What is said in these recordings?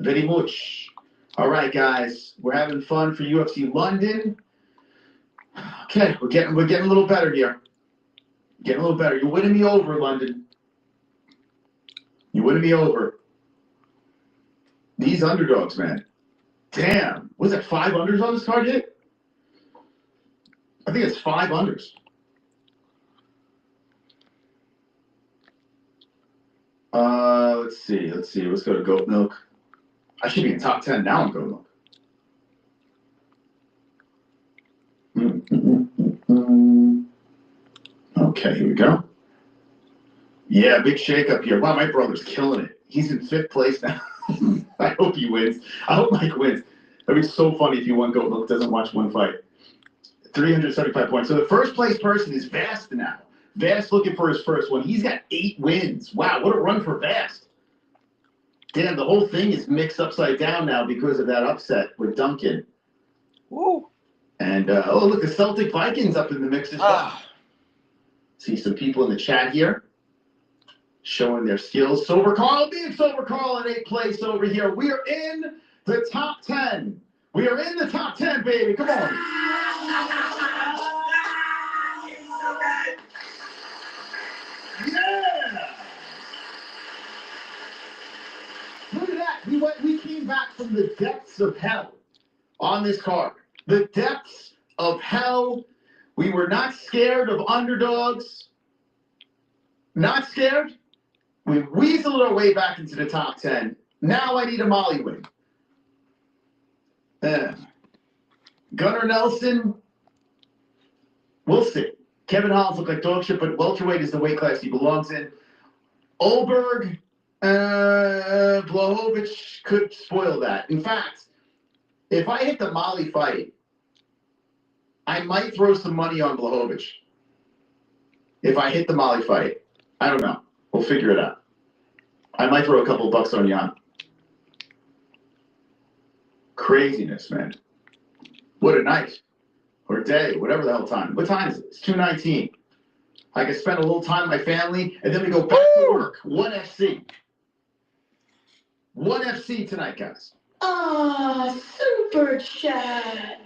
Very much. All right, guys. We're having fun for UFC London. Okay, we're getting a little better here. Getting a little better. You're winning me over, London. You're winning me over. These underdogs, man. Damn. Was that 5 unders on this card hit? I think it's 5 unders. Let's see. Let's go to goat milk. I should be in top 10 now in goat milk. Okay, here we go. Yeah, big shakeup here. Wow, my brother's killing it. He's in 5th place now. I hope he wins. I hope Mike wins. That'd be so funny if you won goat milk doesn't watch one fight. 375 points. So the first place person is Vast now. Vast looking for his first one. He's got 8 wins. Wow, what a run for Vast. Damn, the whole thing is mixed upside down now because of that upset with Duncan. Woo. And, oh, look, the Celtic Vikings up in the mix as well. See some people in the chat here showing their skills. Sober Carl, being Sober Carl in 8th place over here. We are in the top 10. We are in the top 10, baby. Come on. Yeah. Look at that. We came back from the depths of hell on this card. The depths of hell. We were not scared of underdogs. Not scared. We weaseled our way back into the top 10. Now I need a Molly win. Gunnar Nelson, we'll see. Kevin Holland looked like dog shit, but welterweight is the weight class he belongs in. Oberg, Blachowicz could spoil that. In fact, if I hit the Molly fight, I might throw some money on Blachowicz. If I hit the Molly fight, I don't know. We'll figure it out. I might throw a couple bucks on Jan. Craziness, man. What a night. Or day, whatever the hell time. What time is it? It's 2:19. I can spend a little time with my family, and then we go back to work. 1FC. 1FC tonight, guys. Super chat.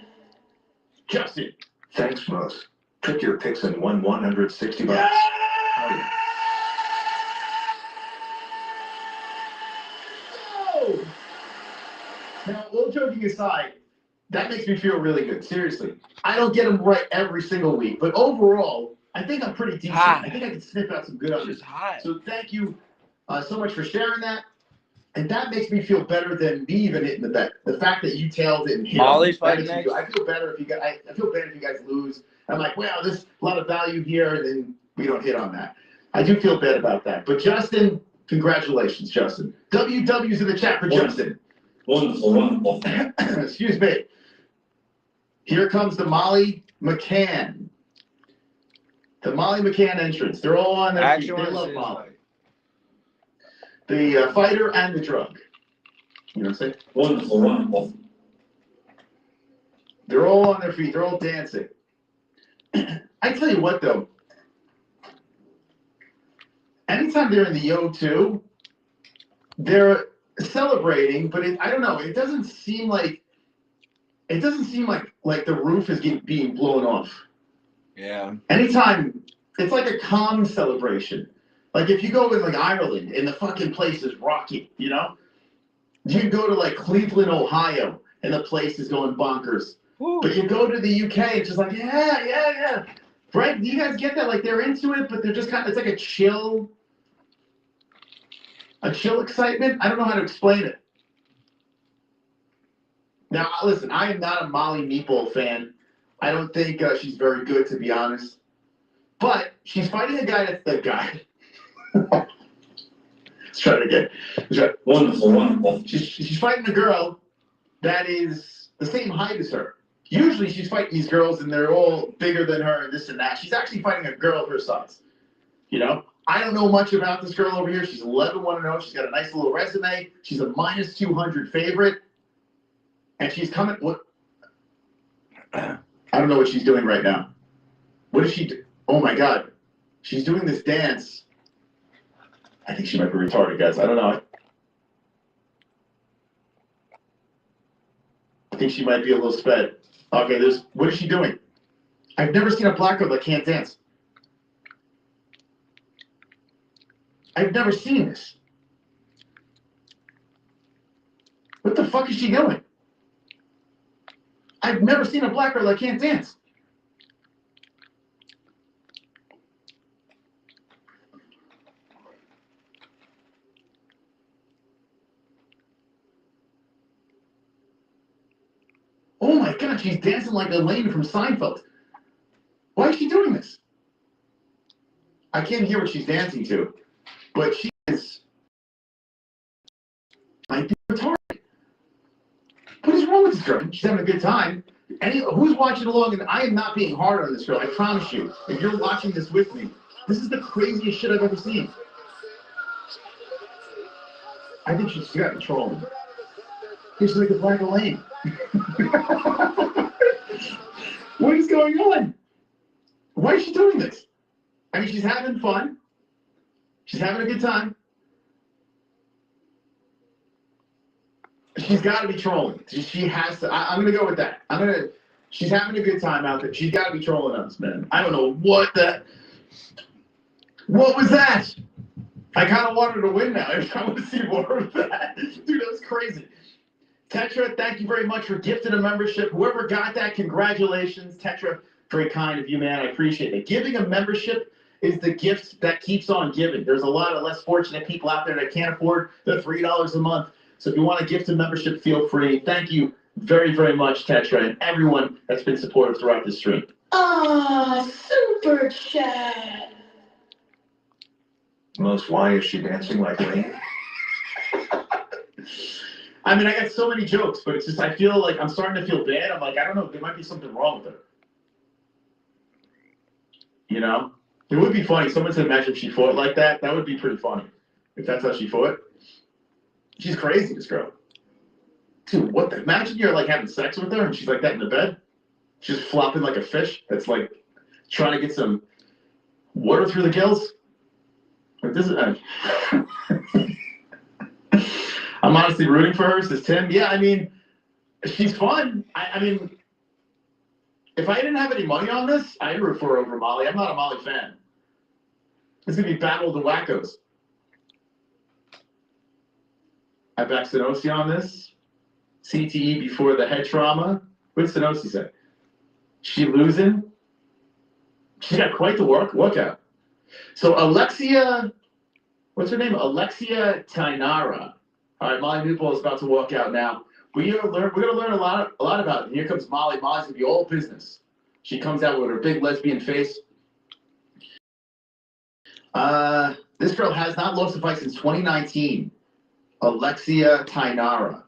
Justin. Thanks, Moss. Took your picks and won 160 bucks. Yeah! Oh! Now, all joking aside, that makes me feel really good. Seriously. I don't get them right every single week, but overall, I think I'm pretty decent. I think I can sniff out some good others. So thank you so much for sharing that. And that makes me feel better than me even hitting the bet. The fact that you tailed it and hit Molly fight next. I feel better if you guys. I feel better if you guys lose. I'm like, wow, there's a lot of value here, and then we don't hit on that. I do feel bad about that. But Justin, congratulations, Justin. WW's in the chat for Justin. Wonderful. Excuse me. Here comes the Molly McCann. The Molly McCann entrance. They're all on their feet. They love Molly. The fighter and the drug. You know what I'm saying? Wonderful. They're all on their feet. They're all dancing. I tell you what, though. Anytime they're in the O2, they're celebrating, but I don't know. It doesn't seem like the roof is being blown off. Yeah. Anytime, it's like a calm celebration. Like if you go in like Ireland and the fucking place is rocking, you know? You can go to like Cleveland, Ohio, and the place is going bonkers. Woo. But you go to the UK, it's just like, yeah. Right? Do you guys get that? Like they're into it, but they're just it's like a chill excitement. I don't know how to explain it. Now, listen, I am not a Molly Meatball fan. I don't think she's very good, to be honest. But she's fighting a guy that's the guy. Let's try it again. Wonderful. She's fighting a girl that is the same height as her. Usually she's fighting these girls and they're all bigger than her and this and that. She's actually fighting a girl her size. You know? I don't know much about this girl over here. She's 11-1-0. She's got a nice little resume. She's a -200 favorite. And she's coming. What? I don't know what she's doing right now. What is she do? Oh my God. She's doing this dance. I think she might be retarded, guys. I don't know. think she might be a little sped. Okay, what is she doing? I've never seen a black girl that can't dance. I've never seen this. What the fuck is she doing? I've never seen a black girl that can't dance. Oh my God, she's dancing like Elaine from Seinfeld. Why is she doing this? I can't hear what she's dancing to, but she is might be retarded. What is wrong with this girl? She's having a good time. Who's watching along? And I am not being hard on this girl. I promise you. If you're watching this with me, this is the craziest shit I've ever seen. I think she's got control. She's like a black Elaine. What is going on? Why is she doing this? I mean, she's having fun. She's having a good time. She's got to be trolling. She has to. I'm going to go with that. She's having a good time out there. She's got to be trolling us, man. I don't know what was that? I kind of wanted her to win now. I want to see more of that. Dude, that was crazy. Tetra, thank you very much for gifting a membership. Whoever got that, congratulations. Tetra, very kind of you, man. I appreciate it. Giving a membership is the gift that keeps on giving. There's a lot of less fortunate people out there that can't afford the $3 a month. So if you want to gift a membership, feel free. Thank you very, very much, Tetra, and everyone that's been supportive throughout this stream. Super chat. Most, why is she dancing like Elaine? I mean, I got so many jokes, but it's just, I feel like I'm starting to feel bad. I'm like, I don't know, there might be something wrong with her. You know? It would be funny. Someone said, imagine if she fought like that. That would be pretty funny. If that's how she fought. She's crazy, this girl. Dude, what the? Imagine you're like having sex with her and she's like that in the bed. She's flopping like a fish that's like trying to get some water through the gills. Like this is. I'm honestly rooting for her, says Tim. Yeah, I mean, she's fun. I mean, if I didn't have any money on this, I'd root for her over Molly. I'm not a Molly fan. It's going to be Battle of the Wackos. I back Sanosi on this. CTE before the head trauma. What did Sanosi say? She losing? She got quite the workout. So Alexia, what's her name? Alexia Tainara. All right, Molly Newpole is about to walk out now. We're gonna learn a lot about it. And here comes Molly. Molly's gonna be all business. She comes out with her big lesbian face. This girl has not lost a fight since 2019. Alexia Tainara.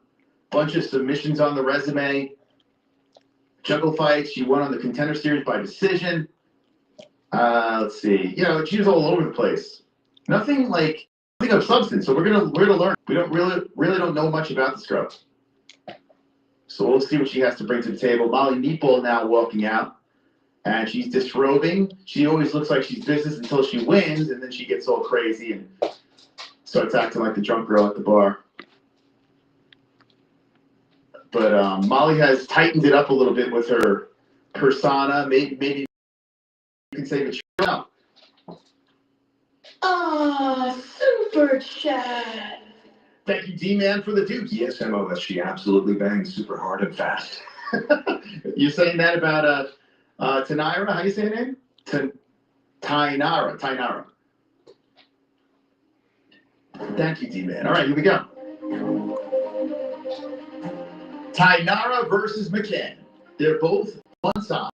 Bunch of submissions on the resume. Jungle fights. She won on the Contender Series by decision. Let's see. You know, she was all over the place. Nothing of substance. So we're gonna learn. We don't really don't know much about this girl. So we'll see what she has to bring to the table. Molly Meatball now walking out, and she's disrobing. She always looks like she's business until she wins, and then she gets all crazy and starts acting like the drunk girl at the bar. But Molly has tightened it up a little bit with her persona. Maybe you can say the truth. Super chat. Thank you, D-Man, for the deuce. Yes, MOS, she absolutely bangs super hard and fast. You're saying that about Tainara? How do you say her name? Tainara. Thank you, D-Man. All right, here we go. Tainara versus McCann. They're both one side.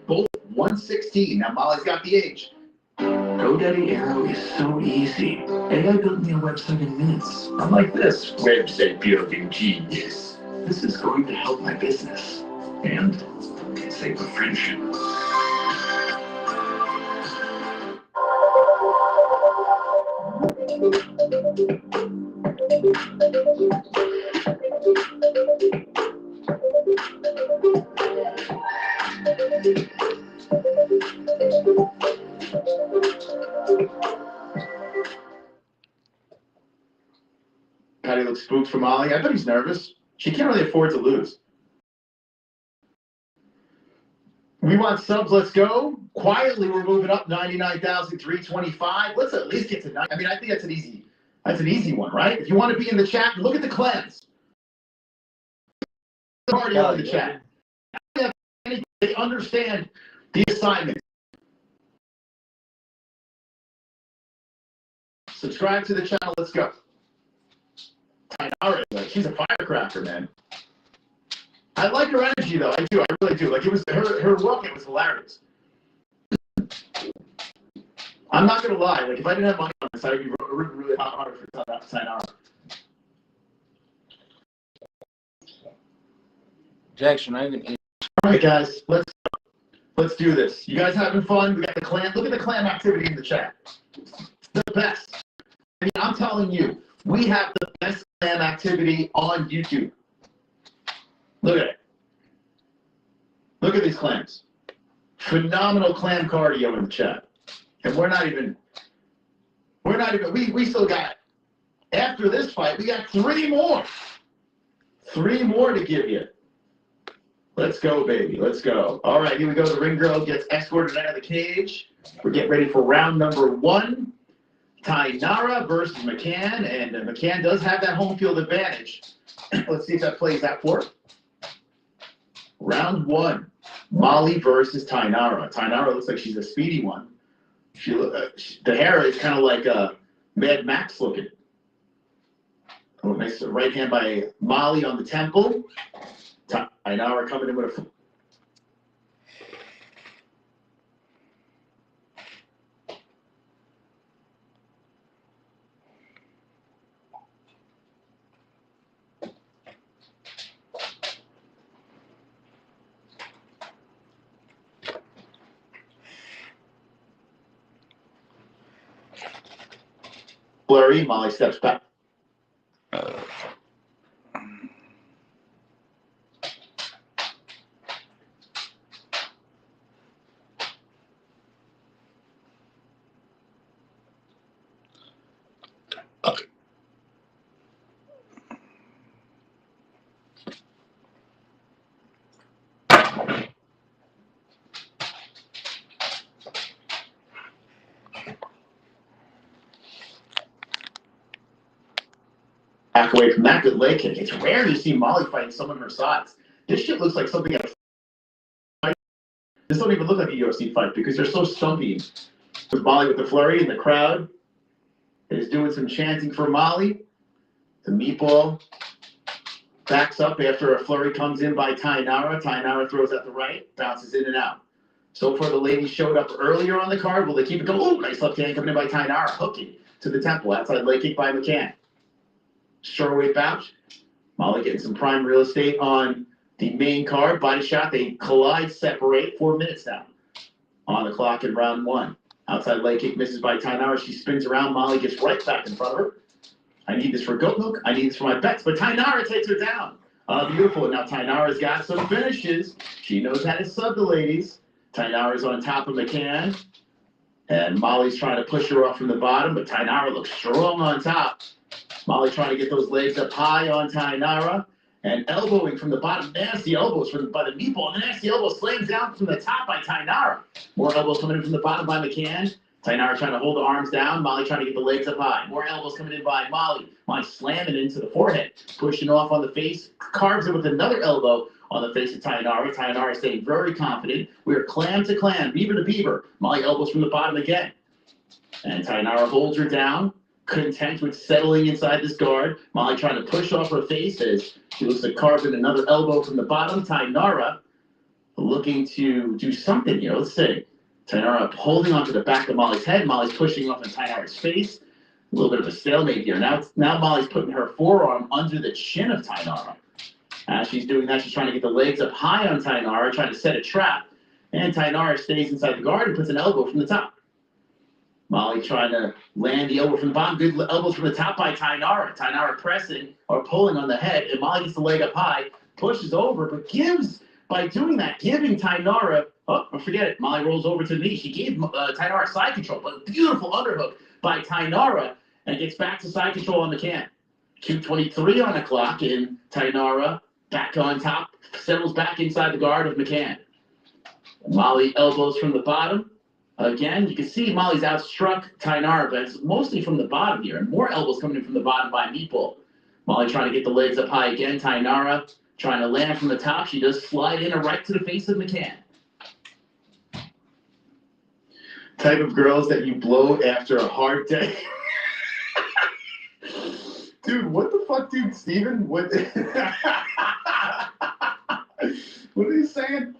Both 116. Now, Molly's got the age. GoDaddy Arrow is so easy. AI built me a website in minutes. Unlike this website building genius. This is going to help my business. And save a friendship. Patty looks spooked for Molly. I bet he's nervous. She can't really afford to lose. We want subs. Let's go. Quietly, we're moving up 99,325. Let's at least get to 9. I mean, I think that's an easy one, right? If you want to be in the chat, look at the cleanse. Cardio in the chat. They understand the assignment. Subscribe to the channel. Let's go. Tainara, she's a firecracker, man. I like her energy, though. I do. I really do. Like, it was her walking was hilarious. I'm not gonna lie. Like, if I didn't have money on this, I'd be really hard for Tainara. Jackson, I even eat. All right, guys. Let's do this. You guys having fun? We got the clan. Look at the clan activity in the chat. The best. I mean, I'm telling you, we have the best clan activity on YouTube. Look at it. Look at these clams. Phenomenal clam cardio in the chat. And we're not even, we still got, after this fight, we got 3 more. 3 more to give you. Let's go, baby. Let's go. All right, here we go. The ring girl gets escorted out of the cage. We're getting ready for round number 1. Tainara versus McCann. And McCann does have that home field advantage. Let's see if that plays out for her. Round 1. Molly versus Tainara. Tainara looks like she's a speedy one. The hair is kind of like Mad Max looking. Oh, nice right hand by Molly on the temple. Tainara coming in with a... flurry. Molly steps back. Back away from that good leg kick. It's rare to see Molly fighting someone her size. This shit looks like something else. This don't even look like a UFC fight because they're so stumpy. With Molly with the flurry, and the crowd is doing some chanting for Molly. The meatball backs up after a flurry comes in by Tainara. Tainara throws at the right, bounces in and out. So far, the ladies showed up earlier on the card. Will they keep it going? Oh, nice left hand coming in by Tainara, hooking to the temple. Outside leg kick by McCann. Shortweight bout. Molly getting some prime real estate on the main card. Body shot. They collide, separate. 4 minutes now on the clock in round 1. Outside leg kick misses by Tainara. She spins around. Molly gets right back in front of her. I need this for goat milk. I need this for my bets. But Tainara takes her down. Beautiful. Now Tainara's got some finishes. She knows how to sub the ladies. Tainara's on top of McCann. And Molly's trying to push her off from the bottom. But Tainara looks strong on top. Molly trying to get those legs up high on Tainara and elbowing from the bottom. Nasty elbows by the meatball. The nasty elbow slams down from the top by Tainara. More elbows coming in from the bottom by McCann. Tainara trying to hold the arms down. Molly trying to get the legs up high. More elbows coming in by Molly. Molly slamming into the forehead. Pushing off on the face. Carves it with another elbow on the face of Tainara. Tainara staying very confident. We are clam to clam, beaver to beaver. Molly elbows from the bottom again. And Tainara holds her down. Content with settling inside this guard. Molly trying to push off her face as she looks like carving another elbow from the bottom. Tainara looking to do something here. Let's see. Tainara holding onto the back of Molly's head. Molly's pushing off in Tainara's face. A little bit of a stalemate here. Now Molly's putting her forearm under the chin of Tainara. As she's doing that, she's trying to get the legs up high on Tainara, trying to set a trap. And Tainara stays inside the guard and puts an elbow from the top. Molly trying to land the elbow from the bottom. Good elbows from the top by Tainara. Tainara pressing or pulling on the head. And Molly gets the leg up high, pushes over, but by doing that, giving Tainara, forget it. Molly rolls over to the knee. She gave Tainara side control, but beautiful underhook by Tainara and gets back to side control on McCann. 2:23 on the clock, and Tainara back on top, settles back inside the guard of McCann. Molly elbows from the bottom. Again, you can see Molly's outstruck Tainara, but it's mostly from the bottom here, and more elbows coming in from the bottom by Meatball. Molly trying to get the legs up high again. Tainara trying to land from the top. She does slide in a right to the face of McCann. Type of girls that you blow after a hard day. Dude, what the fuck, dude? Steven? What? What are you saying?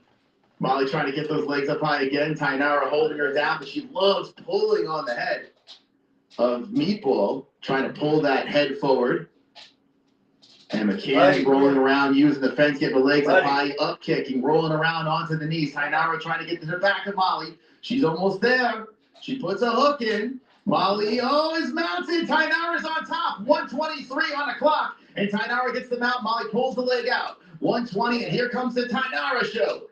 Molly trying to get those legs up high again. Tainara holding her down, but she loves pulling on the head of Meatball, trying to pull that head forward. And McCann rolling around, using the fence, getting the legs up high, up kicking, rolling around onto the knees. Tainara trying to get to the back of Molly. She's almost there. She puts a hook in. Molly, is mounted. Tainara's on top. 1:23 on the clock. And Tainara gets the mount. Molly pulls the leg out. 1:20, and here comes the Tainara show.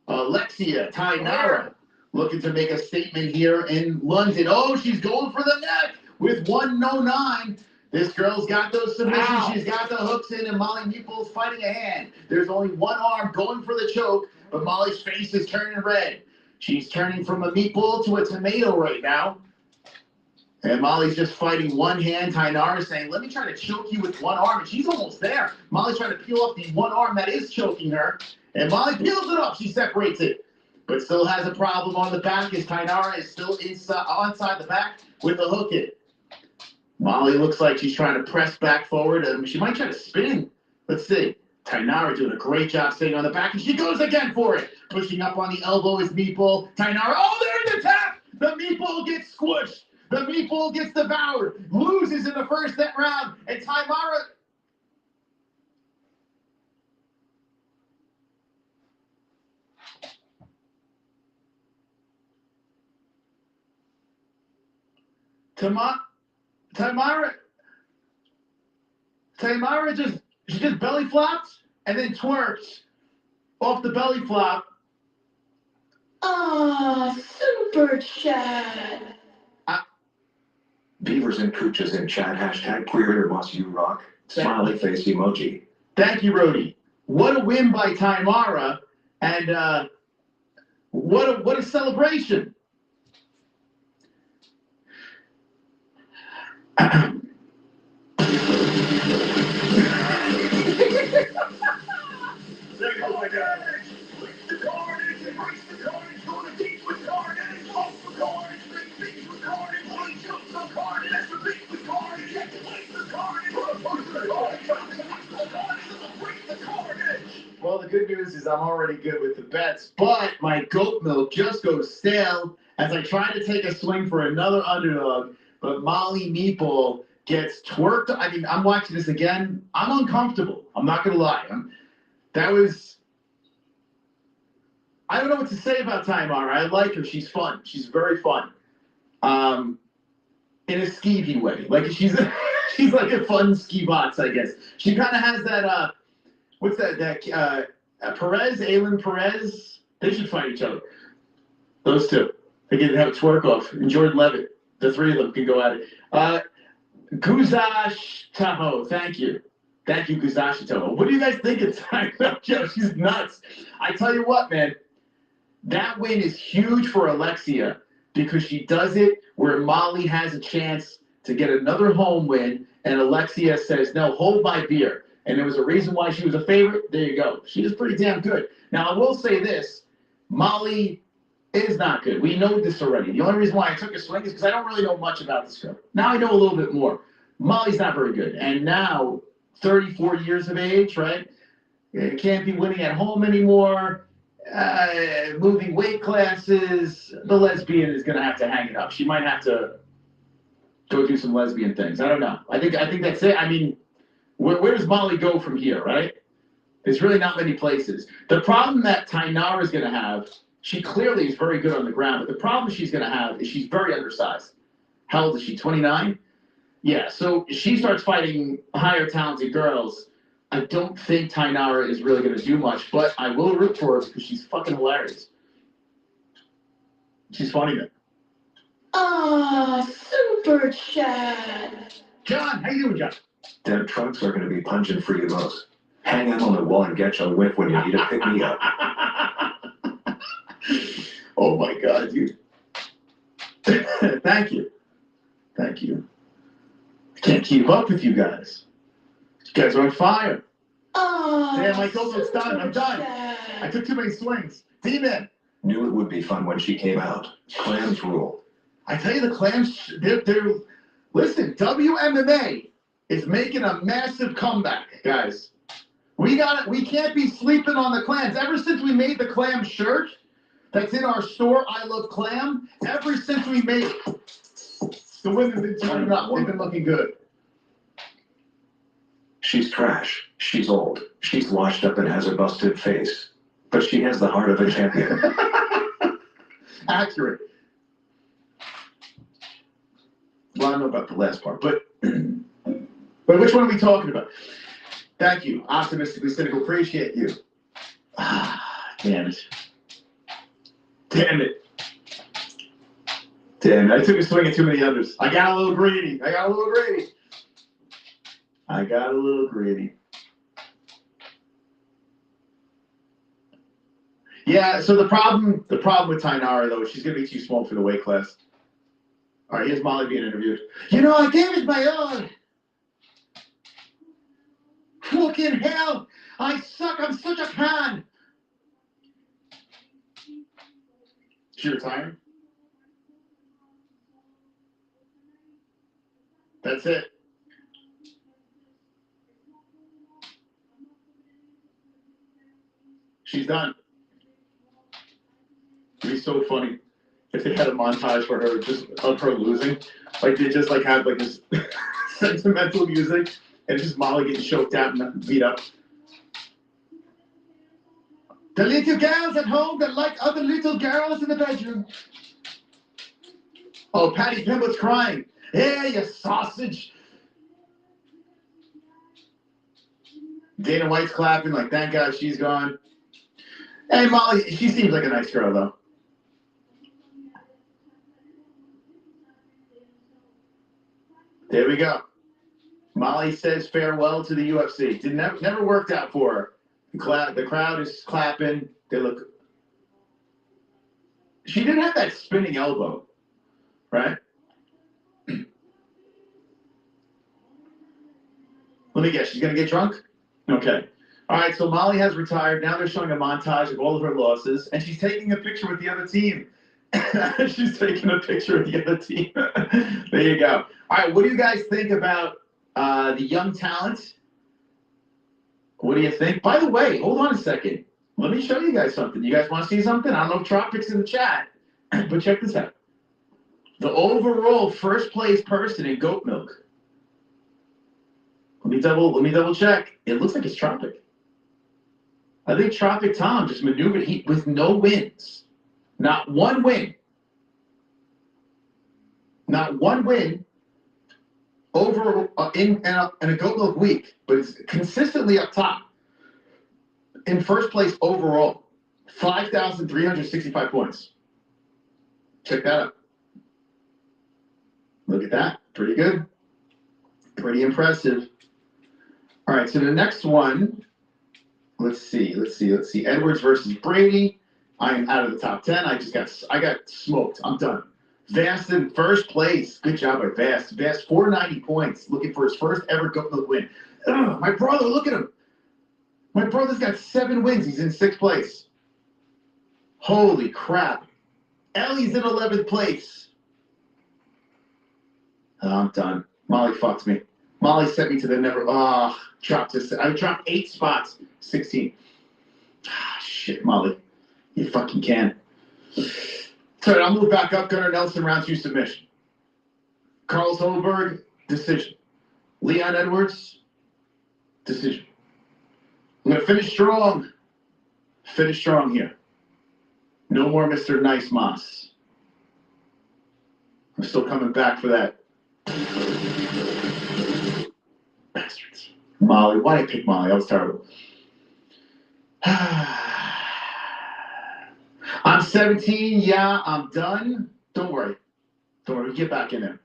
Alexia Tainara looking to make a statement here in London. Oh, she's going for the neck with 1:09. This girl's got those submissions. Ow. She's got the hooks in, and Molly Meatball's fighting a hand. There's only one arm going for the choke, but Molly's face is turning red. She's turning from a meatball to a tomato right now. And Molly's just fighting one hand. Tainara saying, let me try to choke you with one arm. And she's almost there. Molly's trying to peel off the one arm that is choking her. And Molly peels it off. She separates it. But still has a problem on the back as Tainara is still onside the back with the hook in. Molly looks like she's trying to press back forward. She might try to spin. Let's see. Tainara doing a great job staying on the back, and she goes again for it. Pushing up on the elbow is Meatball. Tainara, there's the tap! The Meatball gets squished. The Meatball gets devoured. Loses in the first round, and Tainara... Tainara just belly flops and then twerks off the belly flop. Super chat. Beavers and Cooches in chat. Hashtag queer wants you rock. Smiley face emoji. Thank you, Rody. What a win by Tainara, and what a celebration. Well, the good news is I'm already good with the bets, but my goat milk just goes stale as I try to take a swing for another underdog, but Molly Meatball gets twerked. I mean, I'm watching this again. I'm uncomfortable. I'm not going to lie. I don't know what to say about Tainara. I like her. She's fun. She's very fun. In a skeevy way. Like she's like a fun ski box, I guess. She kind of has that, what's that, Perez, Aylin Perez? They should fight each other. Those two. They can have a twerk off. And Jordan Levitt. The three of them can go at it. Guzash Tahoe. Thank you. Thank you, Guzash Tahoe. What do you guys think of Tainara? Joe, she's nuts. I tell you what, man. That win is huge for Alexia because she does it where Molly has a chance to get another home win, and Alexia says, no, hold my beer. And there was a reason why she was a favorite. There you go. She is pretty damn good. Now, I will say this. Molly is not good. We know this already. The only reason why I took a swing is because I don't really know much about this girl. Now I know a little bit more. Molly's not very good. And now, 34 years of age, right? Can't be winning at home anymore. Moving weight classes. The lesbian is going to have to hang it up. She might have to go do some lesbian things. I don't know. I think that's it. I mean, where does Molly go from here, right? There's really not many places. The problem that Tainara is going to have, she clearly is very good on the ground, but the problem she's going to have is she's very undersized. How old is she, 29? Yeah, so she starts fighting higher talented girls. I don't think Tainara is really going to do much, but I will root for her because she's fucking hilarious. She's funny then. Super chat. John, how you doing, John? Them trucks are going to be punching for you most. Hang out on the wall and get your whip when you need to pick me up. Oh my God, dude. Thank you. Thank you. I can't keep up with you guys. You guys are on fire. Oh, Damn, my goal's done. I'm done. Chad. I took too many swings. D-Man. Knew it would be fun when she came out. Clams rule. I tell you, the clams, they're listen, WMMA is making a massive comeback, guys. We can't be sleeping on the clams. Ever since we made the clam shirt that's in our store, I Love Clam, ever since we made it, the women have been turning up. They've been looking good. She's trash. She's old. She's washed up and has a busted face. But she has the heart of a champion. Accurate. Well, I don't know about the last part, but which one are we talking about? Thank you. Optimistically cynical. Appreciate you. Damn it. Damn it. Damn it. I took a swing at too many others. I got a little greedy. Yeah, so the problem with Tainara, though, is she's going to be too small for the weight class. All right, here's Molly being interviewed. You know, I gave it my all. Fucking hell. I suck. I'm such a con. She retiring? That's it. She's done. It'd be so funny if they had a montage for her just of her losing. Like they just like had like this sentimental music and just Molly getting choked out and beat up. The little girls at home that like other little girls in the bedroom. Oh, Patty Pimblett's crying. Yeah, you sausage. Dana White's clapping like, thank God she's gone. Hey, Molly, she seems like a nice girl, though. There we go. Molly says farewell to the UFC. Never worked out for her. The crowd is clapping. They look. She didn't have that spinning elbow, right? Let me guess. She's gonna get drunk. Okay. All right. So Molly has retired. Now they're showing a montage of all of her losses, and she's taking a picture with the other team. She's taking a picture of the other team. There you go. All right. What do you guys think about the young talent? What do you think? By the way, hold on a second. Let me show you guys something. You guys want to see something? I don't know if Tropic's in the chat, but check this out. The overall first place person in goat milk. Let me double check. It looks like it's Tropic. I think Tropic Tom just maneuvered with no wins. Not one win. Not one win over in a goat milk week, but it's consistently up top. In first place overall, 5,365 points. Check that out. Look at that. Pretty good. Pretty impressive. All right, so the next one, let's see. Edwards versus Brady. I am out of the top 10. I got smoked. I'm done. Vast in first place. Good job by Vast. Vast, 490 points, looking for his first ever goat milk win. Ugh, my brother, look at him. My brother's got 7 wins. He's in 6th place. Holy crap. Ellie's in 11th place. Oh, I'm done. Molly fucked me. Molly sent me to the never. I dropped 8 spots. 16. Shit, Molly. You fucking can. So I'll move back up. Gunnar Nelson, round 2 submission. Carlos Holberg, decision. Leon Edwards, decision. I'm going to finish strong. Finish strong here. No more Mr. Nice Moss. I'm still coming back for that. Bastards. Molly. Why did I pick Molly? That was terrible. I'm 17. Yeah, I'm done. Don't worry. Get back in there.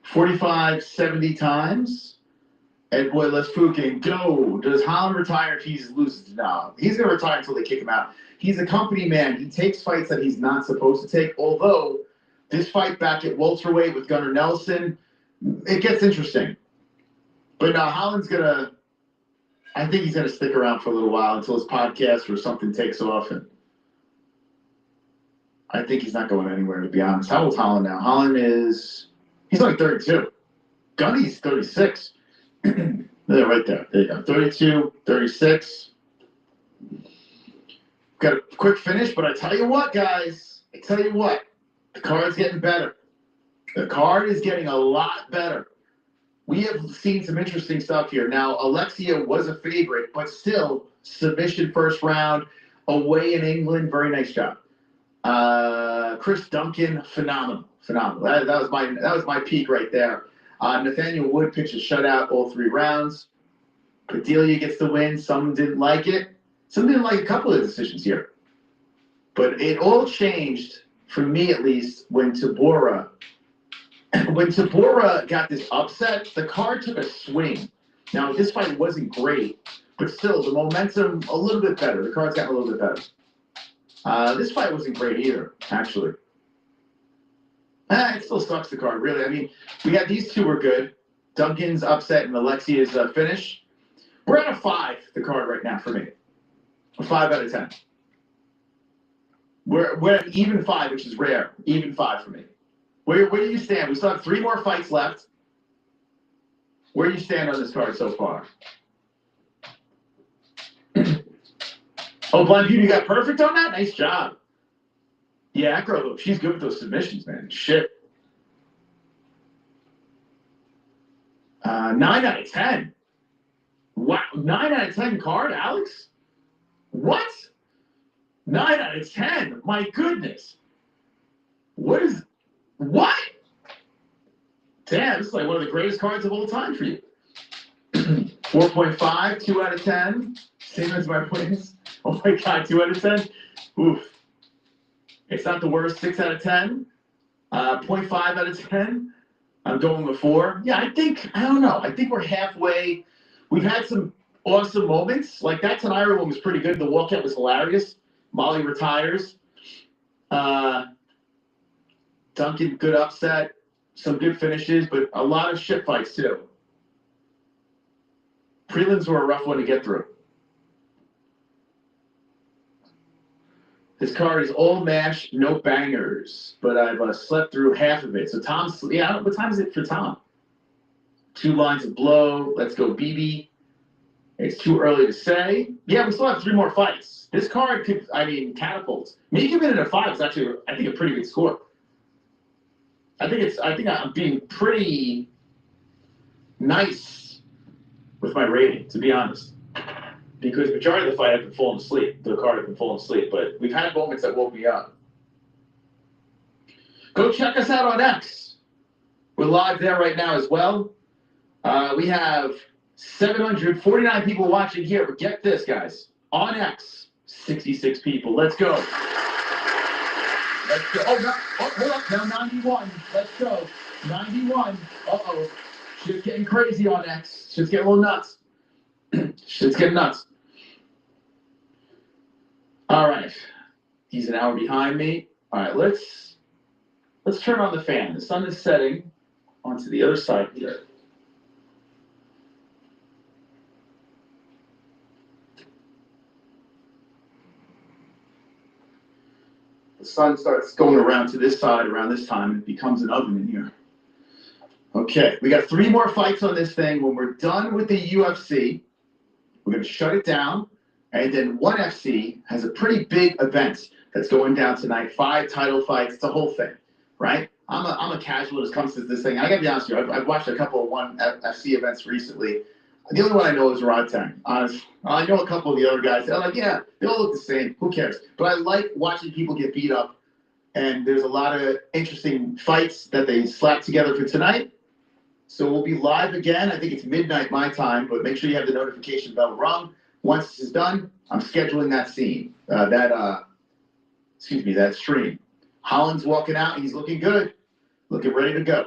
45, 70 times. And boy, let's fucking go. Does Holland retire if he loses? No. He's going to retire until they kick him out. He's a company man. He takes fights that he's not supposed to take. Although, this fight back at welterweight with Gunnar Nelson, it gets interesting. But no, Holland's going to, I think he's going to stick around for a little while until his podcast or something takes off. And I think he's not going anywhere, to be honest. How old's Holland now? Holland he's only 32. Gunny's 36. There, right there. There you go. 32, 36. Got a quick finish, but I tell you what, guys. The card's getting better. The card is getting a lot better. We have seen some interesting stuff here. Now, Alexia was a favorite, but still, submission first round, away in England. Very nice job. Chris Duncan, phenomenal. That was my peak right there. Nathaniel Wood pitched a shutout all 3 rounds. Bedelia gets the win. Some didn't like it. Some didn't like a couple of decisions here. But it all changed, for me at least, when Tabora got this upset, the card took a swing. Now, this fight wasn't great, but still, the momentum a little bit better. The card's gotten a little bit better. This fight wasn't great either, actually. It still sucks, the card, really. I mean, we got these two were good. Duncan's upset and Alexia's finish. We're at a 5, the card right now for me. A 5 out of 10. We're at even 5, which is rare. Even 5 for me. Where do you stand? We still have 3 more fights left. Where do you stand on this card so far? Oh, Blind Beauty got perfect on that? Nice job. Yeah, that girl, she's good with those submissions, man. Shit. 9 out of 10. Wow, 9 out of 10 card, Alex? What? 9 out of 10. My goodness. What? Damn, this is like one of the greatest cards of all time for you. 4.5, 2 out of 10. Same as my points. Oh my God, 2 out of 10. Oof. It's not the worst. 6 out of 10. 0.5 out of 10. I'm going with 4. Yeah, I don't know. I think we're halfway. We've had some awesome moments. Like that Tenayra one was pretty good. The walkout was hilarious. Molly retires. Duncan, good upset. Some good finishes, but a lot of shit fights too. Prelims were a rough one to get through. This card is all mash, no bangers, but I've slept through half of it. So Tom's, yeah, what time is it for Tom? 2 lines of blow. Let's go, BB. It's too early to say. Yeah, we still have 3 more fights. This card could, catapult. Me giving it a 5 is actually, I think, a pretty good score. I think I'm being pretty nice with my rating, to be honest. Because majority of the fight I've been falling asleep. The card I've been falling asleep. But we've had moments that woke me up. Go check us out on X. We're live there right now as well. We have 749 people watching here. But get this, guys. On X, 66 people. Let's go. Let's go. Hold up. Now 91. Let's go. 91. Uh-oh. Shit's getting crazy on X. Shit's getting a little nuts. Shit's getting nuts. All right. He's an hour behind me. All right, let's turn on the fan. The sun is setting onto the other side here. The sun starts going around to this side around this time, and it becomes an oven in here. Okay, we got 3 more fights on this thing. When we're done with the UFC, we're going to shut it down, and then ONE FC has a pretty big event that's going down tonight. 5 title fights. It's a whole thing, right? I'm a casual when it comes to this thing. I got to be honest with you. I've watched a couple of ONE FC events recently. The only one I know is Rodtang, honestly. I know a couple of the other guys. They're like, yeah, they all look the same. Who cares? But I like watching people get beat up, and there's a lot of interesting fights that they slap together for tonight. So we'll be live again. I think it's midnight my time, but make sure you have the notification bell rung. Once this is done, I'm scheduling that scene, that stream. Holland's walking out. He's looking good. Looking ready to go.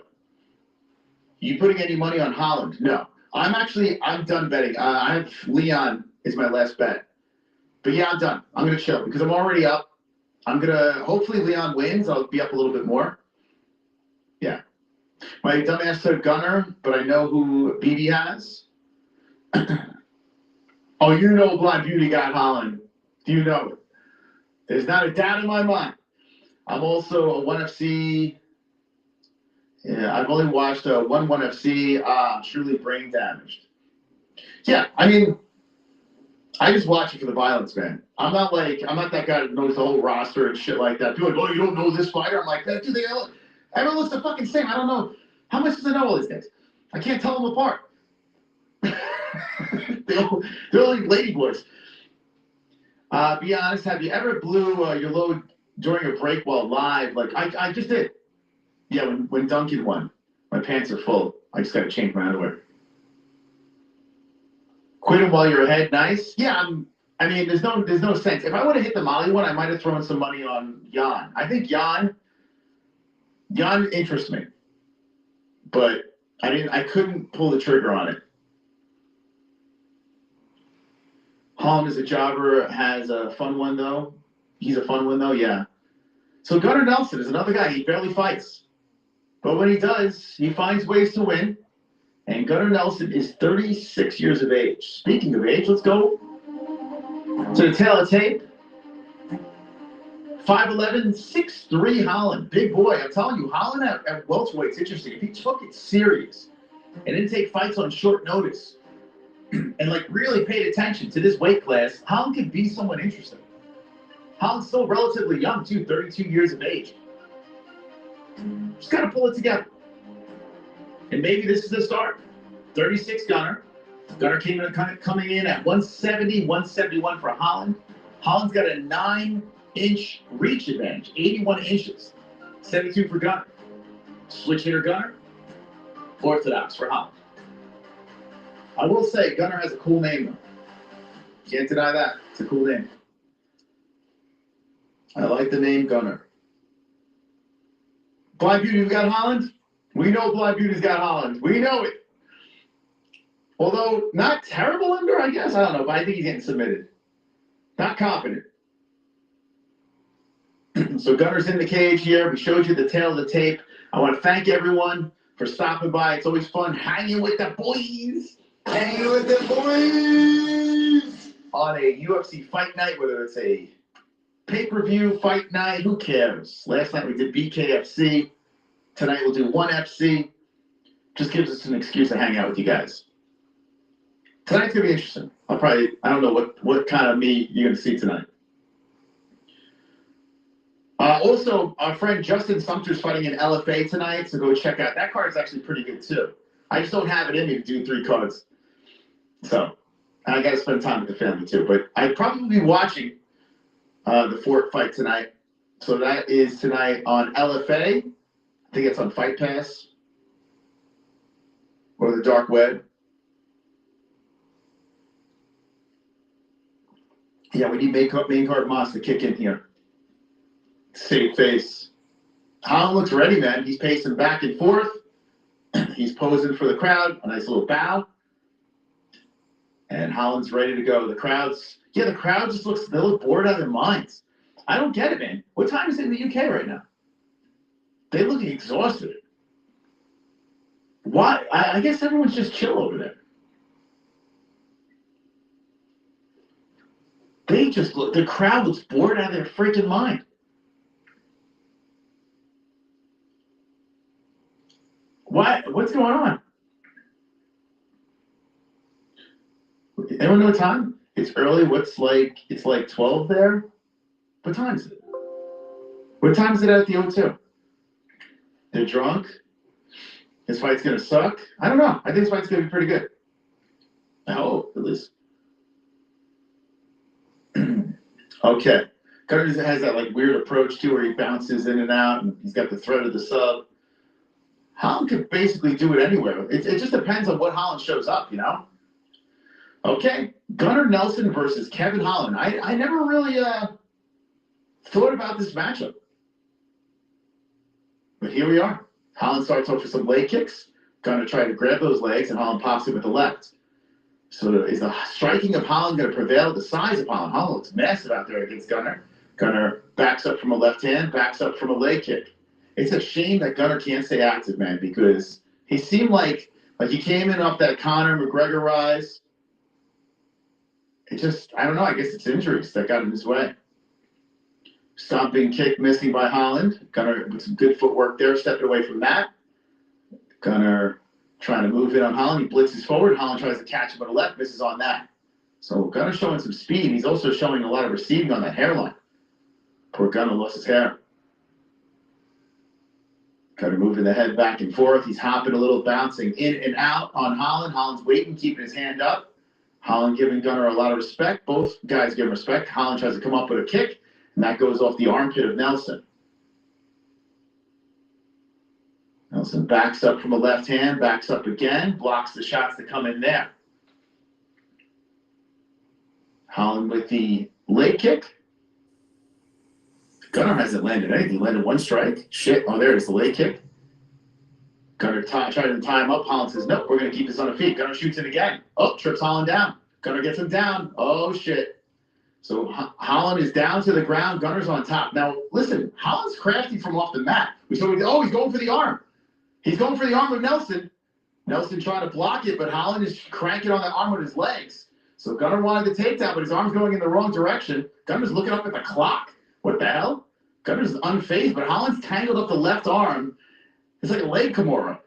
You putting any money on Holland? No. I'm done betting. I have Leon is my last bet. But yeah, I'm done. I'm going to chill because I'm already up. Hopefully Leon wins. I'll be up a little bit more. Yeah. My dumbass said Gunner, but I know who BB has. Oh, you know Blind Beauty got Holland. Do you know it? There's not a doubt in my mind. I'm also a 1FC. Yeah, I've only watched one 1FC. I'm truly brain damaged. Yeah, I mean, I just watch it for the violence, man. I'm not that guy that knows the whole roster and shit like that. People are like, oh, you don't know this fighter? I'm like, dude, everyone looks the fucking same. I don't know. How much does I know all these things? I can't tell them apart. they're like lady boys. Be honest, have you ever blew your load during a break while live? Like, I just did. Yeah, when Duncan won. My pants are full. I just got to change my underwear. Quit him while you're ahead. Nice. Yeah, I mean, there's no sense. If I would have hit the Molly one, I might have thrown some money on Jan. I think Jan interests me. But I couldn't pull the trigger on it. Holland is a jobber, has a fun one, though. He's a fun one, though, yeah. So Gunnar Nelson is another guy. He barely fights. But when he does, he finds ways to win. And Gunnar Nelson is 36 years of age. Speaking of age, let's go to the tail of tape. 5'11", 6'3", Holland. Big boy. I'm telling you, Holland at welterweight's interesting. If he took it serious and didn't take fights on short notice and really paid attention to this weight class, Holland could be someone interesting. Holland's still relatively young, too, 32 years of age. Just got to pull it together. And maybe this is the start. 36 Gunner. Gunner coming in at 170, 171 for Holland. Holland's got a 9-inch reach advantage, 81 inches. 72 for Gunner. Switch hitter Gunner. Orthodox for Holland. I will say, Gunner has a cool name, though. Can't deny that. It's a cool name. I like the name Gunner. Blind Beauty's got Holland? We know Blind Beauty's got Holland. We know it. Although, not terrible under, I guess. I don't know, but I think he's getting submitted. Not confident. So Gunner's in the cage here. We showed you the tail of the tape. I want to thank everyone for stopping by. It's always fun hanging with the boys. Hanging with the boys. On a UFC fight night, whether it's a pay-per-view fight night, who cares? Last night we did BKFC. Tonight we'll do 1FC. Just gives us an excuse to hang out with you guys. Tonight's going to be interesting. I don't know what kind of me you're going to see tonight. Also, our friend Justin Sumter's fighting in LFA tonight, so go check out. That card's actually pretty good, too. I just don't have it in me to do 3 cards. So, I got to spend time with the family, too. But I'd probably be watching the Fort fight tonight. So that is tonight on LFA. I think it's on Fight Pass or the dark web. Yeah, we need main card Moss to kick in here. Save face. Holland looks ready, man. He's pacing back and forth. He's posing for the crowd. A nice little bow. And Holland's ready to go. The crowd just they look bored out of their minds. I don't get it, man. What time is it in the UK right now? They look exhausted. Why? I guess everyone's just chill over there. The crowd looks bored out of their freaking mind. Why? What's going on? Anyone know what time? It's early. It's like 12 there? What time is it? What time is it at the O2? They're drunk? This fight's going to suck? I don't know. I think this fight's going to be pretty good. I hope, at least. Okay. Gunner has that weird approach too, where he bounces in and out, and he's got the threat of the sub. Holland could basically do it anywhere. It just depends on what Holland shows up, you know? Okay. Gunnar Nelson versus Kevin Holland. I never really thought about this matchup. But here we are. Holland starts off with some leg kicks. Gunnar try to grab those legs, and Holland pops it with the left. So is the striking of Holland going to prevail? The size of Holland? Holland looks massive out there against Gunnar. Gunnar backs up from a left hand, backs up from a leg kick. It's a shame that Gunnar can't stay active, man, because he seemed like he came in off that Conor McGregor rise. It just, I don't know, I guess it's injuries that got in his way. Stomping kick missing by Holland. Gunnar with some good footwork there, stepping away from that. Gunnar trying to move in on Holland. He blitzes forward. Holland tries to catch him on the left, misses on that. So Gunnar showing some speed. He's also showing a lot of receiving on that hairline. Poor Gunnar lost his hair. Gunnar moving the head back and forth. He's hopping a little, bouncing in and out on Holland. Holland's waiting, keeping his hand up. Holland giving Gunnar a lot of respect. Both guys give him respect. Holland tries to come up with a kick, and that goes off the armpit of Nelson. Nelson backs up from a left hand, backs up again, blocks the shots that come in there. Holland with the leg kick. Gunnar hasn't landed anything. He landed one strike. Shit. Oh, there it is, the leg kick. Gunnar tries to tie him up. Holland says, nope, we're going to keep this on the feet. Gunnar shoots it again. Oh, trips Holland down. Gunnar gets him down. Oh, shit. So Holland is down to the ground. Gunnar's on top. Now, listen, Holland's crafty from off the mat. He's going for the arm. He's going for the arm of Nelson. Nelson trying to block it, but Holland is cranking on the arm with his legs. So Gunnar wanted the takedown, but his arm's going in the wrong direction. Gunnar's looking up at the clock. What the hell? Gunnar's unfazed, but Holland's tangled up the left arm. It's like a leg Kimura.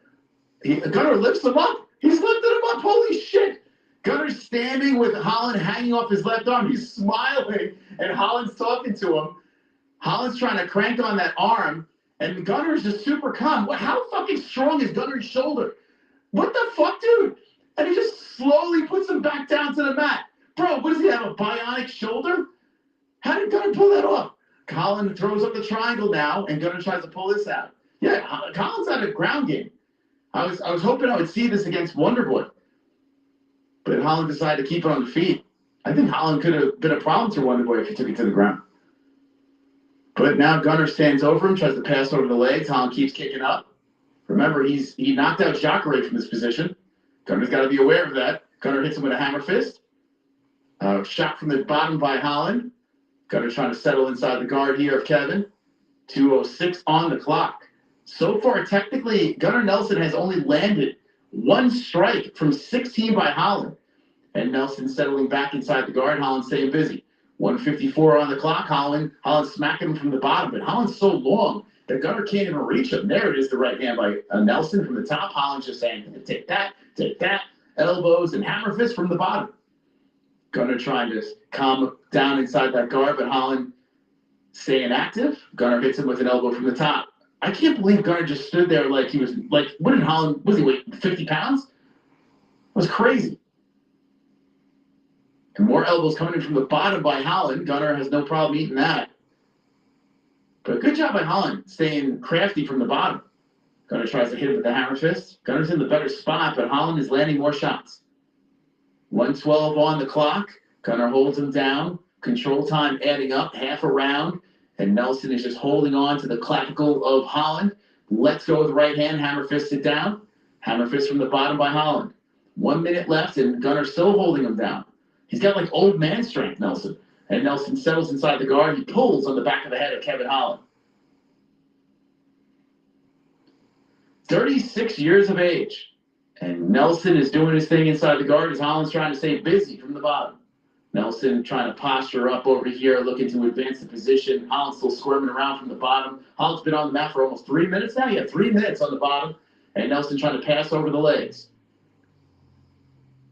Gunnar lifts him up. He's lifted him up. Holy shit. Gunnar's standing with Holland hanging off his left arm. He's smiling, and Holland's talking to him. Holland's trying to crank on that arm, and Gunnar's just super calm. How fucking strong is Gunnar's shoulder? What the fuck, dude? And he just slowly puts him back down to the mat. Bro, what does he have, a bionic shoulder? How did Gunnar pull that off? Holland throws up the triangle now, and Gunnar tries to pull this out. Yeah, Holland's had a ground game. I was hoping I would see this against Wonderboy. But Holland decided to keep it on the feet. I think Holland could have been a problem to Wonderboy if he took it to the ground. But now Gunnar stands over him, tries to pass over the legs. Holland keeps kicking up. Remember, he knocked out Jacare from this position. Gunnar's got to be aware of that. Gunnar hits him with a hammer fist. Shot from the bottom by Holland. Gunnar trying to settle inside the guard here of Kevin. 2:06 on the clock. So far, technically, Gunnar Nelson has only landed one strike from 16 by Holland. And Nelson settling back inside the guard. Holland staying busy. 1:54 on the clock. Holland smacking him from the bottom. But Holland's so long that Gunnar can't even reach him. There it is, the right hand by Nelson from the top. Holland's just saying, take that. Elbows and hammer fist from the bottom. Gunnar trying to calm down inside that guard, but Holland staying active. Gunnar hits him with an elbow from the top. I can't believe Gunnar just stood there like he was, what did Holland, was he weight 50 pounds? It was crazy. And more elbows coming in from the bottom by Holland. Gunnar has no problem eating that. But good job by Holland staying crafty from the bottom. Gunnar tries to hit him with the hammer fist. Gunnar's in the better spot, but Holland is landing more shots. 1:12 on the clock. Gunnar holds him down. Control time adding up, half a round. And Nelson is just holding on to the clavicle of Holland. Let's go with the right hand. Hammer fist it down. Hammer fist from the bottom by Holland. 1 minute left, and Gunnar still holding him down. He's got like old man strength, Nelson. And Nelson settles inside the guard. He pulls on the back of the head of Kevin Holland. 36 years of age. And Nelson is doing his thing inside the guard as Holland's trying to stay busy from the bottom. Nelson trying to posture up over here, looking to advance the position. Holland's still squirming around from the bottom. Holland's been on the mat for almost 3 minutes now. Yeah, 3 minutes on the bottom. And Nelson trying to pass over the legs.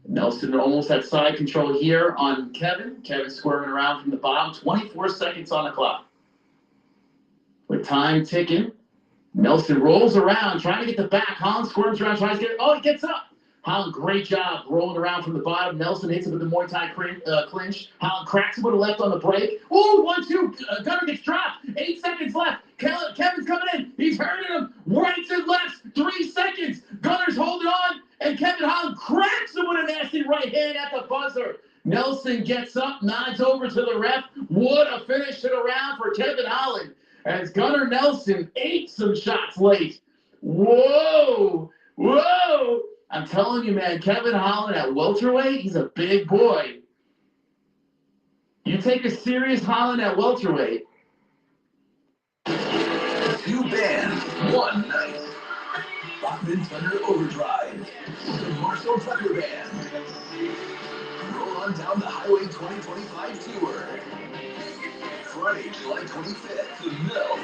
Nelson almost had side control here on Kevin. Kevin squirming around from the bottom. 24 seconds on the clock. With time ticking. Nelson rolls around, trying to get the back. Holland squirms around, tries to get it. Oh, he gets up. Holland, great job rolling around from the bottom. Nelson hits him with the Muay Thai clinch. Holland cracks him with a left on the break. Oh, 1-2. Gunnar gets dropped. 8 seconds left. Kevin's coming in. He's hurting him. Rights and lefts. 3 seconds. Gunner's holding on. And Kevin Holland cracks him with a nasty right hand at the buzzer. Nelson gets up, nods over to the ref. What a finish to the round for Kevin Holland. as Gunnar Nelson ate some shots late. Whoa! Whoa! I'm telling you, man, Kevin Holland at welterweight, he's a big boy. You take a serious Holland at welterweight. 2 bands, 1 night. Bachman Thunder Overdrive. The Marshall Tucker Band. Roll on down the Highway 2025 tour. Friday, July 25th, the Mill.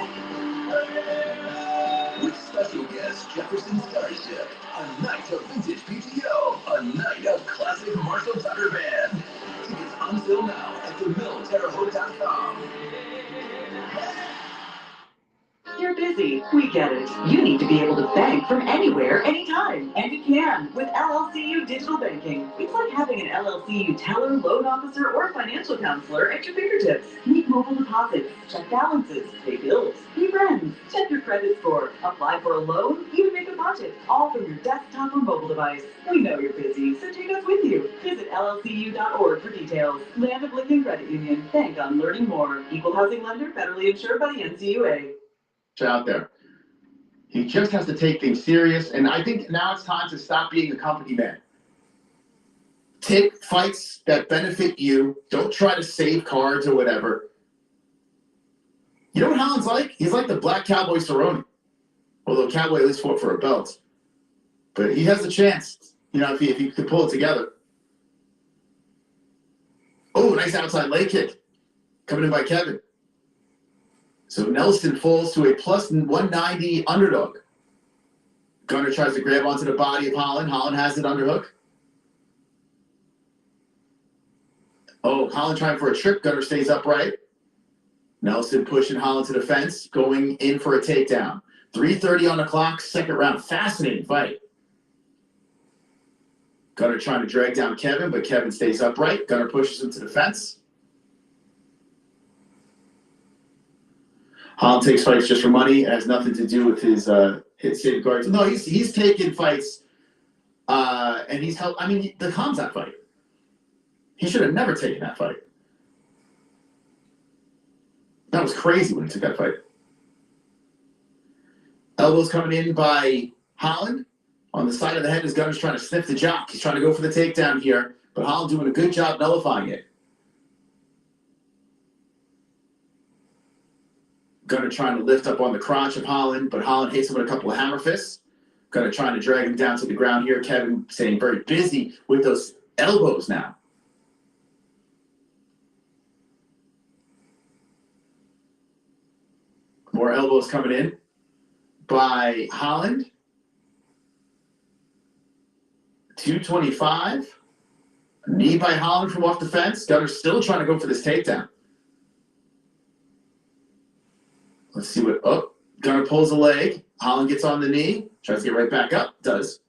With special guest Jefferson Starship. A night of vintage PTO. A night of classic Marshall Tucker Band. Tickets on sale now at themillterrehaute.com. You're busy. We get it. You need to be able to bank from anywhere, anytime. And you can with LLCU Digital Banking. It's like having an LLCU teller, loan officer, or financial counselor at your fingertips. Make mobile deposits, check balances, pay bills, be friends, check your credit score, apply for a loan, even make a budget, all from your desktop or mobile device. We know you're busy, so take us with you. Visit llcu.org for details. Land of Lincoln Credit Union. Bank on learning more. Equal housing lender, federally insured by the NCUA. Out there. He just has to take things serious, and I think now it's time to stop being a company man. Take fights that benefit you. Don't try to save cards or whatever. You know what Holland's like? He's like the Black Cowboy Cerrone. Although Cowboy at least fought for a belt. But he has a chance, if he could pull it together. Oh, nice outside leg kick. Coming in by Kevin. So Nelson falls to a plus 190 underdog. Gunnar tries to grab onto the body of Holland. Holland has it underhook. Oh, Holland trying for a trip. Gunnar stays upright. Nelson pushing Holland to the fence, going in for a takedown. 3:30 on the clock, second round. Fascinating fight. Gunnar trying to drag down Kevin, but Kevin stays upright. Gunnar pushes him to the fence. Holland takes fights just for money. It has nothing to do with his safeguards. No, he's taken fights, and he's helped. I mean, the Khamzat fight. He should have never taken that fight. That was crazy when he took that fight. Elbows coming in by Holland. On the side of the head, his Gunner's trying to sniff the jock. He's trying to go for the takedown here, but Holland doing a good job nullifying it. Gunnar trying to lift up on the crotch of Holland, but Holland hits him with a couple of hammer fists. Gunnar trying to drag him down to the ground here. Kevin staying very busy with those elbows now. More elbows coming in by Holland. 225. Knee by Holland from off the fence. Gunnar still trying to go for this takedown. Let's see what, Gunnar pulls a leg. Holland gets on the knee, tries to get right back up, does.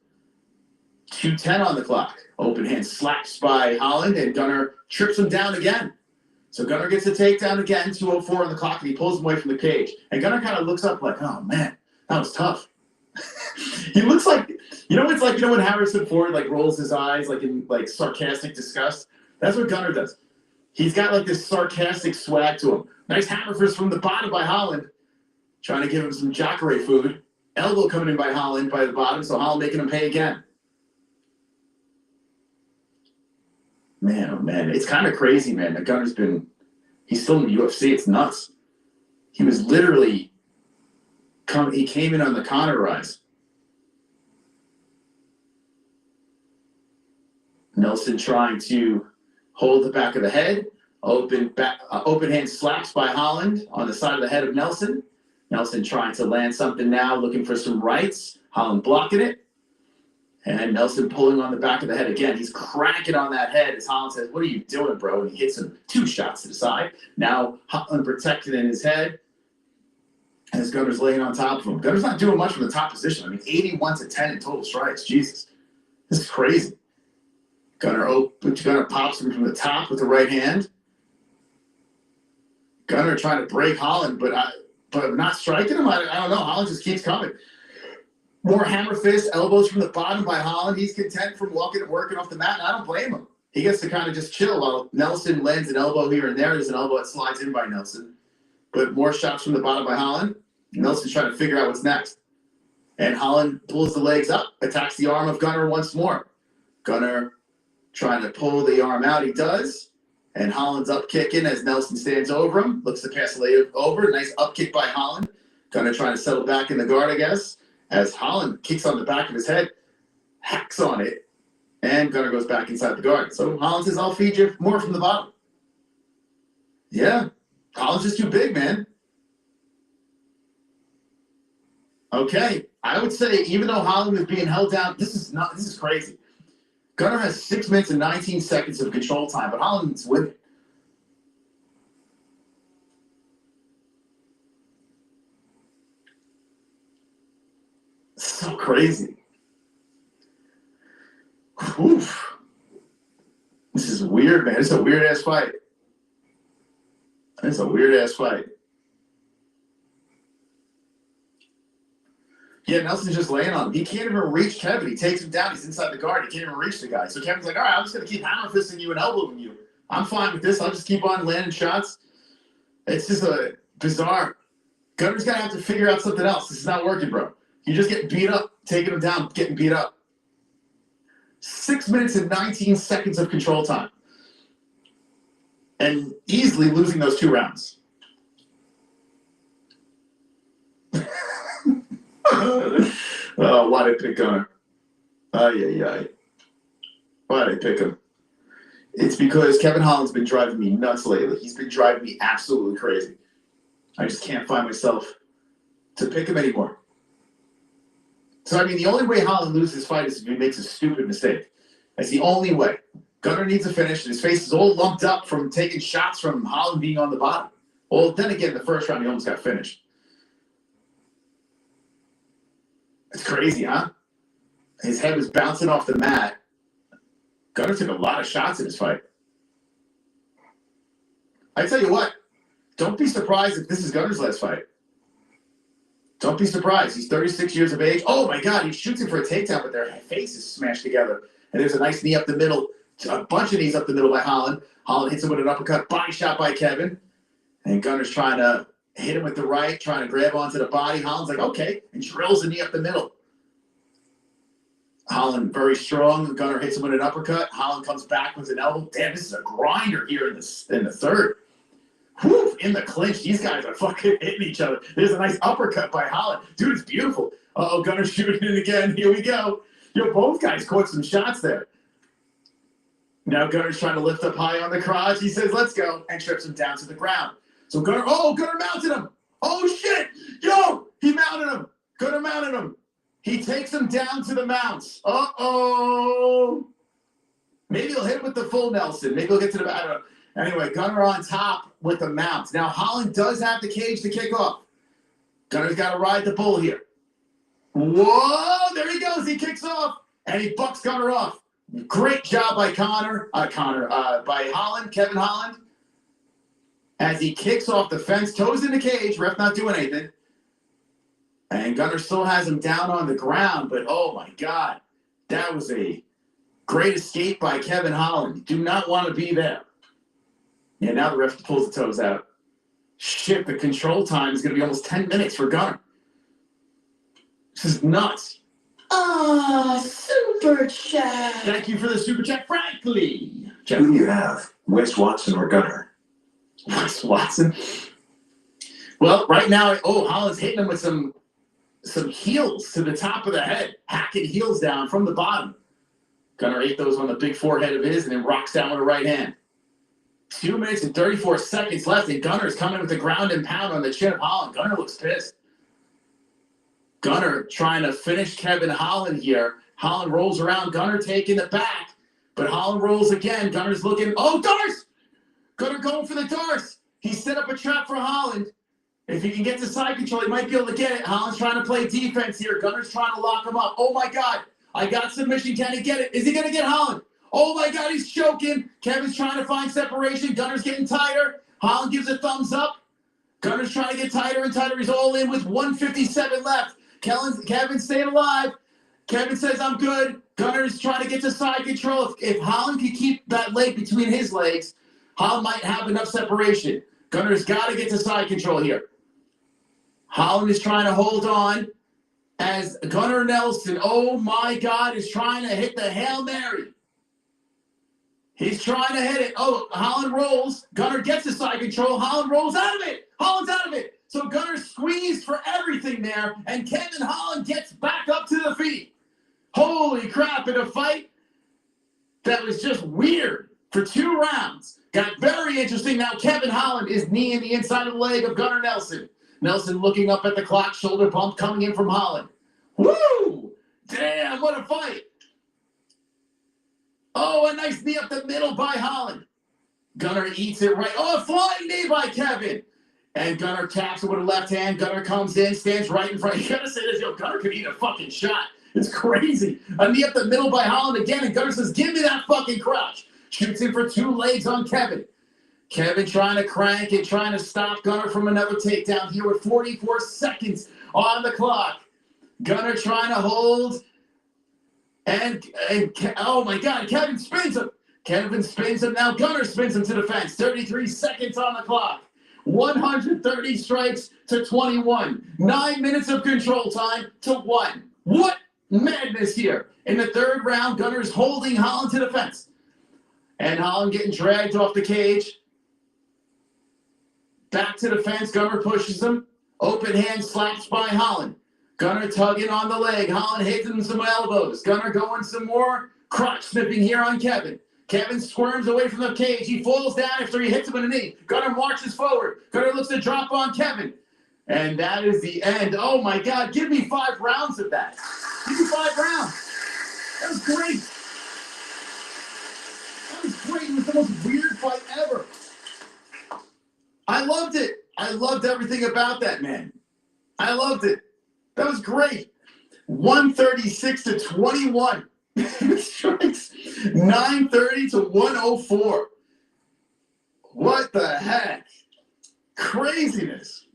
2:10 on the clock. Open hand slaps by Holland, and Gunnar trips him down again. So Gunnar gets a takedown again, 2:04 on the clock, and he pulls him away from the cage. And Gunnar kind of looks up like, oh man, that was tough. He looks like, it's like, when Harrison Ford rolls his eyes in sarcastic disgust? That's what Gunnar does. He's got this sarcastic swag to him. Nice hammer fist from the bottom by Holland. Trying to give him some Jacare food. Elbow coming in by Holland by the bottom, so Holland making him pay again. Man, oh man, it's kind of crazy, man. That Gunner's he's still in the UFC. It's nuts. He was literally he came in on the counter rise. Nelson trying to hold the back of the head. Open hand slaps by Holland on the side of the head of Nelson. Nelson trying to land something now, looking for some rights. Holland blocking it. And Nelson pulling on the back of the head again. He's cracking on that head as Holland says, what are you doing, bro? And he hits him 2 shots to the side. Now Holland protected in his head. As Gunner's laying on top of him. Gunner's not doing much from the top position. I mean, 81-10 in total strikes. Jesus. This is crazy. Gunner pops him from the top with the right hand. Gunner trying to break Holland, but not striking him. I don't know. Holland just keeps coming. More hammer fists, elbows from the bottom by Holland. He's content from working off the mat, and I don't blame him. He gets to kind of just chill while Nelson lands an elbow here and there. There's an elbow that slides in by Nelson. but more shots from the bottom by Holland. Nelson's trying to figure out what's next. And Holland pulls the legs up, attacks the arm of Gunnar once more. Gunnar trying to pull the arm out. He does. And Holland's up kicking as Nelson stands over him. Looks to pass the leg over. Nice up kick by Holland. Gunnar trying to settle back in the guard, I guess. As Holland kicks on the back of his head, hacks on it, and Gunnar goes back inside the guard. So Holland says, I'll feed you more from the bottom. Yeah. Holland's just too big, man. Okay. I would say, even though Holland is being held down, this is crazy. Gunnar has 6 minutes and 19 seconds of control time, but Holland's winning. So crazy. Oof. This is weird, man. It's a weird-ass fight. It's a weird-ass fight. Yeah, Nelson's just laying on him. He can't even reach Kevin. He takes him down. He's inside the guard. He can't even reach the guy. So Kevin's like, all right, I'm just going to keep hammer fisting you and elbowing you. I'm fine with this. I'll just keep on landing shots. It's just a bizarre. Gunnar's going to have to figure out something else. This is not working, bro. You just get beat up, taking him down, getting beat up. 6 minutes and 19 seconds of control time. And easily losing those 2 rounds. Oh, why did I pick Gunnar? Why did I pick him? It's because Kevin Holland's been driving me nuts lately. He's been driving me absolutely crazy. I just can't find myself to pick him anymore. So, I mean, the only way Holland loses this fight is if he makes a stupid mistake. That's the only way. Gunnar needs a finish, and his face is all lumped up from taking shots from Holland being on the bottom. Well, then again, the first round, he almost got finished. It's crazy, huh? His head was bouncing off the mat. Gunnar took a lot of shots in this fight. I tell you what, don't be surprised if this is Gunnar's last fight. Don't be surprised. He's 36 years of age. Oh, my God, he shoots him for a takedown, but their faces smashed together. And there's a nice knee up the middle, a bunch of knees up the middle by Holland. Holland hits him with an uppercut, body shot by Kevin. And Gunnar's trying to hit him with the right, trying to grab onto the body. Holland's like, okay, and drills a knee up the middle. Holland very strong. Gunnar hits him with an uppercut. Holland comes back with an elbow. Damn, this is a grinder here in the third. Whew, in the clinch, these guys are fucking hitting each other. There's a nice uppercut by Holland. Dude, it's beautiful. Uh-oh, Gunner's shooting it again. Here we go. Yo, both guys caught some shots there. Now Gunner's trying to lift up high on the crotch. He says, let's go, and trips him down to the ground. So Gunnar mounted him. Oh, shit. Yo, he mounted him. Gunnar mounted him. He takes him down to the mounts. Uh-oh. Maybe he'll hit him with the full Nelson. Maybe he'll get to the back. I don't know. Anyway, Gunnar on top with the mounts. Now, Holland does have the cage to kick off. Gunnar's got to ride the bull here. Whoa, there he goes. He kicks off, and he bucks Gunnar off. Great job by by Holland, Kevin Holland. As he kicks off the fence, toes in the cage, ref not doing anything. And Gunnar still has him down on the ground, but oh my God, that was a great escape by Kevin Holland. You do not want to be there. Yeah, now the ref pulls the toes out. Shit, the control time is going to be almost 10 minutes for Gunnar. This is nuts. Super chat. Thank you for the super chat, frankly. Who do you have, Wes Watson or Gunnar? Wes Watson. Well, right now, Holland's hitting him with some heels to the top of the head, hacking heels down from the bottom. Gunnar ate those on the big forehead of his and then rocks down with a right hand. 2 minutes and 34 seconds left, and Gunner's coming with the ground and pound on the chin of Holland. Gunnar looks pissed. Gunnar trying to finish Kevin Holland here. Holland rolls around. Gunnar taking the back, but Holland rolls again. Gunner's looking. Oh, Darce! Gunnar going for the Darce. He set up a trap for Holland. If he can get to side control, he might be able to get it. Holland's trying to play defense here. Gunner's trying to lock him up. Oh, my God. I got submission. Can he get it? Is he going to get Holland? Oh, my God, he's choking. Kevin's trying to find separation. Gunner's getting tighter. Holland gives a thumbs up. Gunner's trying to get tighter and tighter. He's all in with 1:57 left. Kevin staying alive. Kevin says, I'm good. Gunner's trying to get to side control. If Holland can keep that leg between his legs, Holland might have enough separation. Gunner's got to get to side control here. Holland is trying to hold on as Gunnar Nelson, oh my God, is trying to hit the Hail Mary. He's trying to hit it. Oh, Holland rolls. Gunnar gets to side control. Holland rolls out of it. Holland's out of it. So Gunnar squeezed for everything there, and Kevin Holland gets back up to the feet. Holy crap, in a fight that was just weird for 2 rounds. Got very interesting. Now Kevin Holland is kneeing the inside of the leg of Gunnar Nelson. Nelson looking up at the clock, shoulder bump coming in from Holland. Woo! Damn, what a fight. Oh, a nice knee up the middle by Holland. Gunnar eats it right. Oh, a flying knee by Kevin. And Gunnar taps it with a left hand. Gunnar comes in, stands right in front. You gotta say this, yo, Gunnar could eat a fucking shot. It's crazy. A knee up the middle by Holland again, and Gunnar says, give me that fucking crotch. Shoots in for 2 legs on Kevin. Kevin trying to crank it, trying to stop Gunnar from another takedown here with 44 seconds on the clock. Gunnar trying to hold. And oh my God, Kevin spins him. Kevin spins him. Now Gunnar spins him to the fence. 33 seconds on the clock. 130 strikes to 21. 9 minutes of control time to 1. What madness here. In the 3rd round, Gunner's holding Holland to the fence. And Holland getting dragged off the cage. Back to the fence. Gunnar pushes him. Open hand slaps by Holland. Gunnar tugging on the leg. Holland hits him some elbows. Gunnar going some more crotch sniffing here on Kevin. Kevin squirms away from the cage. He falls down after he hits him in the knee. Gunnar marches forward. Gunnar looks to drop on Kevin. And that is the end. Oh my God, give me 5 rounds of that. Give me 5 rounds. That was great. That was great. It was the most weird fight ever. I loved it. I loved everything about that, man. I loved it. That was great. 136 to 21. Strikes. 930 to 104. What the heck? Craziness.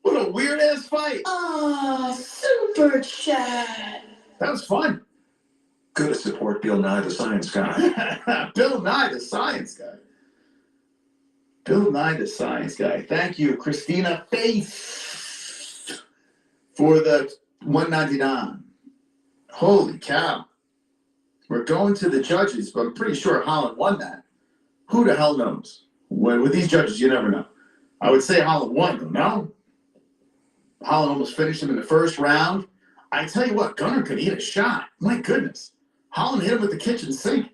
What a weird ass fight. Ah, super chat. That was fun. Go to support Bill Nye the Science Guy. Bill Nye the Science Guy. Bill Nye the Science Guy. Thank you, Christina Faith, for the 199. Holy cow. We're going to the judges, but I'm pretty sure Holland won that. Who the hell knows? With these judges, you never know. I would say Holland won, though, no? Holland almost finished him in the 1st round. I tell you what, Gunnar could eat a shot. My goodness. Holland hit him with the kitchen sink.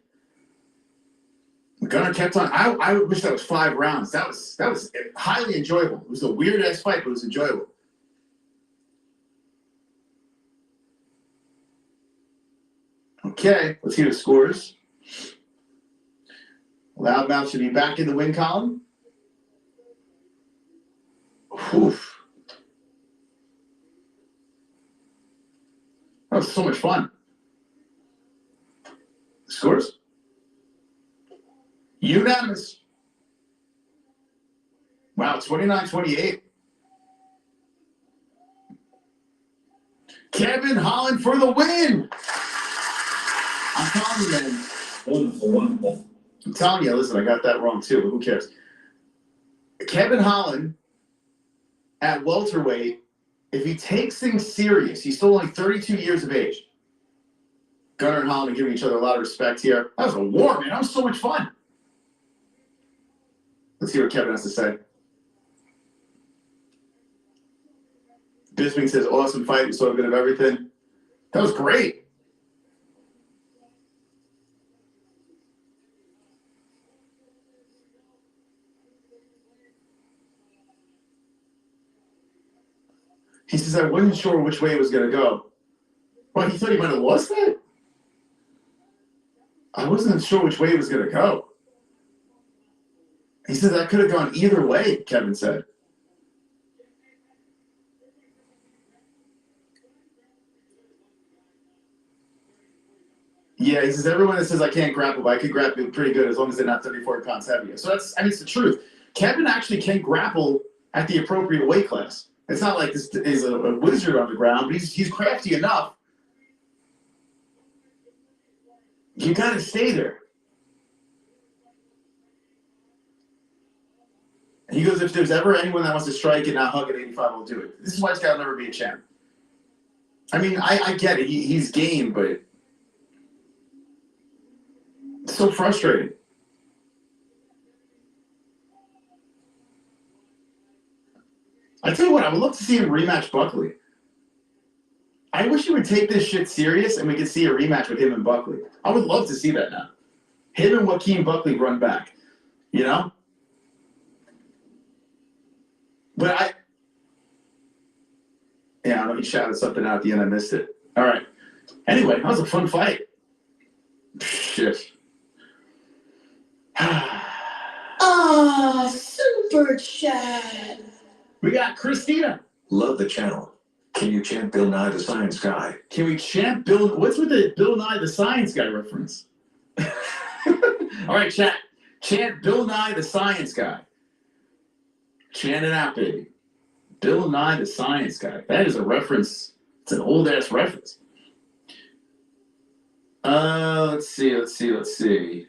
Gunnar kept on. I wish that was 5 rounds. That was highly enjoyable. It was a weird-ass fight, but it was enjoyable. Okay, let's hear the scores. Loudmouth should be back in the win column. Oof. That was so much fun. Scores? Unanimous. Wow, 29-28. Kevin Holland for the win. I'm telling you, man. Wonderful. I'm telling you, listen, I got that wrong too, but who cares? Kevin Holland at welterweight, if he takes things serious, he's still only 32 years of age. Gunnar and Holland are giving each other a lot of respect here. That was a war, man. That was so much fun. Let's hear what Kevin has to say. Bisping says, awesome fight. We saw a bit of everything. That was great. He says, I wasn't sure which way it was going to go. Well, he thought he might have lost that? I wasn't sure which way it was going to go. He said that could have gone either way, Kevin said. Yeah, he says, everyone that says I can't grapple, but I can grapple pretty good as long as they're not 34 pounds heavier. So that's, I mean, it's the truth. Kevin actually can grapple at the appropriate weight class. It's not like this is a wizard on the ground, but he's crafty enough. You got to stay there. He goes, if there's ever anyone that wants to strike and not hug at 85, I'll do it. This is why this guy will never be a champ. I mean, I get it. He's game, but it's so frustrating. I tell you what, I would love to see him rematch Buckley. I wish he would take this shit serious and we could see a rematch with him and Buckley. I would love to see that now. Him and Joaquin Buckley run back, you know? But I know he shouted something out at the end. I missed it. All right. Anyway, that was a fun fight. Shit. Super chat. We got Christina. Love the channel. Can you chant Bill Nye the Science Guy? Can we chant Bill? What's with the Bill Nye the Science Guy reference? All right, chat. Chant Bill Nye the Science Guy. Chant it out, baby. Bill Nye the Science Guy. That is a reference. It's an old ass reference. Let's see.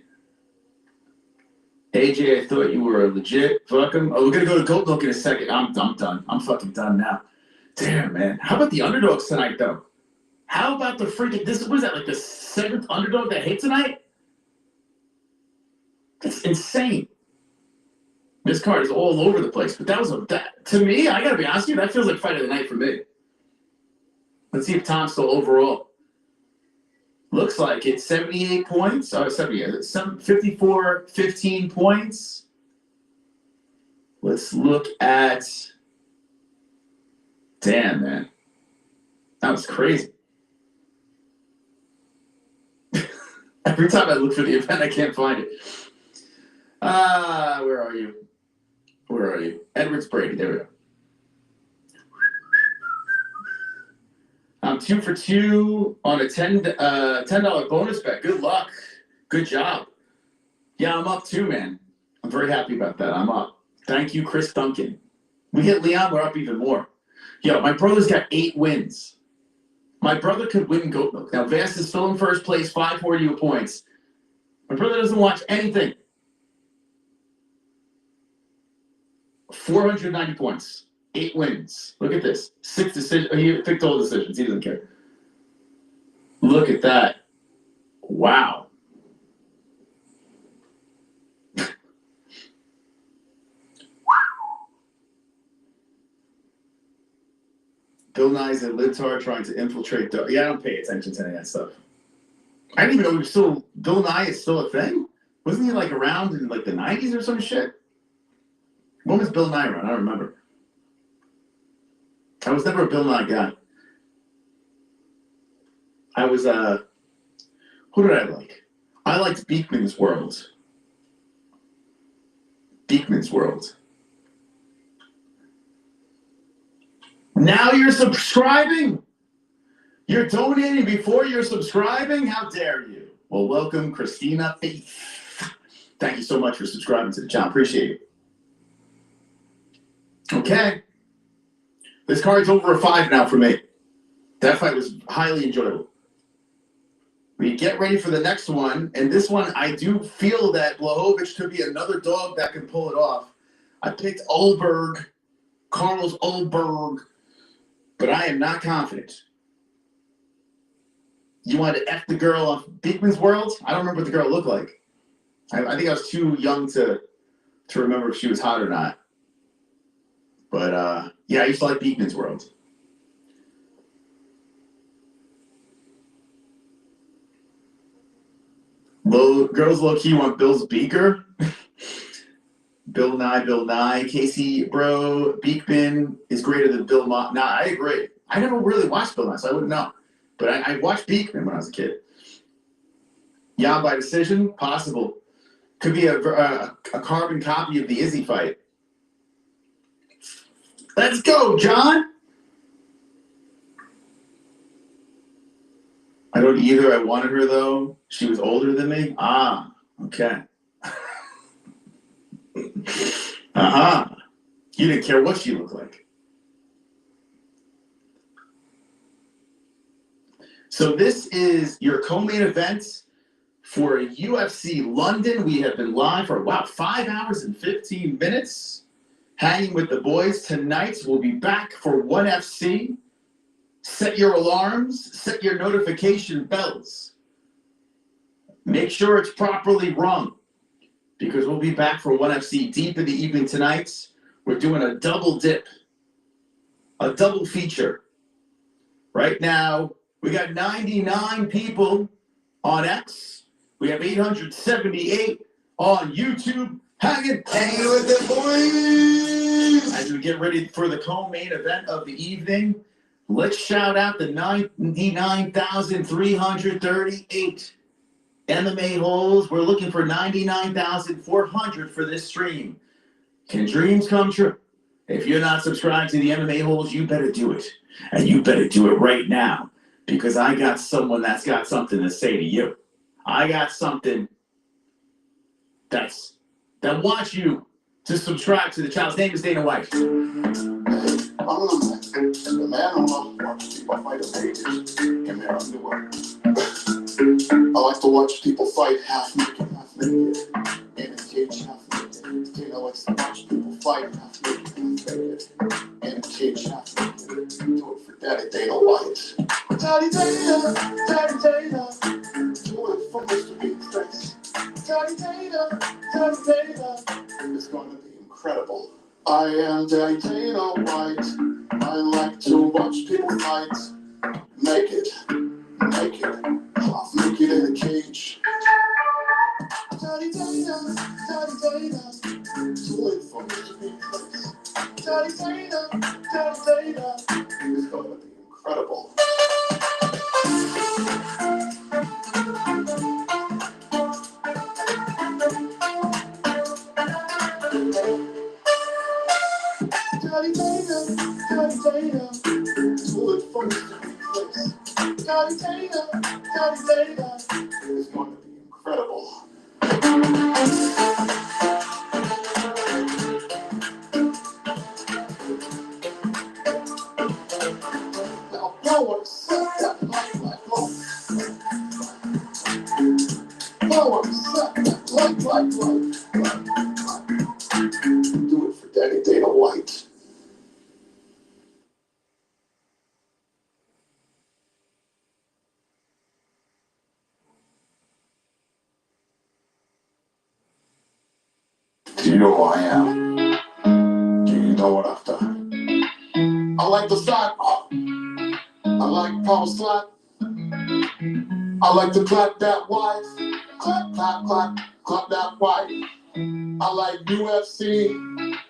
AJ, I thought you were legit. Fuck him. Oh, we're gonna go to Goat Milk in a second. I'm done. I'm fucking done now. Damn, man. How about the underdogs tonight, though? How about the freaking was that like the 7th underdog that hit tonight? That's insane. This card is all over the place, but to me, I gotta be honest with you, that feels like fight of the night for me. Let's see if Tom's still overall. Looks like it's 78 points. 54, 15 points. Let's look at. Damn, man. That was crazy. Every time I look for the event, I can't find it. Where are you? Edwards Brady. There we go. I'm 2 for 2 on a $10 bonus bet. Good luck. Good job. Yeah, I'm up too, man. I'm very happy about that. I'm up. Thank you, Chris Duncan. We hit Leon, we're up even more. Yo, my brother's got 8 wins. My brother could win Goat Milk. Now, Vast is still in first place, 540 points. My brother doesn't watch anything. 490 points. 8 wins. Look at this. 6 decisions. He picked all decisions. He doesn't care. Look at that. Wow. Bill Nye's at Libtar trying to infiltrate. Yeah, I don't pay attention to any of that stuff. I didn't even know he was still. Bill Nye is still a thing. Wasn't he like around in like the 90s or some shit? When was Bill Nye around? I don't remember. I was never a Bill Nye guy. I was who did I like? I liked Beekman's World. Beekman's World. Now you're subscribing? You're donating before you're subscribing? How dare you? Well, welcome, Christina Faith. Thank you so much for subscribing to the channel. Appreciate it. Okay. This card's over a 5 now for me. That fight was highly enjoyable. We get ready for the next one. And this one, I do feel that Blachowicz could be another dog that can pull it off. I picked Ulberg, Carlos Ulberg, but I am not confident. You wanted to F the girl off Beekman's World? I don't remember what the girl looked like. I think I was too young to remember if she was hot or not. But, yeah, I used to like Beekman's World. Girls low-key want Bill's Beaker. Bill Nye. Casey, bro, Beekman is greater than Bill Nye. Nah, I agree. I never really watched Bill Nye, so I wouldn't know. But I watched Beekman when I was a kid. Jan by decision? Possible. Could be a carbon copy of the Izzy fight. Let's go, John! I don't either. I wanted her, though. She was older than me? Ah, okay. Uh-huh. You didn't care what she looked like. So this is your co-main event for UFC London. We have been live for, 5 hours and 15 minutes. Hanging with the boys tonight. We'll be back for ONE FC. Set your alarms, set your notification bells. Make sure it's properly rung because we'll be back for ONE FC deep in the evening tonight. We're doing a double dip, a double feature. Right now, we got 99 people on X. We have 878 on YouTube. Hanging with the boys. As we get ready for the co-main event of the evening, let's shout out the 99,338 MMA holes. We're looking for 99,400 for this stream. Can dreams come true? If you're not subscribed to the MMA holes, you better do it. And you better do it right now because I got someone that's got something to say to you. I got something that wants you to subscribe to the channel. His name is Dana White. I'm the man who loves watching people fight on pages in their underwear. I like to watch people fight half naked, in a cage, half naked. Dana likes to watch people fight half naked, in a cage, half naked. Do it for Daddy Dana White. Daddy Dana, Daddy Dana. Do it for Mr. Big Face. Daddy Dana, Daddy Dana. It's going to be incredible. I am Daddy Dana White. I like to watch people fight naked, half naked in a cage. Daddy Dana, Daddy Dana. Do it for Mr. Big Face. Daddy Dana, Daddy Dana. It's going to be incredible. Daddy Dana, Daddy Dana, do it for Mr. Big Face. Daddy Dana, Daddy Dana, it's going to be incredible. Now, power, set that light like light. Power, set that light. Do it for Daddy Dana White. Do you know who I am? Do you know what I've done? I like the side pop. I like power slap. I like to clap that wife. Clap, clap, clap, clap that wife. I like UFC.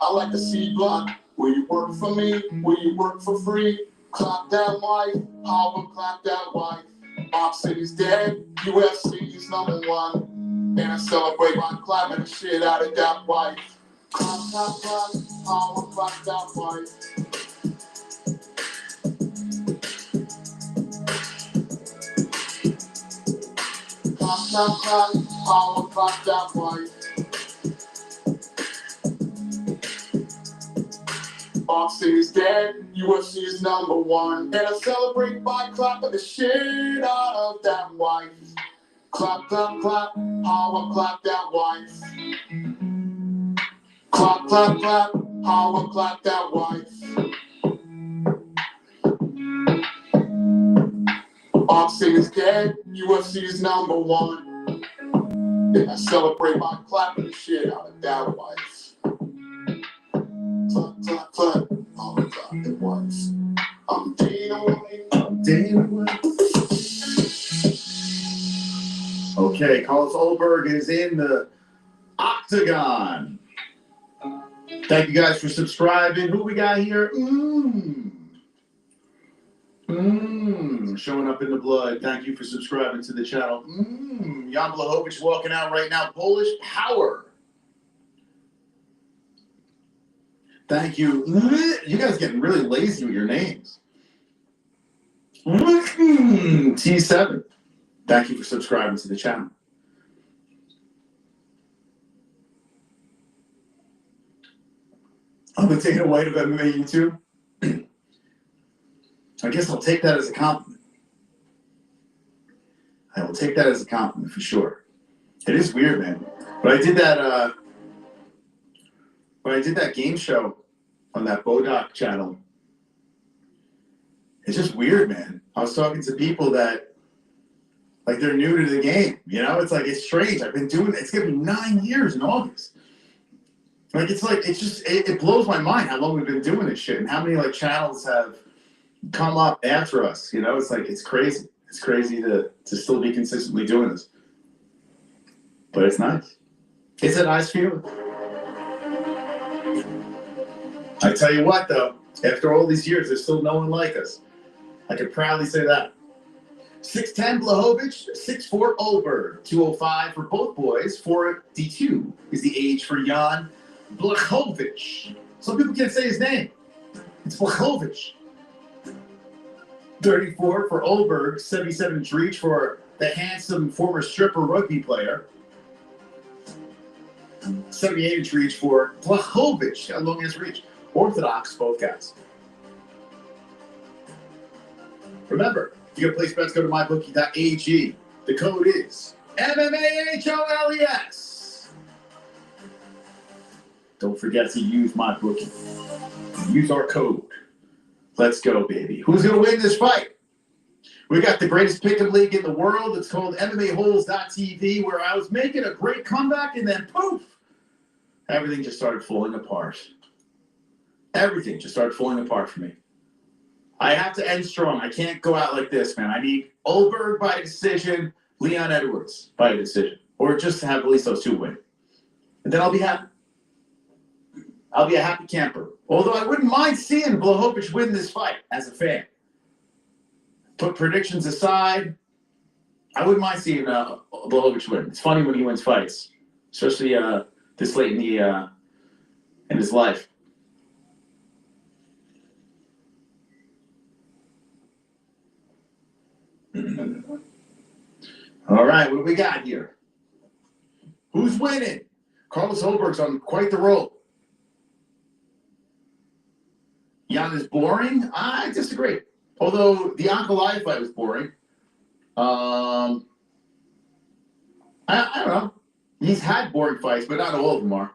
I like the C block. Will you work for me? Will you work for free? Clap that wife. How will clap that wife? Boxing is dead. UFC is #1. And I celebrate by clapping the shit out of that wife. Clap, clap, clap, how I clap that wife. Clap, clap, clap, how I clap that wife. Boxing is dead, UFC is #1. And I celebrate by clapping the shit out of that wife. Clap, clap, clap, how I clap that wife. Clap, clap, clap, how I clap that wife. Boxing is dead, UFC is #1. And I celebrate by clapping the shit out of that wife. Clap, clap, clap, how I clap that wife. I'm Dana White. Dana White. Okay, Carlos Olberg is in the octagon. Thank you guys for subscribing. Who we got here? Showing up in the blood. Thank you for subscribing to the channel. Jan Blachowicz walking out right now. Polish Power. Thank you. You guys getting really lazy with your names. T7. Thank you for subscribing to the channel. I'm the Dana White of MMA YouTube. I guess I'll take that as a compliment. I will take that as a compliment for sure. It is weird, man. But I did that when I did that game show on that Bodoc channel, it's just weird, man. I was talking to people that, like, they're new to the game. You know, it's like, it's strange. I've been doing it. It's going to be 9 years in August. It blows my mind how long we've been doing this shit and how many, like, channels have come up after us. You know, it's like, it's crazy. It's crazy to still be consistently doing this. But it's nice. It's a nice feeling. I tell you what, though, after all these years, there's still no one like us. I can proudly say that. 6'10" Blachowicz, 6'4" Oberg, 205 for both boys. 42 is the age for Jan Blachowicz. Some people can't say his name. It's Blachowicz. 34 for Oberg, 77-inch reach for the handsome former stripper rugby player. 78-inch reach for Blachowicz. Got a long-ass reach. Orthodox, both guys. Remember, if you're going to place bets, go to mybookie.ag. The code is MMAHOLES. Don't forget to use MyBookie. Use our code. Let's go, baby. Who's going to win this fight? We got the greatest pick'em league in the world. It's called MMAHoles.tv, where I was making a great comeback, and then poof, everything just started falling apart. Everything just started falling apart for me. I have to end strong. I can't go out like this, man. I need Oberg by a decision, Leon Edwards by a decision, or just to have at least those two win. And then I'll be happy. I'll be a happy camper. Although I wouldn't mind seeing Blachowicz win this fight as a fan. Put predictions aside, I wouldn't mind seeing Blachowicz win. It's funny when he wins fights, especially this late in his life. All right, what do we got here? Who's winning? Carlos Oberg's on quite the roll. Jan is boring? I disagree. Although the Ankalaev fight was boring. I don't know. He's had boring fights, but not all of them are.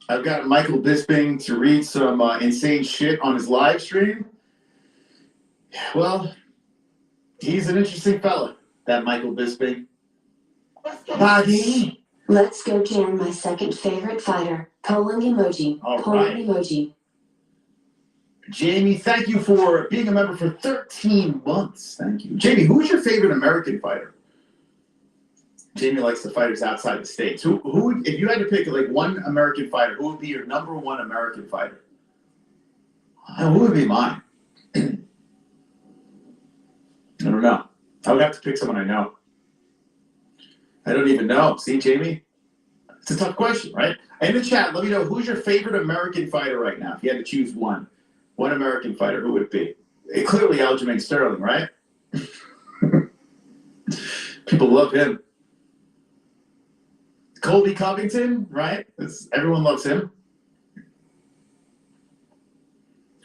I've got Michael Bisping to read some insane shit on his live stream. Well, he's an interesting fella, that Michael Bisping. Body. Let's go jam my second favorite fighter. Polling emoji. All Polling right. emoji. Jamie, thank you for being a member for 13 months. Thank you. Jamie, who's your favorite American fighter? Jamie likes the fighters outside the States. Who would, if you had to pick like one American fighter, who would be your number one American fighter? Who would be mine? I don't know. I would have to pick someone I know. I don't even know. See, Jamie? It's a tough question, right? In the chat, let me know, who's your favorite American fighter right now? If you had to choose one American fighter, who would it be? Clearly Aljamain Sterling, right? People love him. Colby Covington, right? Everyone loves him.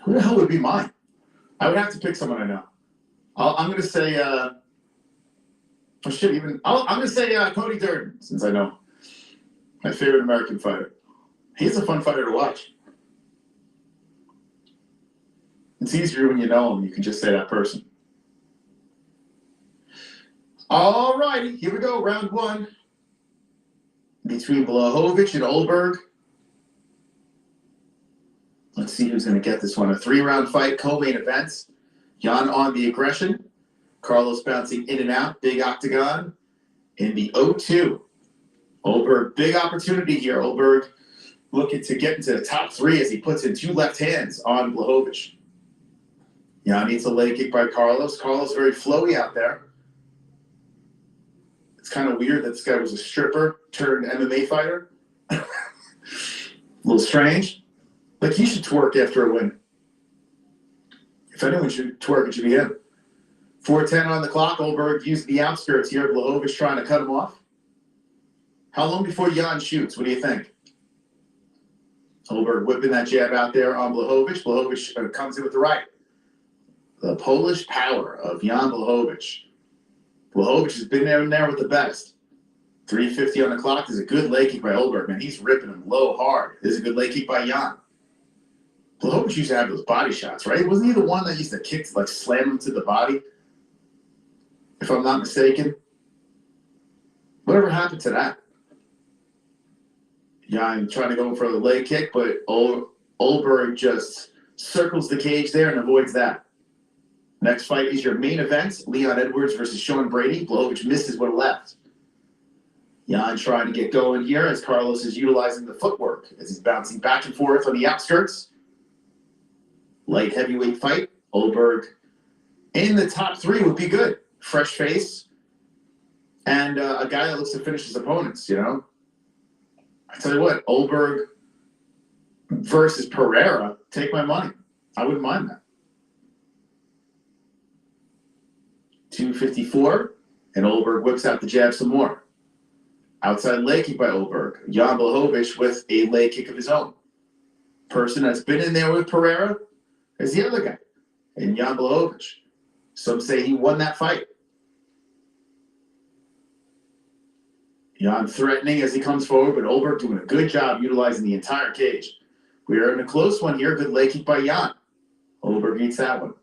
Who the hell would be mine? I would have to pick someone I know. I'm going to say, I'm going to say Cody Durden, since I know my favorite American fighter. He's a fun fighter to watch. It's easier when you know him. You can just say that person. All righty, here we go. Round one. Between Blachowicz and Oberg. Let's see who's going to get this one. A 3-round fight, co-main events. Jan on the aggression. Carlos bouncing in and out. Big octagon. In the 0-2. Oberg, big opportunity here. Oberg looking to get into the top 3 as he puts in 2 left hands on Blachowicz. Jan needs a leg kick by Carlos. Carlos very flowy out there. It's kind of weird that this guy was a stripper turned MMA fighter. A little strange. Like, he should twerk after a win. If anyone should twerk, it should be him. 4:10 on the clock. Oberg used the outskirts here. Blachowicz trying to cut him off. How long before Jan shoots? What do you think? Oberg whipping that jab out there on Blachowicz. Blachowicz comes in with the right. The Polish power of Jan Blachowicz. Blachowicz has been there and there with the best. 3:50 on the clock. There's a good leg kick by Olberg, man. He's ripping him low hard. There's a good leg kick by Jan. Blachowicz used to have those body shots, right? Wasn't he the one that used to kick, like slam him to the body? If I'm not mistaken. Whatever happened to that? Jan trying to go for the leg kick, but Olberg just circles the cage there and avoids that. Next fight is your main event, Leon Edwards versus Sean Brady. Blachowicz misses with a left. Jan trying to get going here as Carlos is utilizing the footwork as he's bouncing back and forth on the outskirts. Light heavyweight fight. Olberg in the top 3 would be good. Fresh face and a guy that looks to finish his opponents, you know. I tell you what, Olberg versus Pereira, take my money. I wouldn't mind that. 254, and Olberg whips out the jab some more. Outside leg kick by Olberg. Jan Blachowicz with a leg kick of his own. Person that's been in there with Pereira is the other guy, and Jan Blachowicz. Some say he won that fight. Jan threatening as he comes forward, but Olberg doing a good job utilizing the entire cage. We are in a close one here. Good leg kick by Jan. Olberg eats that one.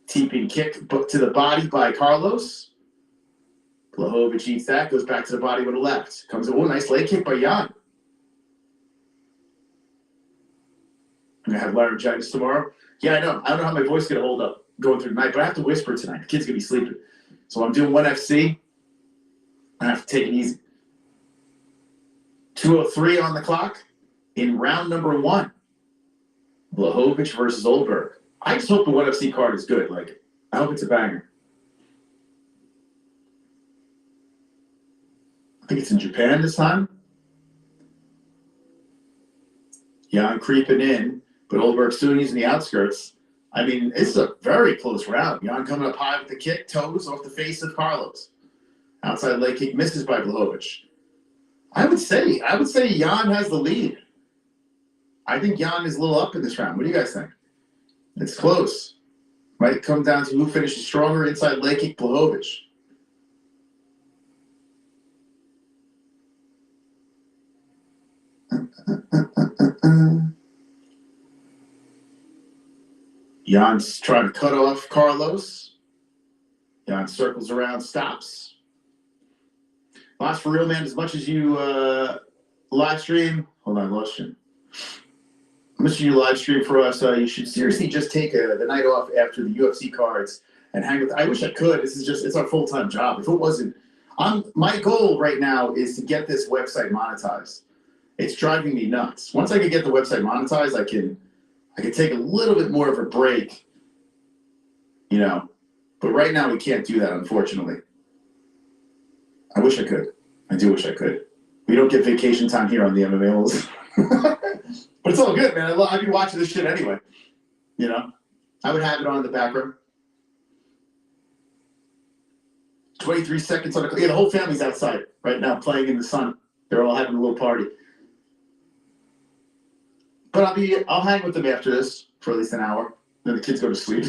Teeping kick to the body by Carlos. Blachowicz eats that, goes back to the body with a left. Comes a nice leg kick by Jan. I'm going to have laryngitis tomorrow. Yeah, I know. I don't know how my voice is going to hold up going through the night, but I have to whisper tonight. The kid's going to be sleeping. So I'm doing 1 FC. I have to take it easy. 2:03 on the clock in round number 1. Blachowicz versus Olberg. I just hope the 1 FC card is good. Like, I hope it's a banger. I think it's in Japan this time. Jan creeping in, but Olberg soon using the outskirts. I mean, it's a very close round. Jan coming up high with the kick, toes off the face of Carlos. Outside leg kick misses by Blachowicz. I would say Jan has the lead. I think Jan is a little up in this round. What do you guys think? It's close. Might come down to who finishes stronger. Inside leg kick, Blachowicz. Jan's trying to cut off Carlos. Jan circles around, stops. Lost for real, man. As much as you live stream, hold on, lost you. As much as you live stream for us, you should seriously just take the night off after the UFC cards and hang with. I wish I could. It's our full-time job. If it wasn't, my goal right now is to get this website monetized. It's driving me nuts. Once I can get the website monetized, I can take a little bit more of a break, you know. But right now we can't do that, unfortunately. I wish I could. I do wish I could. We don't get vacation time here on the MMAs. But it's all good, man. I'd be watching this shit anyway. You know? I would have it on in the background. 23 seconds on the clock. Yeah, the whole family's outside right now playing in the sun. They're all having a little party. But I'll hang with them after this for at least an hour. Then the kids go to sleep.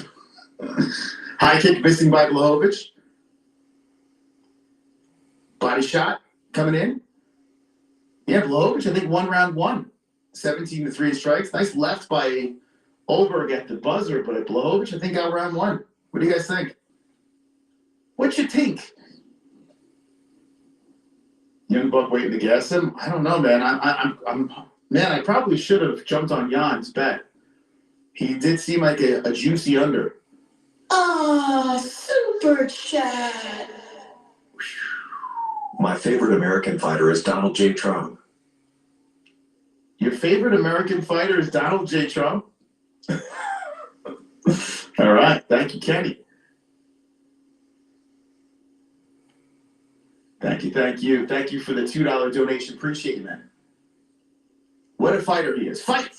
High kick missing by Blachowicz. Body shot coming in. Yeah, Blachowicz, I think won round 1. 17-3 strikes. Nice left by Olberg at the buzzer, but Blachowicz, I think, got round 1. What do you guys think? What you think? Young Buck waiting to gas him? I don't know, man. I probably should have jumped on Jan's bet. He did seem like a juicy under. Super chat. My favorite American fighter is Donald J. Trump. Your favorite American fighter is Donald J. Trump? All right. Thank you, Kenny. Thank you. Thank you for the $2 donation. Appreciate you, man. What a fighter he is. Fight.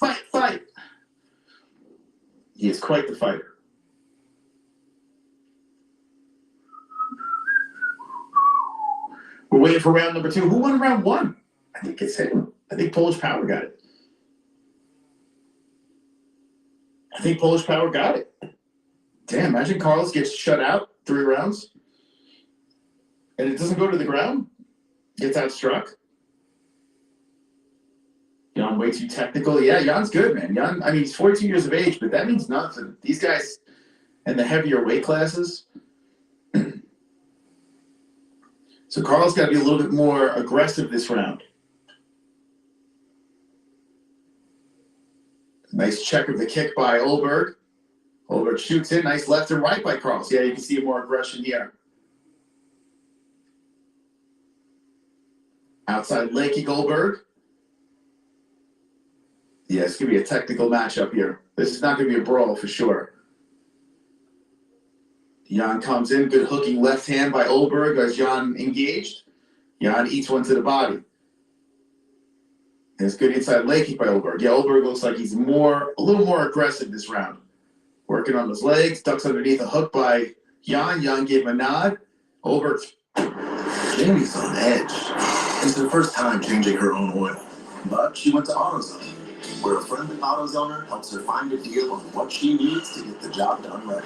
He is quite the fighter. We're waiting for round number 2. Who won round 1? I think it's him. I think Polish Power got it. Damn, imagine Carlos gets shut out 3 rounds and it doesn't go to the ground. Gets outstruck. Jan way too technical. Yeah, Jan's good, man. Jan, I mean, he's 42 years of age, but that means nothing. These guys in the heavier weight classes. So Carl's got to be a little bit more aggressive this round. Nice check of the kick by Olberg. Olberg shoots in. Nice left and right by Carlos. Yeah, you can see more aggression here. Outside leg kick Olberg. Yeah, it's going to be a technical matchup here. This is not going to be a brawl for sure. Jan comes in. Good hooking left hand by Olberg as Jan engaged. Jan eats one to the body. And it's good inside leg kick by Olberg. Yeah, Olberg looks like he's a little more aggressive this round. Working on his legs. Ducks underneath a hook by Jan. Jan gave him a nod. Olberg. Jamie's on edge. It's her first time changing her own oil. But she went to AutoZone, where a friendly AutoZoner helps her find a deal on what she needs to get the job done right.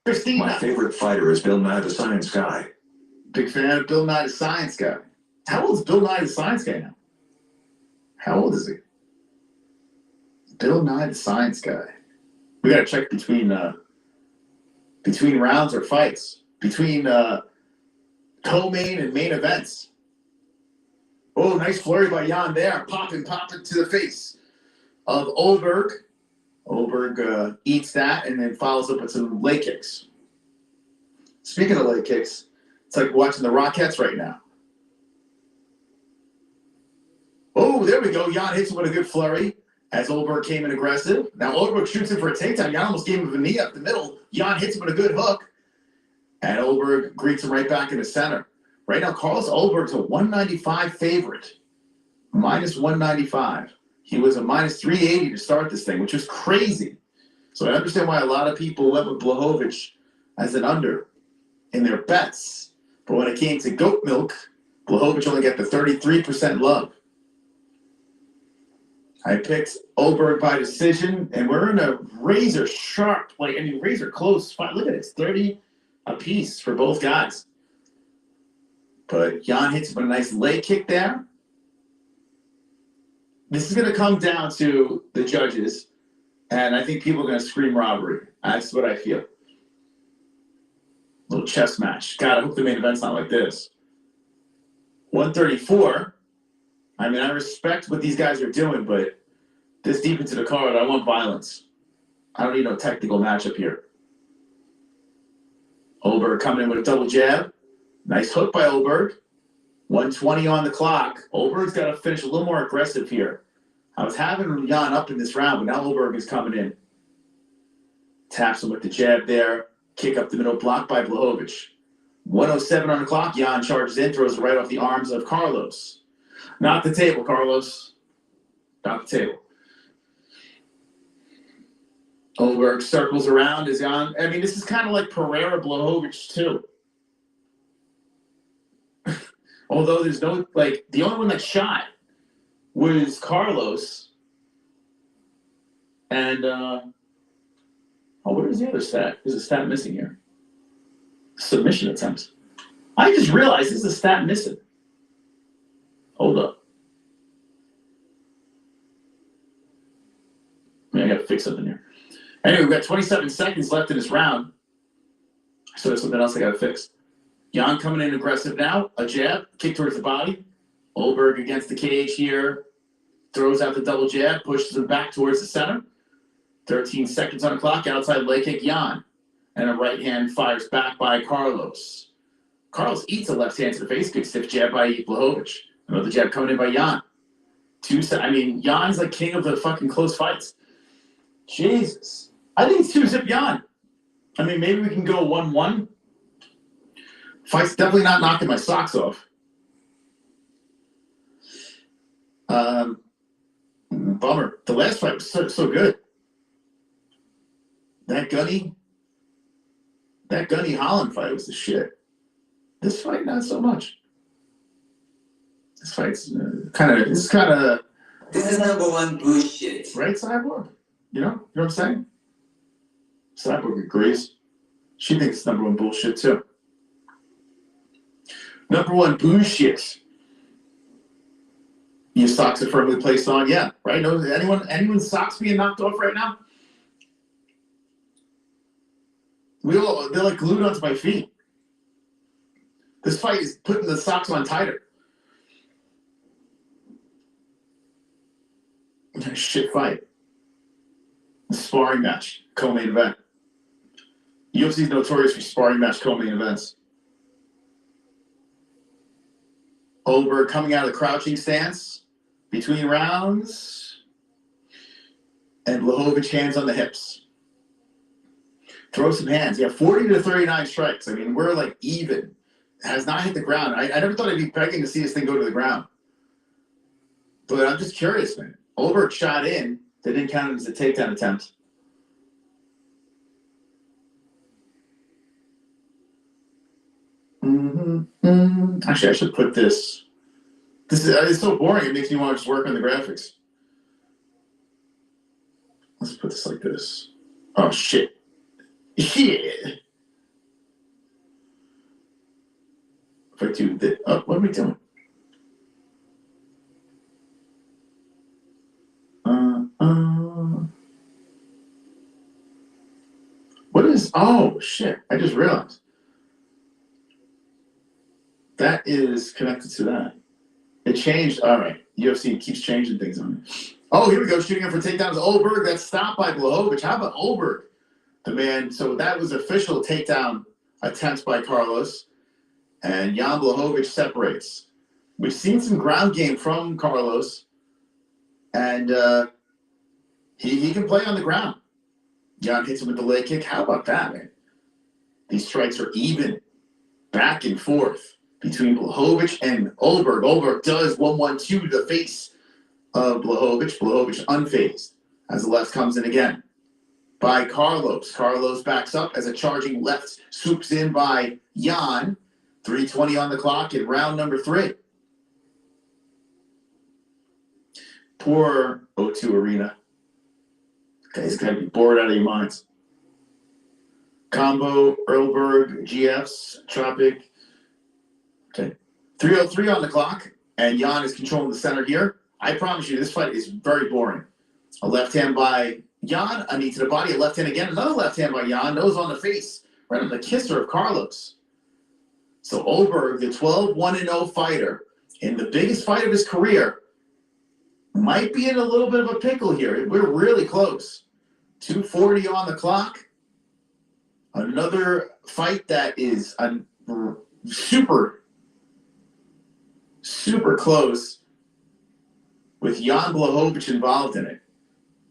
Christina. My favorite fighter is Bill Nye the Science Guy. Big fan of Bill Nye the Science Guy. How old is Bill Nye the Science Guy now? How old is he? Bill Nye the Science Guy. We got to check between rounds or fights. Between co-main and main events. Oh, nice flurry by Jan there. Popping to the face of Olberg. Olberg eats that and then follows up with some leg kicks. Speaking of leg kicks, it's like watching the Rockettes right now. Oh, there we go. Jan hits him with a good flurry as Olberg came in aggressive. Now Olberg shoots in for a takedown. Jan almost gave him a knee up the middle. Jan hits him with a good hook. And Olberg greets him right back in the center. Right now, Carlos Olberg's a 195 favorite. Minus 195. He was a minus 380 to start this thing, which was crazy. So I understand why a lot of people went with Blachowicz as an under in their bets. But when it came to goat milk, Blachowicz only got the 33% love. I picked Olberg by decision, and we're in a razor sharp, razor close fight. Look at it, it's 30 apiece for both guys. But Jan hits him with a nice leg kick there. This is going to come down to the judges, and I think people are going to scream robbery. That's what I feel. Little chess match. God, I hope the main event's not like this. 134. I mean, I respect what these guys are doing, but this deep into the card, I want violence. I don't need no technical matchup here. Olberg coming in with a double jab. Nice hook by Olberg. 120 on the clock. Olberg's got to finish a little more aggressive here. I was having Jan up in this round, but now Olberg is coming in. Taps him with the jab there. Kick up the middle, blocked by Blachowicz. 107 on the clock. Jan charges in, throws it right off the arms of Carlos. Not the table, Carlos. Not the table. Olberg circles around as Jan. I mean, this is kind of like Pereira Blachowicz, too. Although there's no, the only one that shot was Carlos. And, where's the other stat? There's a stat missing here. Submission attempts. I just realized there's a stat missing. Hold up. I gotta fix something here. Anyway, we've got 27 seconds left in this round. So there's something else I gotta fix. Jan coming in aggressive now. A jab, kick towards the body. Olberg against the cage here. Throws out the double jab, pushes him back towards the center. 13 seconds on the clock. Outside leg kick, Jan. And a right hand fires back by Carlos. Carlos eats a left hand to the face. Good stiff jab by Blachowicz. Another jab coming in by Jan. Jan's like king of the fucking close fights. Jesus. I think it's 2-zip Jan. I mean, maybe we can go 1-1. Fight's definitely not knocking my socks off. Bummer. The last fight was so good. That Gunny That Gunny Holland fight was the shit. This fight, not so much. This fight's kind of. This is number one bullshit. Right, Cyborg? You know what I'm saying? Cyborg agrees. She thinks it's number one bullshit too. Number one bullshit. Your socks are firmly placed on. Yeah, right. No, anyone's socks being knocked off right now? They're like glued onto my feet. This fight is putting the socks on tighter. Shit fight. Sparring match, co-main event. UFC is notorious for sparring match co-main events. Oldberg coming out of the crouching stance between rounds, and Blachowicz hands on the hips. Throw some hands. Yeah, 40 to 39 strikes. I mean, we're like even. Has not hit the ground. I never thought I'd be begging to see this thing go to the ground. But I'm just curious, man. Oldberg shot in. They didn't count it as a takedown attempt. Actually, I should put this. It's so boring. It makes me want to just work on the graphics. Let's put this like this. Oh, shit. Yeah. If I do this. Oh, what am I doing? What is... Oh, shit. I just realized. That is connected to that. It changed. All right. UFC keeps changing things on it. Oh, here we go. Shooting him for takedowns. Oldberg. That's stopped by Blachowicz. How about Oldberg? The man. So that was official takedown attempts by Carlos. And Jan Blachowicz separates. We've seen some ground game from Carlos. And he can play on the ground. Jan hits him with the leg kick. How about that, man? These strikes are even. Back and forth between Blachowicz and Oldberg. Oldberg does 1-1-2 to the face of Blachowicz. Blachowicz unfazed as the left comes in again by Carlos. Carlos backs up as a charging left swoops in by Jan. 3:20 on the clock in round number 3. Poor O2 Arena. Guys got to be bored out of your minds. Combo, Erlberg, GFs, Tropic. Okay. 3:03 on the clock, and Jan is controlling the center here. I promise you, this fight is very boring. A left hand by Jan, a knee to the body, a left hand again, another left hand by Jan, nose on the face, right on the kisser of Carlos. So Oldberg, the 12-1-0 fighter, in the biggest fight of his career, might be in a little bit of a pickle here. We're really close. 2:40 on the clock. Another fight that is super close with Jan Blachowicz involved in it.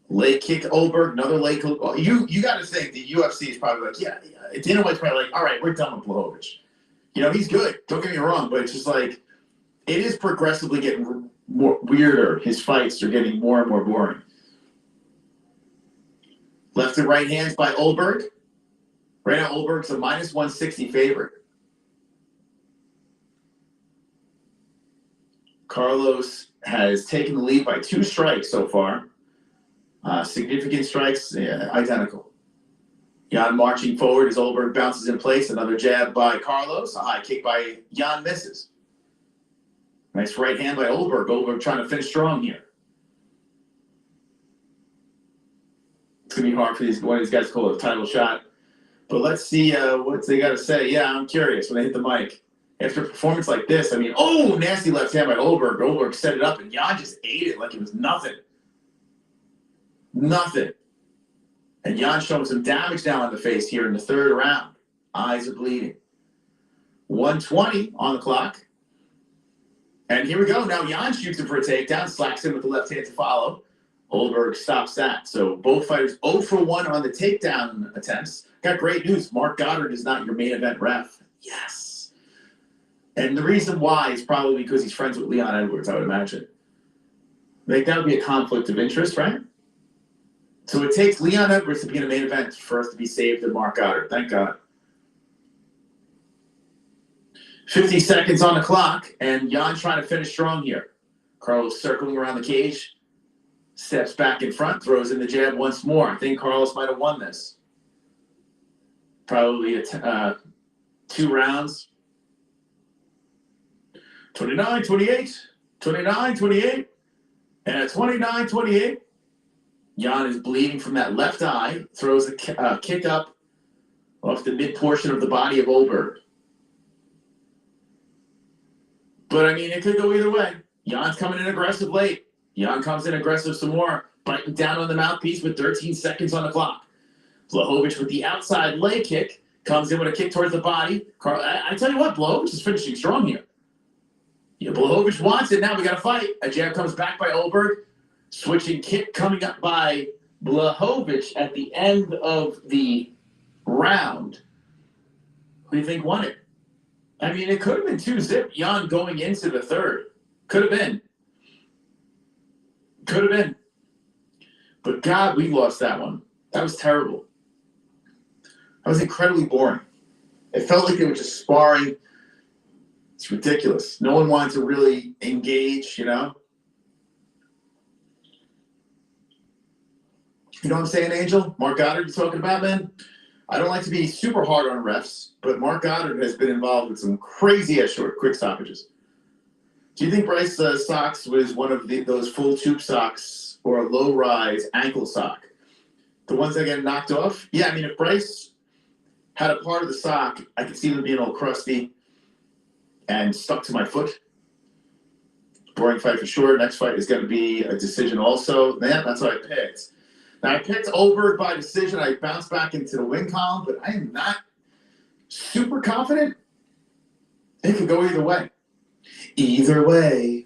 Leg kick Oldberg, another leg kick. You got to think the UFC is probably like, yeah. Dana White's probably like, all right, we're done with Blachowicz. You know, he's good. Don't get me wrong, but it's just like, it is progressively getting more weirder. His fights are getting more and more boring. Left and right hands by Oldberg. Right now, Oldberg's a -160 favorite. Carlos has taken the lead by 2 strikes so far. Significant strikes, identical. Jan marching forward as Oldberg bounces in place. Another jab by Carlos. A high kick by Jan misses. Nice right hand by Oldberg. Oldberg trying to finish strong here. It's going to be hard for one of these guys to call a title shot. But let's see what they got to say. Yeah, I'm curious when they hit the mic. After a performance like this, I mean, nasty left hand by Oldberg. Oldberg set it up, and Jan just ate it like it was nothing. Nothing. And Jan showing some damage now on the face here in the 3rd round. Eyes are bleeding. 1:20 on the clock. And here we go. Now Jan shoots him for a takedown, slacks him with the left hand to follow. Oldberg stops that. So both fighters 0 for 1 on the takedown attempts. Got great news. Mark Goddard is not your main event ref. Yes. And the reason why is probably because he's friends with Leon Edwards, I would imagine. Like, that would be a conflict of interest, right? So it takes Leon Edwards to be in a main event for us to be saved to Mark Goddard. Thank God. 50 seconds on the clock, and Jan trying to finish strong here. Carlos circling around the cage, steps back in front, throws in the jab once more. I think Carlos might have won this. Probably 2 rounds. 29-28, 29-28, and at 29-28, Jan is bleeding from that left eye, throws a kick up off the mid portion of the body of Oberg. But I mean, it could go either way. Jan's coming in aggressive late. Jan comes in aggressive some more, biting down on the mouthpiece with 13 seconds on the clock. Blachowicz with the outside leg kick comes in with a kick towards the body. I tell you what, Blachowicz is finishing strong here. Yeah, Blachowicz wants it. Now we got to fight. A jab comes back by Oberg. Switching kick coming up by Blachowicz at the end of the round. Who do you think won it? I mean, it could have been 2-zip Jan going into the third. Could have been. Could have been. But God, we lost that one. That was terrible. That was incredibly boring. It felt like they were just sparring. It's ridiculous. No one wanted to really engage, you know? You know what I'm saying, Angel? Mark Goddard, you talking about, man? I don't like to be super hard on refs, but Mark Goddard has been involved with some crazy-ass short, quick stoppages. Do you think Bryce socks was one of those full tube socks or a low-rise ankle sock? The ones that get knocked off? Yeah, I mean, if Bryce had a part of the sock, I could see them being all crusty and stuck to my foot. Boring fight for sure. Next fight is going to be a decision also. Man, that's what I picked. Now, I picked Oberg by decision. I bounced back into the win column, but I am not super confident. It could go either way. Either way.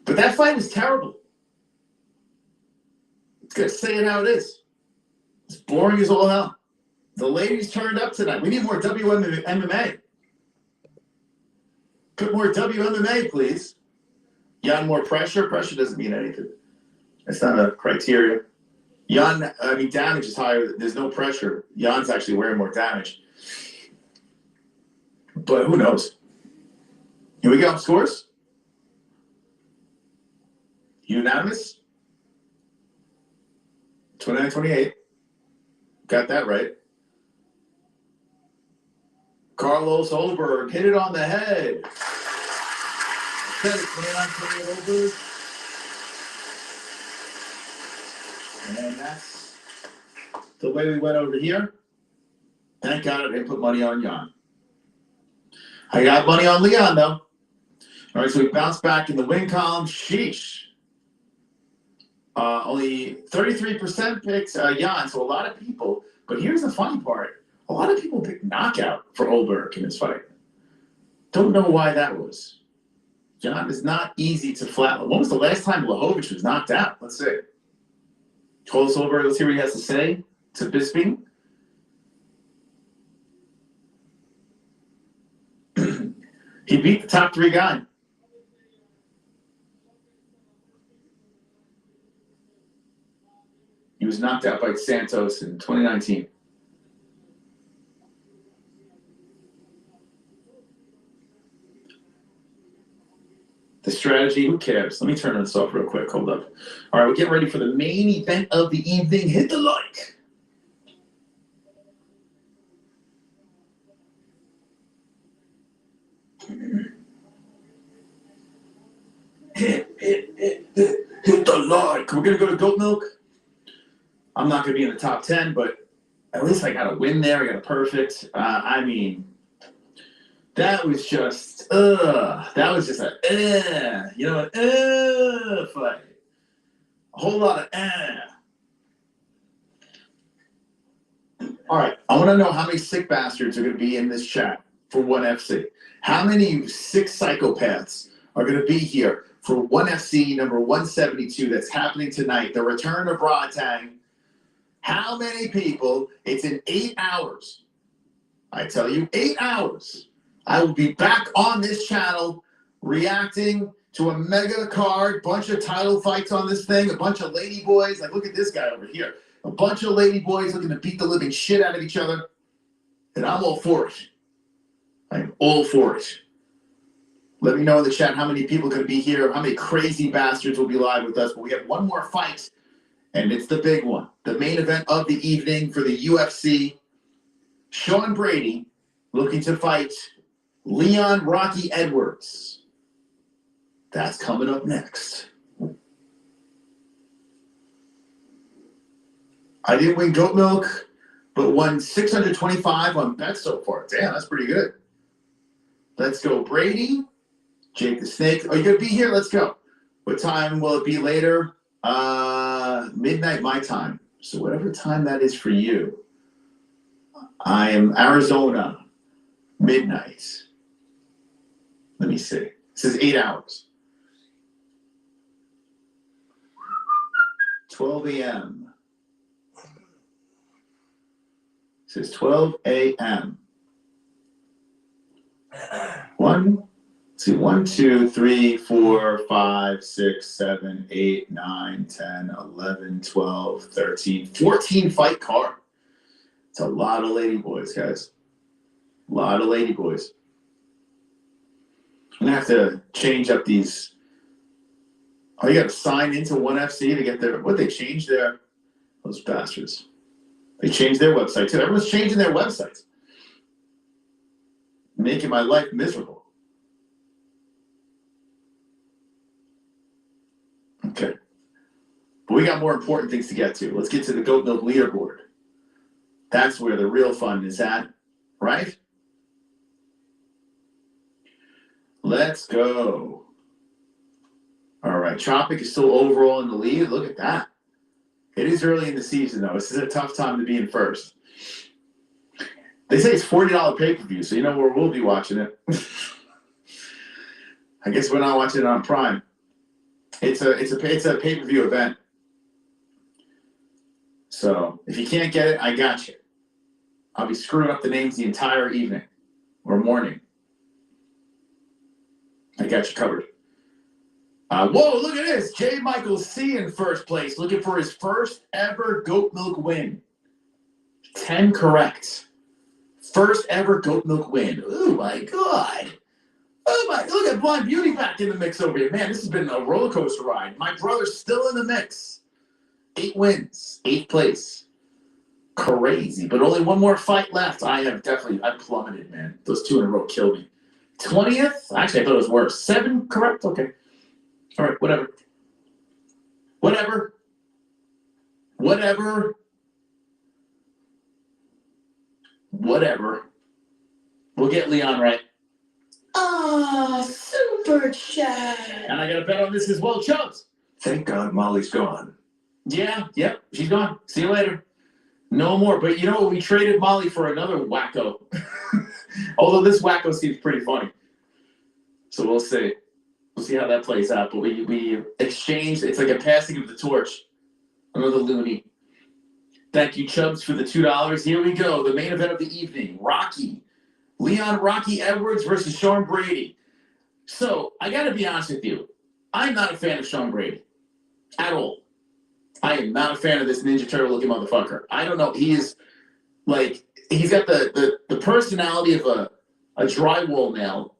But that fight was terrible. It's going to say it how it is. It's boring as all hell. The ladies turned up tonight. We need more WMMA. Put more WMMA, please. Jan, more pressure? Pressure doesn't mean anything. That's not a criteria. Jan, I mean, damage is higher. There's no pressure. Jan's actually wearing more damage. But who knows? Here we go. Scores? Unanimous? 29-28. Got that right. Carlos Oberg hit it on the head. 29-28 Oberg. And that's the way we went over here. Thank God I didn't put money on Jan. I got money on Leon, though. All right, so we bounced back in the win column. Sheesh. Only 33% picked Jan, so a lot of people. But here's the funny part. A lot of people picked knockout for Oberg in this fight. Don't know why that was. Jan is not easy to flatline. When was the last time Blachowicz was knocked out? Let's see. Carlos Oberg, let's hear what he has to say to Bisping. He beat the top 3 guy. He was knocked out by Santos in 2019. The strategy, who cares? Let me turn this off real quick. Hold up. All right, we're getting ready for the main event of the evening. Hit the like. Hit the like. We're going to go to Goat Milk. I'm not going to be in the top 10, but at least I got a win there. I got a perfect. I mean, that was just, that was just a, you know, an fight. A whole lot of, All right, I want to know how many sick bastards are going to be in this chat for ONE FC. How many sick psychopaths are going to be here for ONE FC number 172 that's happening tonight, the return of Rodtang? How many people? It's in 8 hours. I tell you, 8 hours. I will be back on this channel reacting to a mega card, bunch of title fights on this thing, a bunch of lady boys. Like, look at this guy over here. A bunch of lady boys looking to beat the living shit out of each other. And I'm all for it. I'm all for it. Let me know in the chat how many people are going to be here, how many crazy bastards will be live with us. But we have one more fight, and it's the big one. The main event of the evening for the UFC. Sean Brady looking to fight Leon Rocky Edwards. That's coming up next. I didn't win goat milk, but won 625 on bets so far. Damn, that's pretty good. Let's go, Brady. Jake the Snake. Are you going to be here? Let's go. What time will it be later? Midnight my time. So whatever time that is for you. I am Arizona. Midnight. Let me see. It says 8 hours. 12 a.m. It says 12 a.m. 1, 2, 3, 4, 5, 6, 7, 8, 9, 10, 11, 12, 13, 14 fight card. It's a lot of lady boys, guys. A lot of lady boys. I'm going to have to change up these. Oh, you got to sign into ONE FC to get their. What they changed their. Those bastards. They changed their website too. Everyone's changing their websites. Making my life miserable. Okay. But we got more important things to get to. Let's get to the goat milk leaderboard. That's where the real fun is at, right? Let's go. All right. Tropic is still overall in the lead. Look at that. It is early in the season, though. This is a tough time to be in first. They say it's $40 pay-per-view, so you know where we'll be watching it. I guess we're not watching it on Prime. It's a pay-per-view event. So if you can't get it, I got you. I'll be screwing up the names the entire evening or morning. I got you covered. Whoa, look at this. J. Michael C. in first place, looking for his first ever goat milk win. 10 correct. First ever goat milk win. Oh, my God. Oh, my. Look at Blind Beauty back in the mix over here. Man, this has been a roller coaster ride. My brother's still in the mix. 8 wins. 8th place. Crazy. But only one more fight left. I plummeted, man. Those 2 in a row killed me. 20th? Actually, I thought it was worse. 7 correct? Okay. All right, whatever. Whatever. We'll get Leon right. Super chat. And I got to bet on this as well, Chubbs. Thank God Molly's gone. Yeah, yep, she's gone. See you later. No more. But you know what? We traded Molly for another wacko. Although this wacko seems pretty funny. So we'll see. We'll see how that plays out. But we exchanged. It's like a passing of the torch. Another loony. Thank you, Chubbs, for the $2. Here we go. The main event of the evening. Leon Rocky Edwards versus Sean Brady. So I got to be honest with you. I'm not a fan of Sean Brady. At all. I am not a fan of this Ninja Turtle looking motherfucker. I don't know. He is like, he's got the personality of a drywall nail.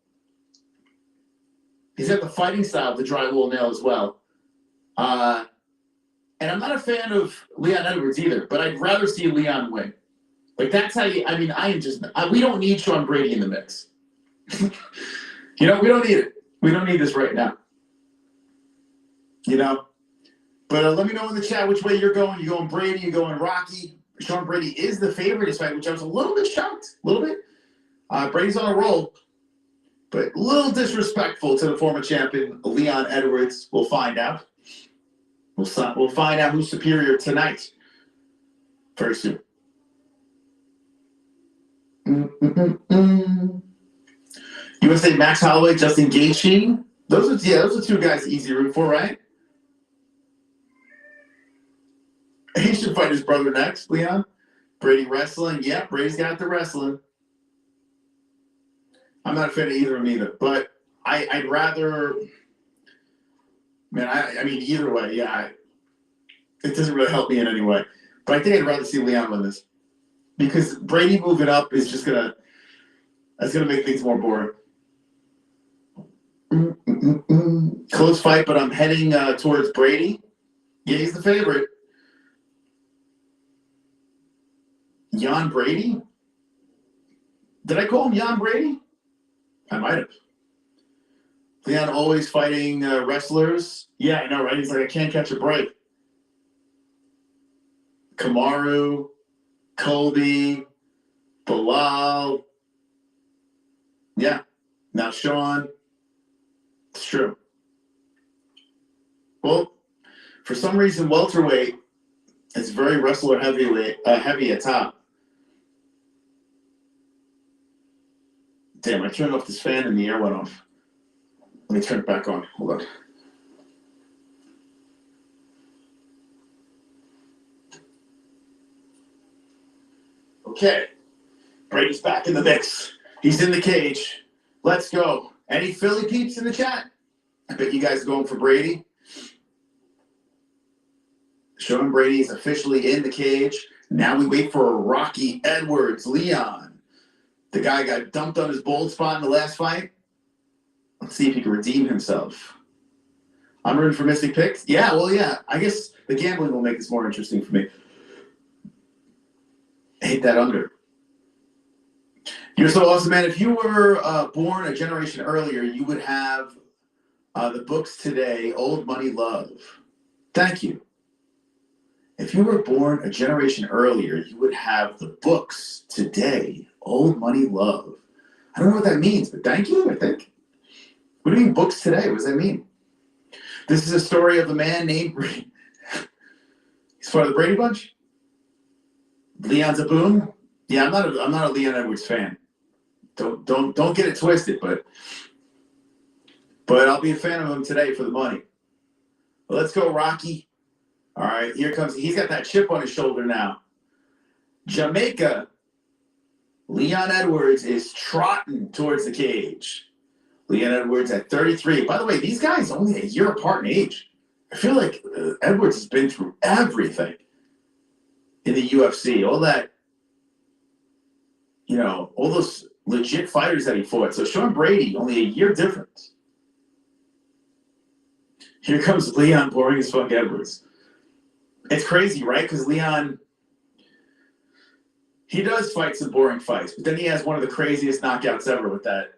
He's got the fighting style of the drywall nail as well. And I'm not a fan of Leon Edwards either, but I'd rather see Leon win. Like, that's how you, we don't need Sean Brady in the mix. We don't need it. We don't need this right now. But let me know in the chat which way you're going. You going Brady, you going Rocky. Sean Brady is the favorite this fight, which I was a little bit shocked. A little bit. Brady's on a roll. But a little disrespectful to the former champion, Leon Edwards. We'll find out. We'll find out who's superior tonight. Very soon. You want to say Max Holloway, Justin Gaethje? Those are 2 guys easy root for, right? He should fight his brother next, Leon. Brady wrestling. Yeah, Brady's got the wrestling. I'm not a fan of either of them either, but I'd rather. Man, either way, yeah. It doesn't really help me in any way, but I think I'd rather see Leon win this because Brady moving up is just gonna. That's going to make things more boring. Close fight, but I'm heading towards Brady. Yeah, he's the favorite. Jan Brady? Did I call him Jan Brady? I might have. Leon always fighting wrestlers. Yeah, I know, right? He's like, I can't catch a break. Kamaru, Colby, Bilal. Yeah. Now Sean. It's true. Well, for some reason, welterweight is very wrestler heavy at top. Damn, I turned off this fan and the air went off. Let me turn it back on. Hold on. Okay. Brady's back in the mix. He's in the cage. Let's go. Any Philly peeps in the chat? I bet you guys are going for Brady. Sean Brady is officially in the cage. Now we wait for Rocky Edwards, Leon. The guy got dumped on his bald spot in the last fight. Let's see if he can redeem himself. I'm rooting for Mystic Picks. Yeah, well, yeah. I guess the gambling will make this more interesting for me. Hit that under. You're so awesome, man. If you were born a generation earlier, you would have the books today, Old Money Love. Thank you. If you were born a generation earlier, you would have the books today, Old Money Love. I don't know what that means, but thank you, I think. What do you mean books today? What does that mean? This is a story of a man named Brady. He's part of the Brady Bunch? Leon's a boom? Yeah, I'm not a Leon Edwards fan. Don't get it twisted, but I'll be a fan of him today for the money. Well, let's go, Rocky. All right, here comes. He's got that chip on his shoulder now. Jamaica. Leon Edwards is trotting towards the cage. Leon Edwards at 33. By the way, these guys only a year apart in age. I feel like Edwards has been through everything in the UFC. All that, all those legit fighters that he fought. So Sean Brady, only a year difference. Here comes Leon boring as fuck Edwards. It's crazy, right? Because Leon, he does fight some boring fights, but then he has one of the craziest knockouts ever with that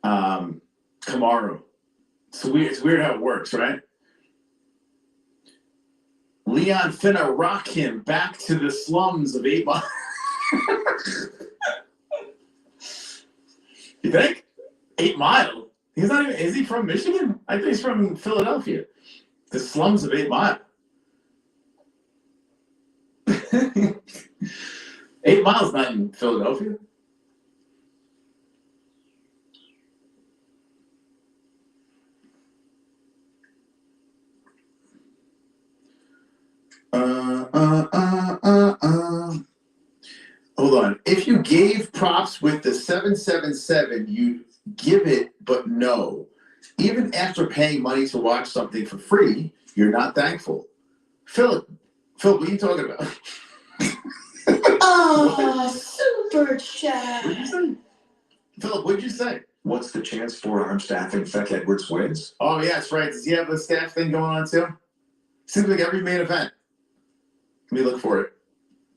Kamaru. It's weird how it works, right? Leon finna rock him back to the slums of 8 Mile. You think? 8 Mile? He's not even, is he from Michigan? I think he's from Philadelphia. The slums of 8 Mile. 8 Mile's not in Philadelphia. Hold on. If you gave props with the 777, you'd give it, but no. Even after paying money to watch something for free, you're not thankful. Phil, what are you talking about? Oh, super chat. What did you say? Philip, what did you say? What's the chance forearm staffing Feck Edwards wins? Oh, yeah, that's right. Does he have a staff thing going on too? Seems like every main event. Let me look for it.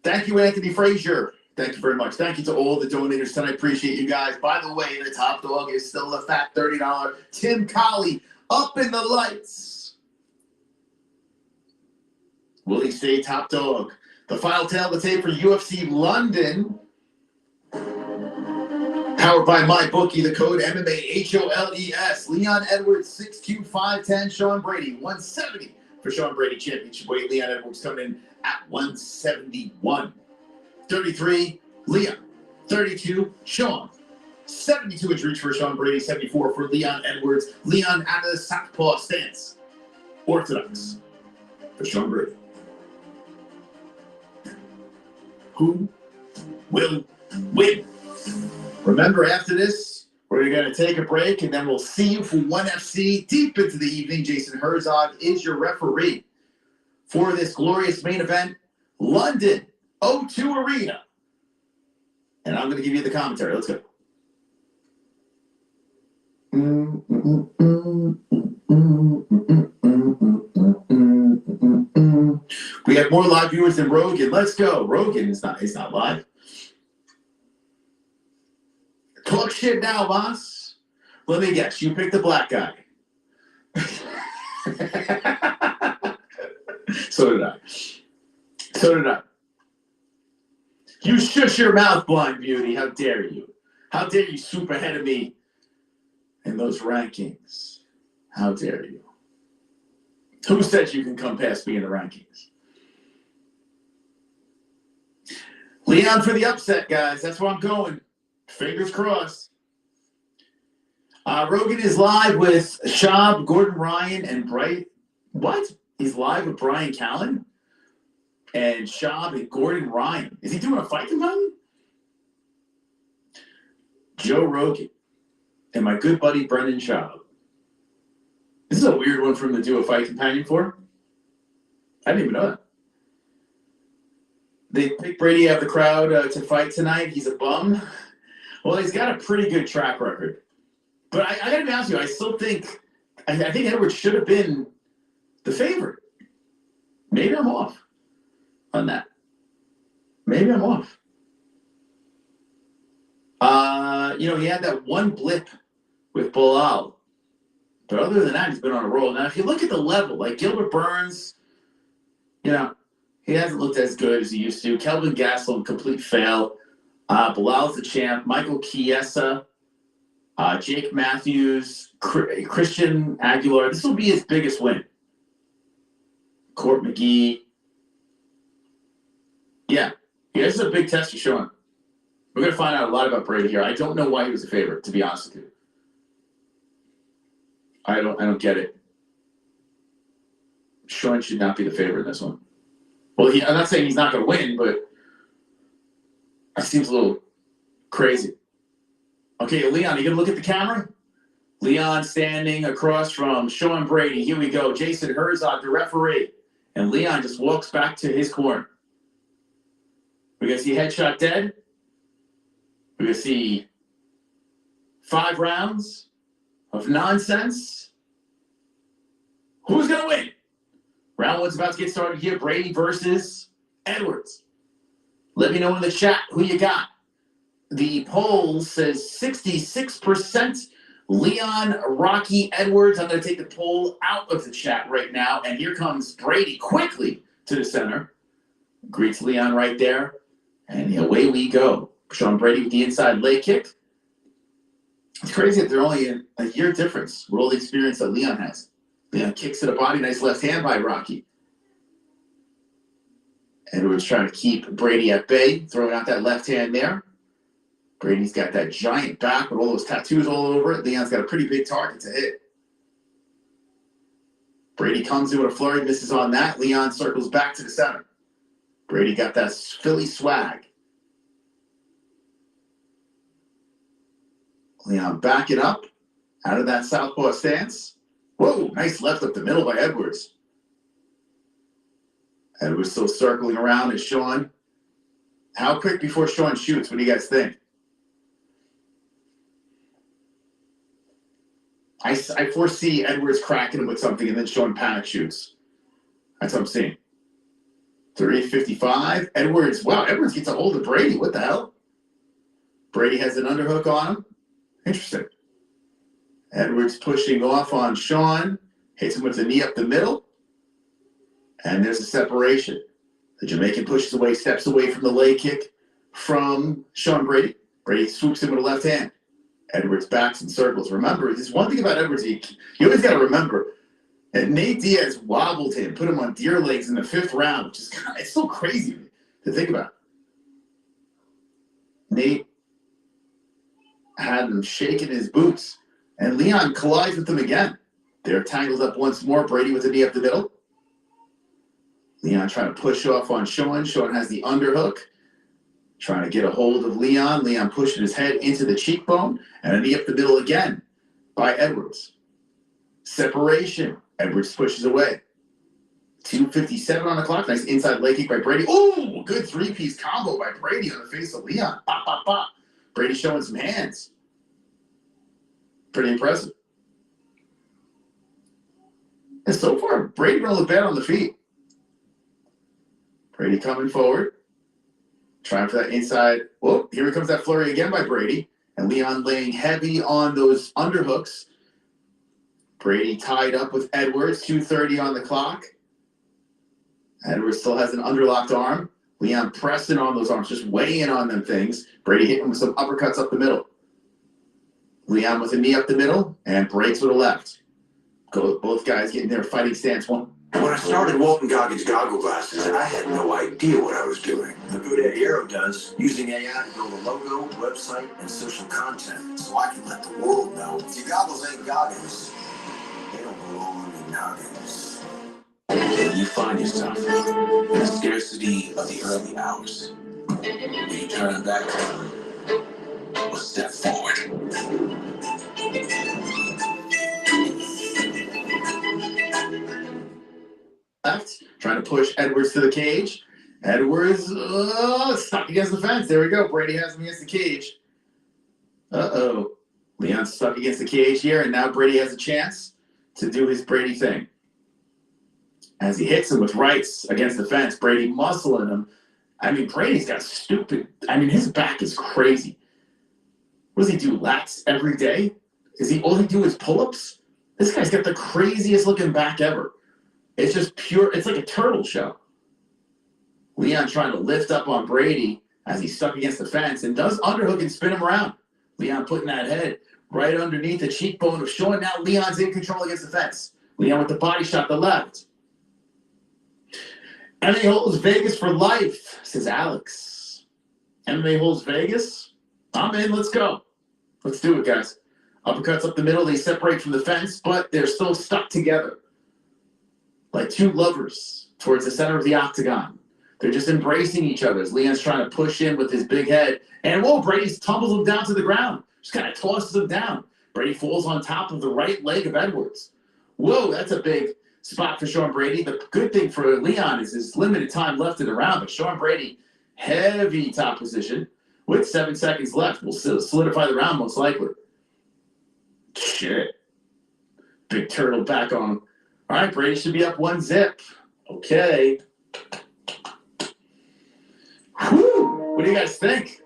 Thank you, Anthony Frazier. Thank you very much. Thank you to all the donators tonight. I appreciate you guys. By the way, the top dog is still the fat $30 Tim Colley up in the lights. Will he stay top dog? The final tale of the tape for UFC London. Powered by MyBookie, the code MMA HOLES. Leon Edwards 6'2", 5'10". Sean Brady 170 for Sean Brady championship weight. Leon Edwards coming in at 171. 33, Leon. 32, Sean. 72-inch reach for Sean Brady. 74 for Leon Edwards. Leon out of the southpaw stance. Orthodox for Sean Brady. Who will win? Remember, after this, we're going to take a break, and then we'll see you for ONE FC deep into the evening. Jason Herzog is your referee for this glorious main event, London O2 Arena. And I'm going to give you the commentary. Let's go. We have more live viewers than Rogan. Let's go. Rogan is not live. Talk shit now, boss. Let me guess. You picked the black guy. So did I. You shush your mouth, blind beauty. How dare you? How dare you swoop ahead of me in those rankings? How dare you? Who said you can come past me in the rankings? Leon for the upset, guys. That's where I'm going. Fingers crossed. Rogan is live with Shab, Gordon Ryan, and Bright. What? He's live with Brian Callen and Shab and Gordon Ryan. Is he doing a fight companion? Joe Rogan and my good buddy Brendan Schaub. This is a weird one for him to do a fight companion for. I didn't even know that. They picked Brady out of the crowd to fight tonight. He's a bum. Well, he's got a pretty good track record. But I got to be honest with you, I still think, I think Edwards should have been the favorite. Maybe I'm off on that. Maybe I'm off. He had that one blip with Bilal. But other than that, he's been on a roll. Now, if you look at the level, like Gilbert Burns, he hasn't looked as good as he used to. Kelvin Gastelum, complete fail. Bilal's the champ. Michael Chiesa, Jake Matthews, Christian Aguilar. This will be his biggest win. Court McGee. Yeah, this is a big test for Sean. We're going to find out a lot about Brady here. I don't know why he was a favorite, to be honest with you. I don't get it. Sean should not be the favorite in this one. Well, I'm not saying he's not going to win, but it seems a little crazy. Okay, Leon, you going to look at the camera? Leon standing across from Sean Brady. Here we go. Jason Herzog, the referee. And Leon just walks back to his corner. We're going to see headshot dead. We're going to see 5 rounds of nonsense. Who's going to win? Round 1's about to get started here. Brady versus Edwards. Let me know in the chat who you got. The poll says 66% Leon, Rocky, Edwards. I'm going to take the poll out of the chat right now. And here comes Brady quickly to the center. Greets Leon right there. And away we go. Sean Brady with the inside leg kick. It's crazy that they're only a year difference with all the experience that Leon has. Leon kicks to the body. Nice left hand by Rocky. Edwards trying to keep Brady at bay. Throwing out that left hand there. Brady's got that giant back with all those tattoos all over it. Leon's got a pretty big target to hit. Brady comes in with a flurry, misses on that. Leon circles back to the center. Brady got that Philly swag. Leon backing up out of that southpaw stance. Whoa, nice left up the middle by Edwards. Edwards still circling around as Sean. How quick before Sean shoots? What do you guys think? I foresee Edwards cracking him with something and then Sean panic shoots. That's what I'm seeing. 355. Edwards. Wow, Edwards gets a hold of Brady. What the hell? Brady has an underhook on him. Interesting. Edwards pushing off on Sean. Hits him with the knee up the middle. And there's a separation. The Jamaican pushes away, steps away from the leg kick from Sean Brady. Brady swoops him with a left hand. Edwards backs and circles. Remember, there's one thing about Edwards, you always got to remember that Nate Diaz wobbled him, put him on deer legs in the 5th round, which is it's so crazy to think about. Nate had him shaking his boots, and Leon collides with him again. They're tangled up once more. Brady with a knee up the middle. Leon trying to push off on Sean. Sean has the underhook. Trying to get a hold of Leon. Leon pushing his head into the cheekbone. And a knee up the middle again by Edwards. Separation. Edwards pushes away. 2:57 on the clock. Nice inside leg kick by Brady. Ooh, good 3-piece combo by Brady on the face of Leon. Bop, bop, bop. Brady showing some hands. Pretty impressive. And so far, Brady don't look bad on the feet. Brady coming forward. Trying for that inside. Whoa, here comes that flurry again by Brady. And Leon laying heavy on those underhooks. Brady tied up with Edwards, 2:30 on the clock. Edwards still has an underlocked arm. Leon pressing on those arms, just weighing on them things. Brady hitting with some uppercuts up the middle. Leon with a knee up the middle and breaks with a left. Both guys getting their fighting stance. One. When I started Walton Goggins goggle glasses, I had no idea what I was doing. Look what Aero does, using AI to build a logo, website, and social content, so I can let the world know if your goggles ain't Goggins, they don't belong in Goggins. When you find yourself in the scarcity of the early hours, will you turn back or step forward? Left, trying to push Edwards to the cage. Edwards stuck against the fence. There we go. Brady has him against the cage. Uh-oh. Leon's stuck against the cage here, and now Brady has a chance to do his Brady thing. As he hits him with rights against the fence, Brady muscling him. I mean, Brady's got his back is crazy. What does he do, lats every day? All he do is pull-ups? This guy's got the craziest looking back ever. It's just pure, it's like a turtle show. Leon trying to lift up on Brady as he's stuck against the fence and does underhook and spin him around. Leon putting that head right underneath the cheekbone of Sean. Now Leon's in control against the fence. Leon with the body shot, the left. MMA holds Vegas for life, says Alex. MMA holds Vegas? I'm in, let's go. Let's do it, guys. Uppercuts up the middle, they separate from the fence, but they're still stuck together. Like two lovers towards the center of the octagon. They're just embracing each other as Leon's trying to push in with his big head. And whoa, Brady tumbles him down to the ground. Just kind of tosses him down. Brady falls on top of the right leg of Edwards. Whoa, that's a big spot for Sean Brady. The good thing for Leon is his limited time left in the round. But Sean Brady, heavy top position with 7 seconds left. Will solidify the round most likely. Shit. Big turtle back on him. All right, Brady should be up 1-0. Okay. Whew. What do you guys think?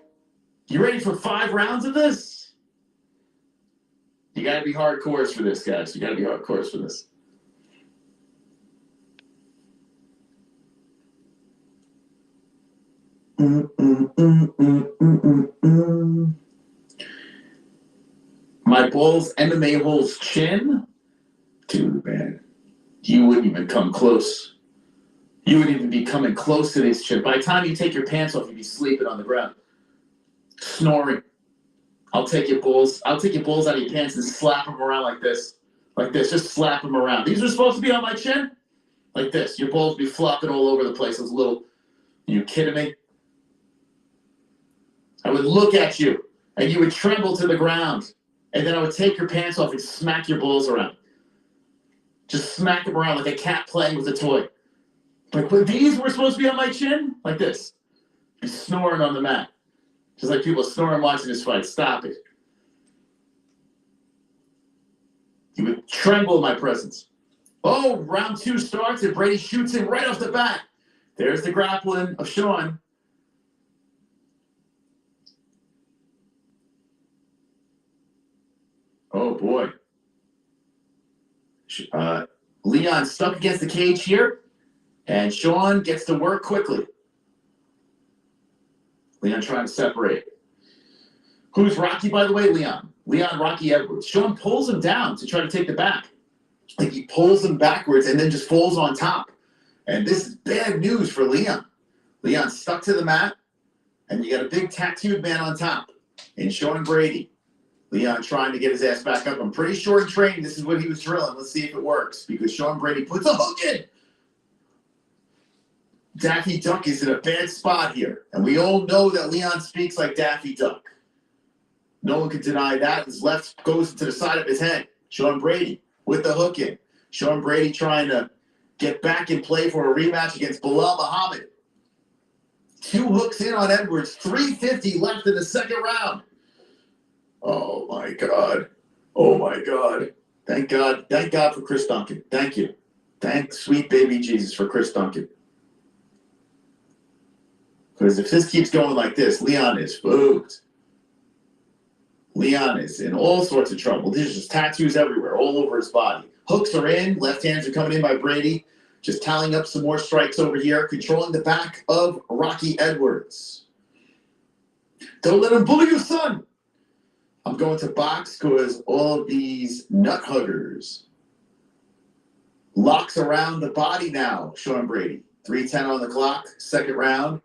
You ready for 5 rounds of this? You got to be hardcores for this, guys. You got to be hardcores for this. My balls MMA holds chin. Dude, man. You wouldn't even come close. You wouldn't even be coming close to this chin. By the time you take your pants off, you'd be sleeping on the ground. Snoring. I'll take your balls out of your pants and slap them around like this. Like this. Just slap them around. These are supposed to be on my chin? Like this. Your balls be flopping all over the place. Those little... Are you kidding me? I would look at you, and you would tremble to the ground. And then I would take your pants off and smack your balls around. Just smack them around like a cat playing with a toy. Like, when these were supposed to be on my chin? Like this. Be snoring on the mat. Just like people snoring watching this fight. Stop it. You would tremble in my presence. Oh, round 2 starts, and Brady shoots him right off the bat. There's the grappling of Sean. Oh, boy. Leon stuck against the cage here, and Sean gets to work quickly. Leon trying to separate. Who's Rocky, by the way? Leon. Leon Rocky Edwards. Sean pulls him down to try to take the back. Like he pulls him backwards and then just falls on top. And this is bad news for Leon. Leon stuck to the mat, and you got a big tattooed man on top. And Sean Brady. Leon trying to get his ass back up. I'm pretty sure in training this is what he was drilling. Let's see if it works. Because Sean Brady puts a hook in. Daffy Duck is in a bad spot here. And we all know that Leon speaks like Daffy Duck. No one can deny that. His left goes to the side of his head. Sean Brady with the hook in. Sean Brady trying to get back in play for a rematch against Bilal Muhammad. 2 hooks in on Edwards. 3:50 left in the second round. Oh, my God. Oh my God. Thank God. Thank God for Chris Duncan. Thank you. Thank sweet baby Jesus for Chris Duncan. Because if this keeps going like this, Leon is spooked. Leon is in all sorts of trouble. There's just tattoos everywhere, all over his body. Hooks are in. Left hands are coming in by Brady. Just tallying up some more strikes over here. Controlling the back of Rocky Edwards. Don't let him bully you, son. I'm going to box because all of these nut huggers. Locks around the body now, Sean Brady. 3:10 on the clock, second round.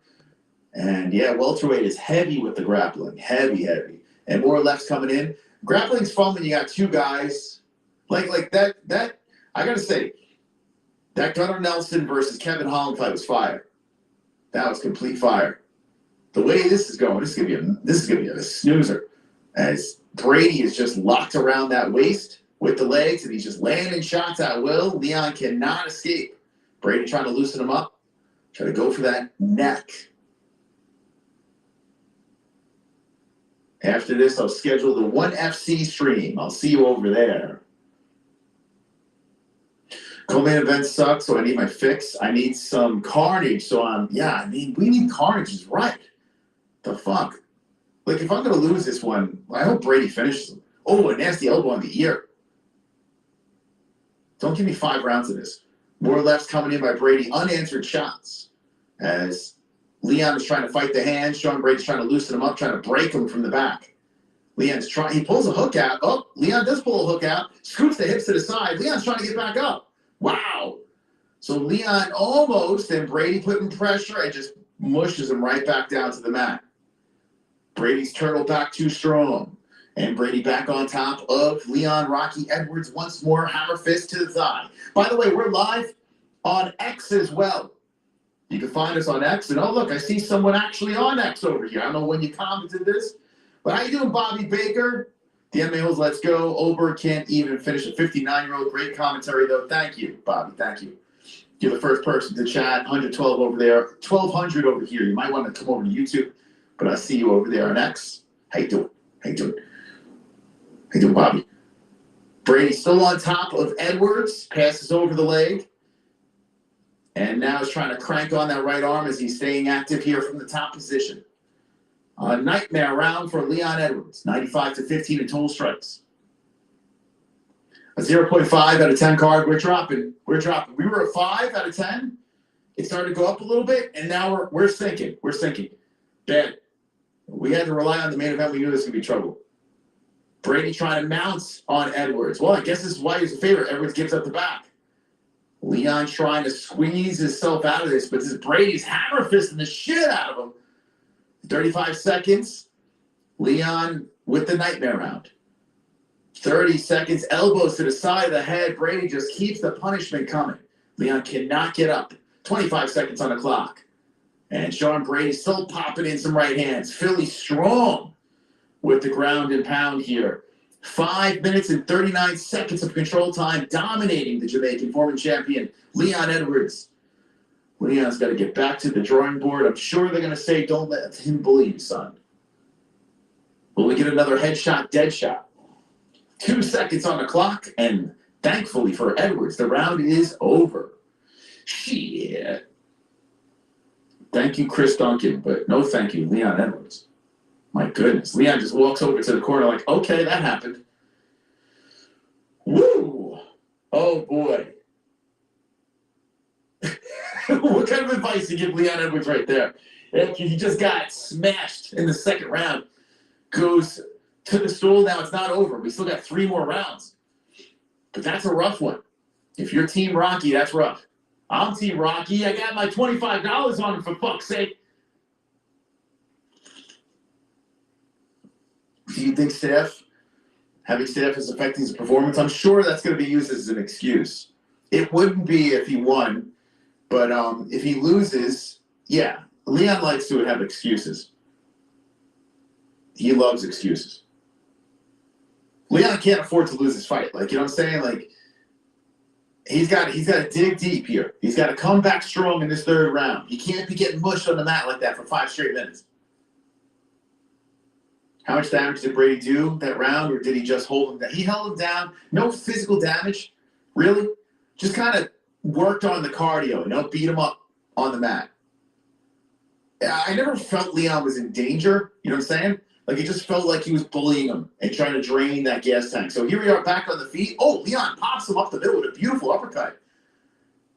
And yeah, welterweight is heavy with the grappling. Heavy. And more lefts coming in. Grappling's fun when you got two guys. Like that, I got to say, that Gunnar Nelson versus Kevin Holland fight was fire. That was complete fire. The way this is going, this is gonna be a snoozer. As Brady is just locked around that waist with the legs, and he's just landing shots at will. Leon cannot escape. Brady trying to loosen him up, try to go for that neck. After this, I'll schedule the 1FC stream. I'll see you over there. Co-main event sucks, so I need my fix. I need some carnage, so we need carnage is right. The fuck? Like, if I'm going to lose this one, I hope Brady finishes him. Oh, a nasty elbow on the ear. Don't give me 5 rounds of this. More lefts coming in by Brady. Unanswered shots. As Leon is trying to fight the hand. Sean Brady's trying to loosen him up, trying to break him from the back. Leon's trying. He pulls a hook out. Oh, Leon does pull a hook out. Scoots the hips to the side. Leon's trying to get back up. Wow. So Leon almost, and Brady putting pressure and just mushes him right back down to the mat. Brady's turtle back too strong. And Brady back on top of Leon Rocky Edwards once more. Hammer fist to the thigh. By the way, we're live on X as well. You can find us on X. And oh, look, I see someone actually on X over here. I don't know when you commented this. But how you doing, Bobby Baker? The MMA Hills, let's go. Ober can't even finish a 59-year-old. Great commentary, though. Thank you, Bobby. Thank you. You're the first person to chat. 112 over there. 1,200 over here. You might want to come over to YouTube. But I see you over there on X. How you doing? How you doing, Bobby? Brady still on top of Edwards. Passes over the leg. And now is trying to crank on that right arm as he's staying active here from the top position. A nightmare round for Leon Edwards. 95-15 in total strikes. A 0.5 out of 10 card. We're dropping. We were a 5 out of 10. It started to go up a little bit, and now we're sinking. We're sinking. Bad. We had to rely on the main event. We knew this was going to be trouble. Brady trying to mount on Edwards. Well, I guess this is why he's a favorite. Edwards gives up the back. Leon trying to squeeze himself out of this, but this is Brady's hammer fisting the shit out of him. 35 seconds. Leon with the nightmare round. 30 seconds. Elbows to the side of the head. Brady just keeps the punishment coming. Leon cannot get up. 25 seconds on the clock. And Sean Brady still popping in some right hands. Philly strong with the ground and pound here. 5 minutes and 39 seconds of control time, dominating the Jamaican former champion, Leon Edwards. Leon's got to get back to the drawing board. I'm sure they're going to say, don't let him bully you, son. Will we get another headshot, dead shot? 2 seconds on the clock, and thankfully for Edwards, the round is over. Shit. Thank you, Chris Duncan, but no thank you, Leon Edwards. My goodness. Leon just walks over to the corner like, okay, that happened. Woo! Oh, boy. What kind of advice do you give Leon Edwards right there? He just got smashed in the second round. Goes to the stool. Now it's not over. We still got 3 more rounds. But that's a rough one. If you're Team Rocky, that's rough. I'm Team Rocky. I got my $25 on him, for fuck's sake. Do you think having Steph is affecting his performance? I'm sure that's going to be used as an excuse. It wouldn't be if he won, but if he loses, yeah, Leon likes to have excuses. He loves excuses. Leon can't afford to lose his fight. Like, you know what I'm saying? Like, he's got to dig deep here. He's got to come back strong in this 3rd round. He can't be getting mushed on the mat like that for 5 straight minutes. How much damage did Brady do that round, or did he just hold him down? He held him down. No physical damage, really. Just kind of worked on the cardio, beat him up on the mat. I never felt Leon was in danger, you know what I'm saying? Like, it just felt like he was bullying him and trying to drain that gas tank. So here we are back on the feet. Oh, Leon pops him up the middle with a beautiful uppercut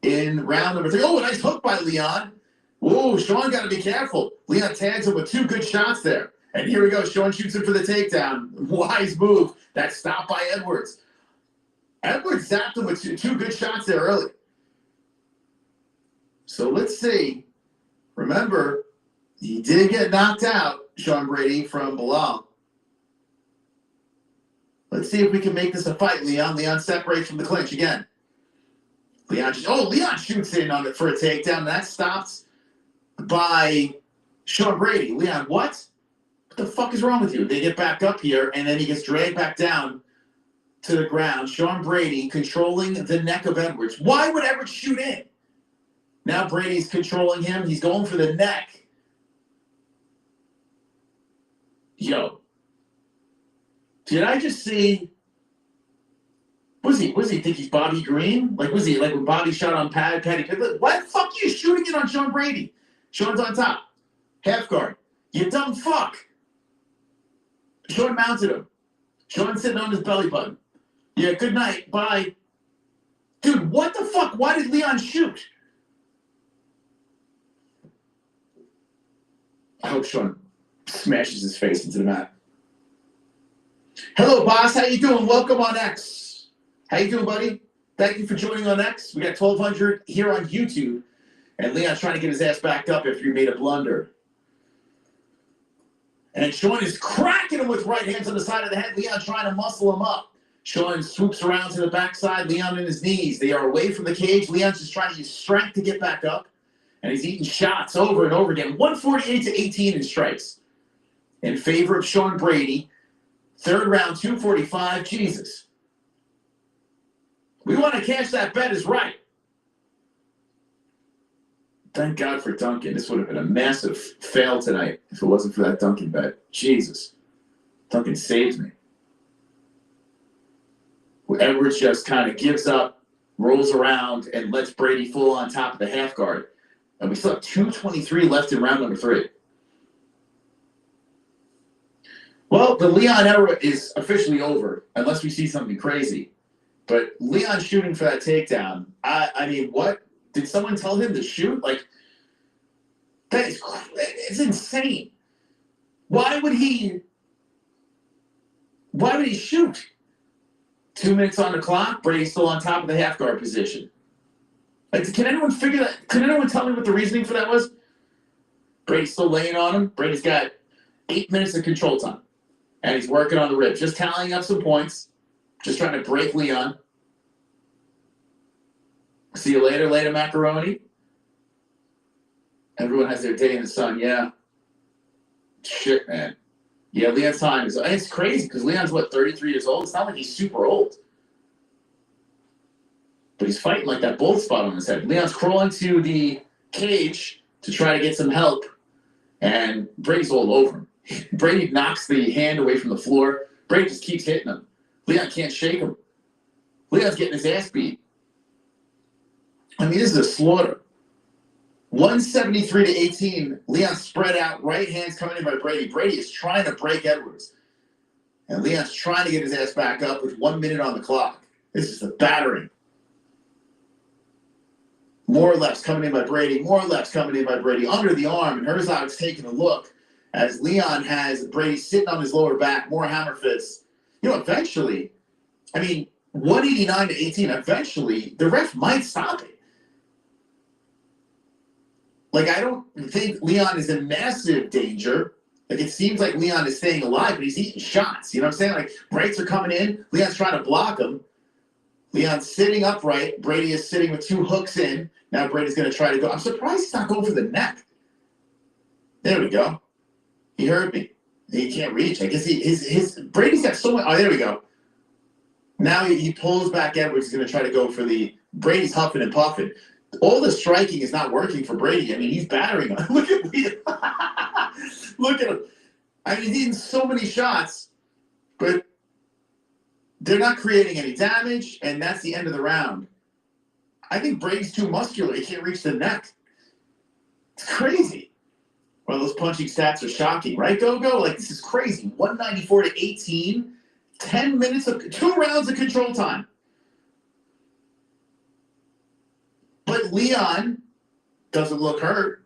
in round number 3. Oh, a nice hook by Leon. Whoa, Sean got to be careful. Leon tags him with 2 good shots there. And here we go. Sean shoots him for the takedown. Wise move. That stop by Edwards. Edwards zapped him with two good shots there early. So let's see. Remember, he did get knocked out, Sean Brady, from Bilal. Let's see if we can make this a fight, Leon. Leon separates from the clinch again. Leon shoots in on it for a takedown. That stops by Sean Brady. Leon, what? What the fuck is wrong with you? They get back up here, and then he gets dragged back down to the ground. Sean Brady controlling the neck of Edwards. Why would Edwards shoot in? Now Brady's controlling him. He's going for the neck. Yo. Did I just see... Was he think he's Bobby Green? Like, was he like when Bobby shot on Patty Piglet? Why the fuck are you shooting it on Sean Brady? Sean's on top. Half guard. You dumb fuck. Sean mounted him. Sean's sitting on his belly button. Yeah, good night. Bye. Dude, what the fuck? Why did Leon shoot? I hope Sean smashes his face into the mat. Hello, boss. How you doing? Welcome on X. How you doing, buddy? Thank you for joining on X. We got 1,200 here on YouTube. And Leon's trying to get his ass back up after he made a blunder. And Sean is cracking him with right hands on the side of the head. Leon trying to muscle him up. Sean swoops around to the backside. Leon on his knees. They are away from the cage. Leon's just trying to use strength to get back up. And he's eating shots over and over again. 148-18 in strikes in favor of Sean Brady. Third round, 245. Jesus. We want to cash that bet is right. Thank God for Duncan. This would have been a massive fail tonight if it wasn't for that Duncan bet. Jesus. Duncan saved me. Edwards just kind of gives up, rolls around, and lets Brady full on top of the half guard. And we still have 2:23 left in round number 3. Well, the Leon era is officially over, unless we see something crazy. But Leon shooting for that takedown, I mean, what? Did someone tell him to shoot? Like, it's insane. Why would he shoot? 2 minutes on the clock, Brady's still on top of the half guard position. Like, can anyone figure that? Can anyone tell me what the reasoning for that was? Brady's still laying on him. Brady's got 8 minutes of control time. And he's working on the ribs, just tallying up some points, just trying to break Leon. See you later, macaroni. Everyone has their day in the sun, yeah. Shit, man. Yeah, Leon's time is... It's crazy, because Leon's, 33 years old? It's not like he's super old. But he's fighting like that bald spot on his head. Leon's crawling to the cage to try to get some help, and Brady's all over him. Brady knocks the hand away from the floor. Brady just keeps hitting him. Leon can't shake him. Leon's getting his ass beat. I mean, this is a slaughter. 173-18. Leon spread out. Right hands coming in by Brady. Brady is trying to break Edwards. And Leon's trying to get his ass back up with 1 minute on the clock. This is a battering. More lefts coming in by Brady. More lefts coming in by Brady. Under the arm. And Herzog's taking a look as Leon has Brady sitting on his lower back. More hammer fists. Eventually, 189-18, eventually, the ref might stop it. I don't think Leon is in massive danger. It seems like Leon is staying alive, but he's eating shots. You know what I'm saying? Breaks are coming in. Leon's trying to block him. Leon's sitting upright. Brady is sitting with 2 hooks in. Now Brady's going to try to go. I'm surprised he's not going for the neck. There we go. He heard me. He can't reach. I guess Brady's got so much. Oh, there we go. Now he pulls back Edwards. He's going to try to go for the... Brady's huffing and puffing. All the striking is not working for Brady. He's battering him. Look at Leon. Look at him. I mean, he's in so many shots, but they're not creating any damage, and that's the end of the round. I think Brady's too muscular. He can't reach the neck. It's crazy. Well, those punching stats are shocking, right, Go-Go? Like, this is crazy. 194 to 18, 10 minutes of 2 rounds of control time. But Leon doesn't look hurt.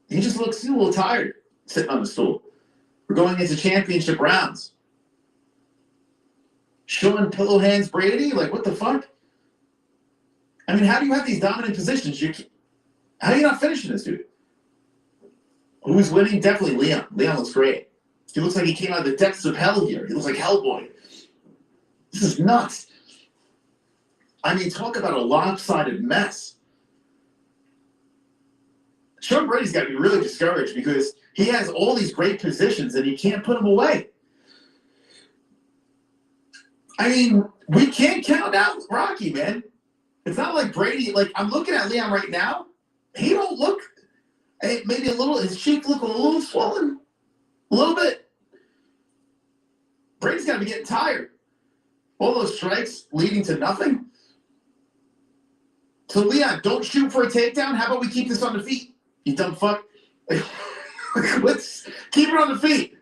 He just looks a little tired sitting on the stool. We're going into championship rounds. Showing pillow hands Brady? Like, what the fuck? I mean, how do you have these dominant positions? How are you not finishing this dude? Who's winning? Definitely Leon. Leon looks great. He looks like he came out of the depths of hell here. He looks like Hellboy. This is nuts. I mean, talk about a lopsided mess. Sean Brady's got to be really discouraged because he has all these great positions and he can't put them away. I mean, we can't count out Rocky, man. It's not like Brady. Like, I'm looking at Leon right now. He don't look, maybe a little, his cheek look a little swollen. A little bit. Brady's got to be getting tired. All those strikes leading to nothing. So, Leon, don't shoot for a takedown. How about we keep this on the feet? You dumb fuck. Let's keep it on the feet.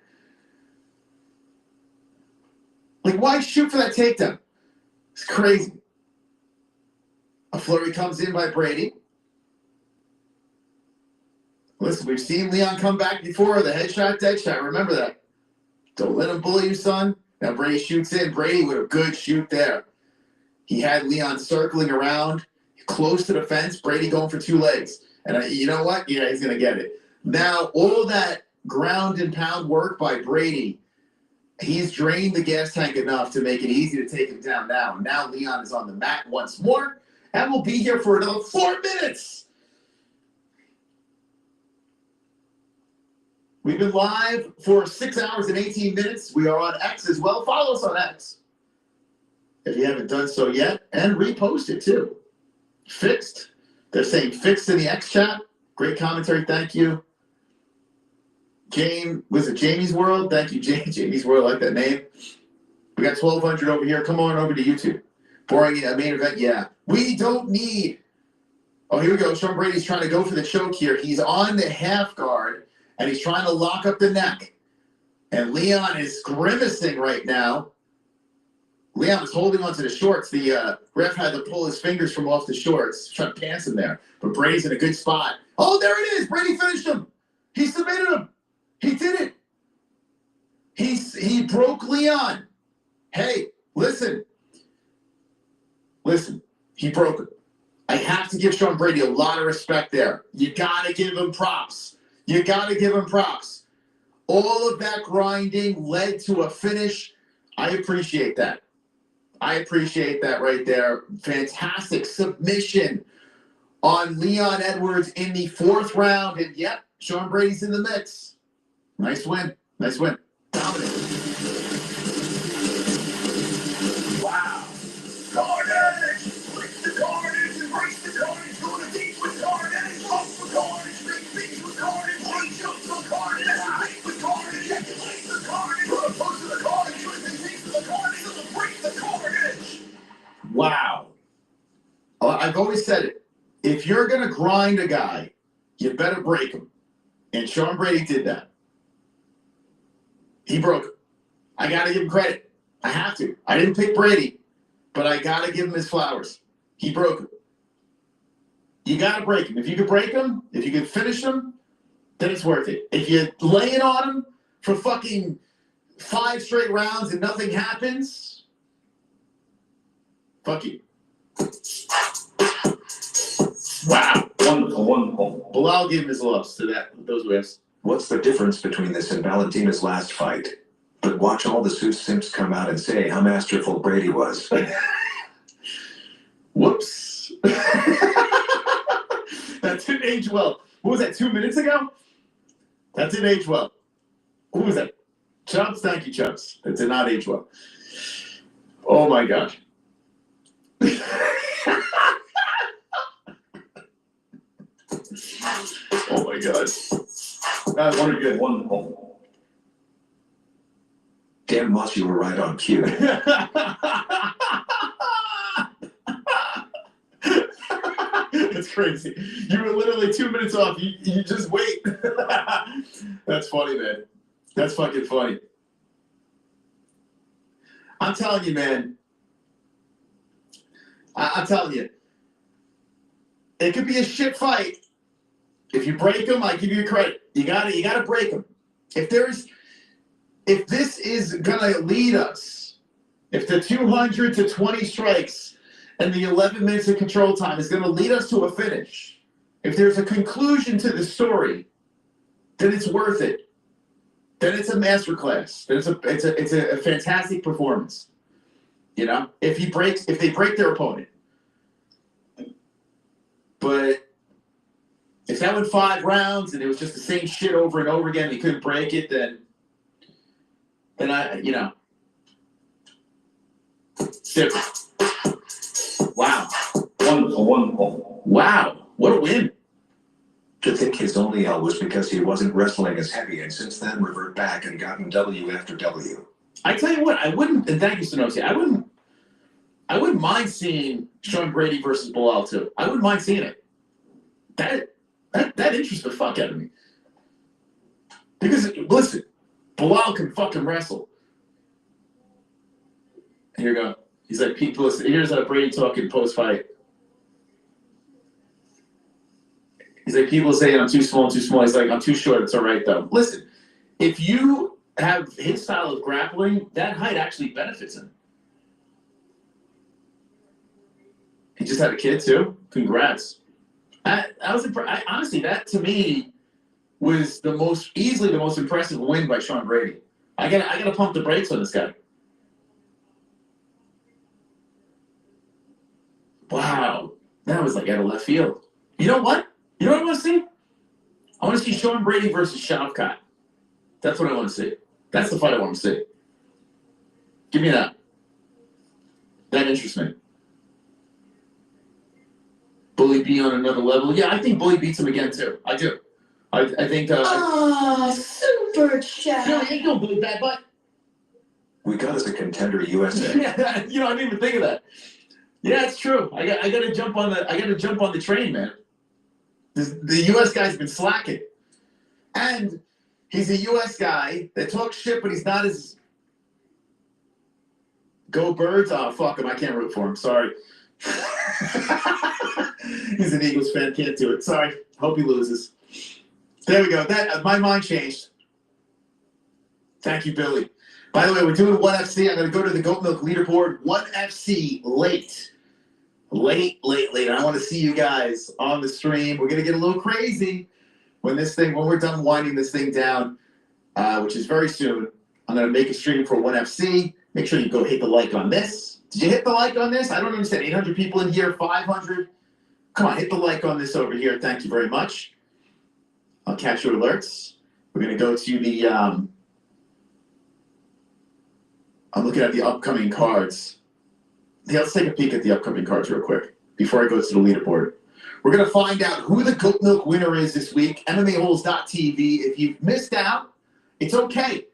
Like, why shoot for that takedown? It's crazy. A flurry comes in by Brady. Listen, we've seen Leon come back before. The headshot, dead shot. Remember that. Don't let him bully you, son. Now Brady shoots in. Brady with a good shoot there. He had Leon circling around, close to the fence. Brady going for 2 legs. And you know what? Yeah, he's going to get it. Now, all that ground and pound work by Brady, he's drained the gas tank enough to make it easy to take him down now. Now Leon is on the mat once more, and we'll be here for another 4 minutes. We've been live for 6 hours and 18 minutes. We are on X as well. Follow us on X if you haven't done so yet, and repost it too. Fixed. They're saying fixed in the X chat. Great commentary. Thank you. Was it Jamie's World? Thank you, Jamie's World. I like that name. We got 1,200 over here. Come on over to YouTube. Boring a main event. Yeah. We don't need. Oh, here we go. Sean Brady's trying to go for the choke here. He's on the half guard, and he's trying to lock up the neck. And Leon is grimacing right now. Leon is holding onto the shorts. The ref had to pull his fingers from off the shorts, trying to pants him there. But Brady's in a good spot. Oh, there it is. Brady finished him. He submitted him. He did it. He broke Leon. Hey, listen. Listen, he broke him. I have to give Sean Brady a lot of respect there. You got to give him props. You got to give him props. All of that grinding led to a finish. I appreciate that. I appreciate that right there. Fantastic submission on Leon Edwards in the 4th round. And yep, Sean Brady's in the mix. Nice win. Nice win. Dominant. Wow. Carnage! Embrace the carnage! Embrace the carnage! Go to deep with carnage! Up for carnage! Big beats with carnage! One jump for carnage! Deep with carnage! Ejaculate the carnage! Put a post to the carnage! Big beats with the carnage! Celebrate the carnage! Wow. I've always said it. If you're going to grind a guy, you better break him. And Sean Brady did that. He broke him. I got to give him credit. I have to. I didn't pick Brady, but I got to give him his flowers. He broke him. You got to break him. If you can break him, if you can finish him, then it's worth it. If you're laying on him for fucking 5 straight rounds and nothing happens, fuck you. Wow. Wonderful, wonderful. Bilal gave him his loss to those whiffs. What's the difference between this and Valentina's last fight? But watch all the Seuss simps come out and say how masterful Brady was. Whoops. That didn't age well. What was that, 2 minutes ago? That didn't age well. Who was that? Chubbs? Thank you, Chubbs. That did not age well. Oh, my gosh. Oh, my God. That was good. Wonderful. Damn, Moss, you were right on cue. It's crazy. You were literally 2 minutes off. You just wait. That's funny, man. That's fucking funny. I'm telling you, man. I'm telling you. It could be a shit fight. If you break them, I give you credit. You gotta break them. If this is gonna lead us, if the 200 to 20 strikes and the 11 minutes of control time is gonna lead us to a finish, if there's a conclusion to the story, then it's worth it. Then it's a masterclass. Then it's a fantastic performance. You know, if they break their opponent. But if that went 5 rounds and it was just the same shit over and over again, and he couldn't break it, then it's different. Wow. Wonderful. Wow. What a win. To think his only L was because he wasn't wrestling as heavy, and since then revert back and gotten W after W. I tell you what, I wouldn't, and thank you, Sonosi, I wouldn't mind seeing Sean Brady versus Bilal too. I wouldn't mind seeing it. That interests the fuck out of me. Because listen, Bilal can fucking wrestle. Here you go. He's like, people, listen, here's Brady talking post-fight. He's like, people saying I'm too small. He's like, I'm too short. It's all right, though. Listen, if you have his style of grappling, that height actually benefits him. He just had a kid, too. Congrats. I was impressed. Honestly, that, to me, was easily the most impressive win by Sean Brady. I gotta pump the brakes on this guy. Wow. That was like out of left field. You know what? You know what I want to see? I want to see Sean Brady versus Shavkat. That's what I want to see. That's the fight I want to see. Give me that. That interests me. Bully B on another level. Yeah, I think Bully beats him again, too. I do. I think... super chat. No, ain't no Bully bad butt. We got us a contender USA. Yeah, I didn't even think of that. Yeah, it's true. I got to jump on the train, man. The U.S. guy's been slacking. And he's a U.S. guy that talks shit, but he's not as... Go Birds? Oh, fuck him. I can't root for him. Sorry. He's an Eagles fan. Can't do it. Sorry. Hope he loses. There we go. My mind changed. Thank you, Billy. By the way, we're doing 1FC. I'm going to go to the Goat Milk leaderboard. 1FC late. Late. I want to see you guys on the stream. We're going to get a little crazy when we're done winding this thing down, which is very soon. I'm going to make a stream for 1FC. Make sure you go hit the like on this. Did you hit the like on this? I don't understand. 800 people in here, 500. Come on, hit the like on this over here. Thank you very much. I'll catch your alerts. We're going to go to the... I'm looking at the upcoming cards. Yeah, let's take a peek at the upcoming cards real quick before I go to the leaderboard. We're going to find out who the Goat Milk winner is this week. MMAholes.tv. If you've missed out, it's okay.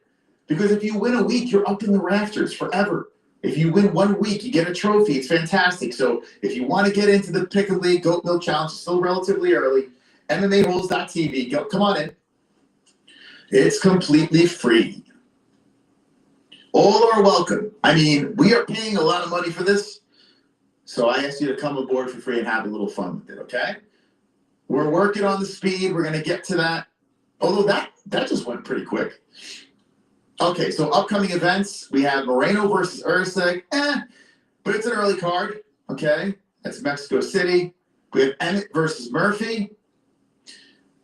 Because if you win a week, you're up in the rafters forever. If you win 1 week, you get a trophy. It's fantastic. So if you want to get into the Pick a League Goat Milk Challenge, it's still relatively early. MMAholes.tv. Come on in. It's completely free. All are welcome. I mean, we are paying a lot of money for this, so I ask you to come aboard for free and have a little fun with it, okay? We're working on the speed. We're going to get to that. Although that just went pretty quick. Okay, so upcoming events. We have Moreno versus Usyk. But it's an early card, okay? That's Mexico City. We have Emmett versus Murphy.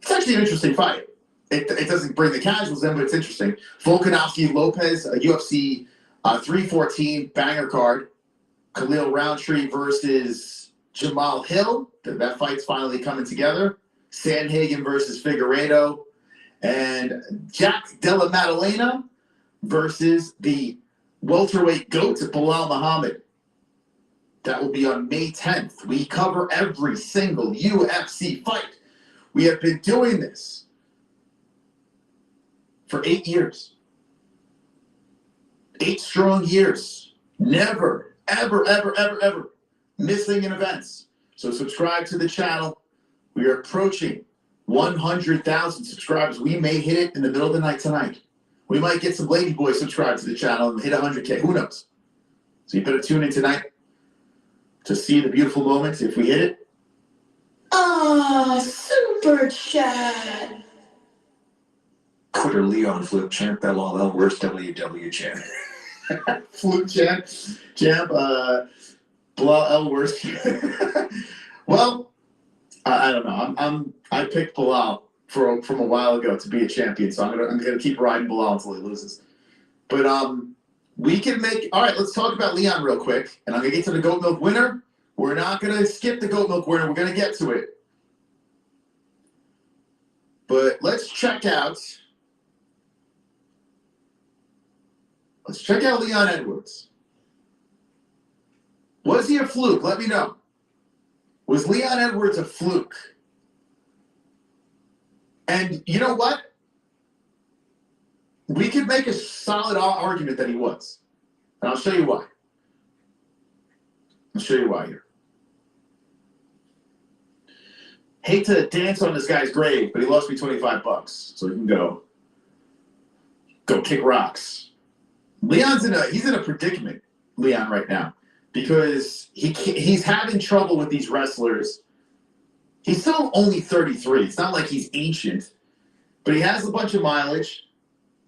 It's actually an interesting fight. It doesn't bring the casuals in, but it's interesting. Volkanovski Lopez, a UFC 314 banger card. Khalil Roundtree versus Jamal Hill. That fight's finally coming together. Sandhagen versus Figueiredo. And Jack Della Maddalena versus the welterweight GOAT, Bilal Muhammad. That will be on May 10th. We cover every single UFC fight. We have been doing this for 8 years. 8 strong years. Never, ever, ever, ever, ever missing an events. So subscribe to the channel. We are approaching 100,000 subscribers. We may hit it in the middle of the night tonight. We might get some lady boys subscribed to the channel and hit 100K. Who knows? So you better tune in tonight to see the beautiful moments if we hit it. Super chat. Quitter Leon Flip Champ Belal El Worst WW Champ. Fluke champ, Bilal El Worst. Well, I don't know. I picked Bilal from a while ago to be a champion, so I'm gonna keep riding Bilal until he loses. But we can make. All right, let's talk about Leon real quick, and I'm gonna get to the goat milk winner. We're not gonna skip the goat milk winner. We're gonna get to it. But let's check out Leon Edwards. Was he a fluke? Let me know. Was Leon Edwards a fluke? And you know what? We could make a solid argument that he was. And I'll show you why. I'll show you why here. Hate to dance on this guy's grave, but he lost me $25, so he can go kick rocks. Leon's he's in a predicament, Leon, right now, because he's having trouble with these wrestlers. He's still only 33. It's not like he's ancient, but he has a bunch of mileage,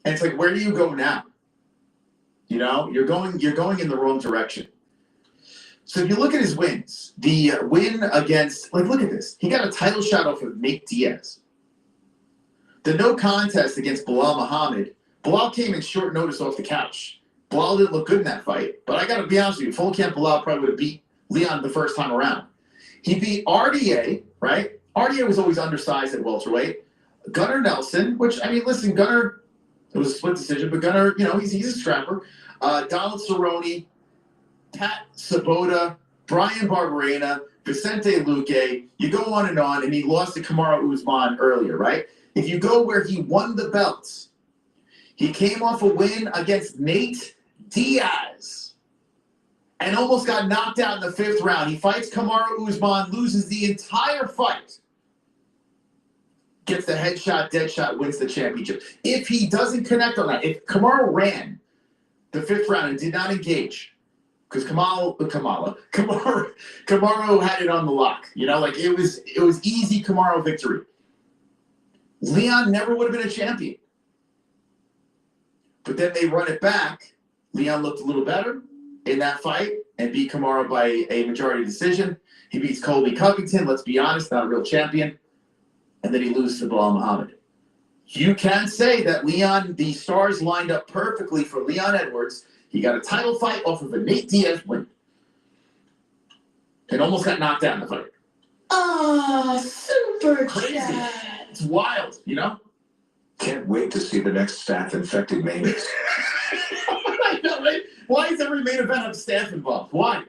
and it's like, where do you go now? You know, you're going in the wrong direction. So if you look at his wins, the win against, look at this. He got a title shot off of Nate Diaz. The no contest against Bilal Muhammad, Bilal came in short notice off the couch. Bilal didn't look good in that fight, but I got to be honest with you, full camp Bilal probably would have beat Leon the first time around. He beat RDA, right? RDA was always undersized at welterweight. Gunnar Nelson, which, I mean, listen, Gunnar, it was a split decision, but Gunnar, you know, he's a scrapper. Donald Cerrone, Pat Sabota, Brian Barberena, Vicente Luque, you go on, and he lost to Kamaru Usman earlier, right? If you go where he won the belts, he came off a win against Nate Diaz and almost got knocked out in the 5th round. He fights Kamaru Usman, loses the entire fight, gets the headshot, dead shot, wins the championship. If he doesn't connect on that, if Kamaru ran the 5th round and did not engage, because Kamaru had it on the lock. You know, like it was easy Kamaru victory. Leon never would have been a champion. But then they run it back. Leon looked a little better in that fight and beat Kamaru by a majority decision. He beats Colby Covington, let's be honest, not a real champion. And then he loses to Bilal Muhammad. You can say that Leon, the stars lined up perfectly for Leon Edwards. He got a title fight off of a Nate Diaz win. And almost got knocked out in the fight. Super crazy. chat. It's wild, you know? Can't wait to see the next staph-infected maniacs. I know, right? Why does every main event have staph involved? Why?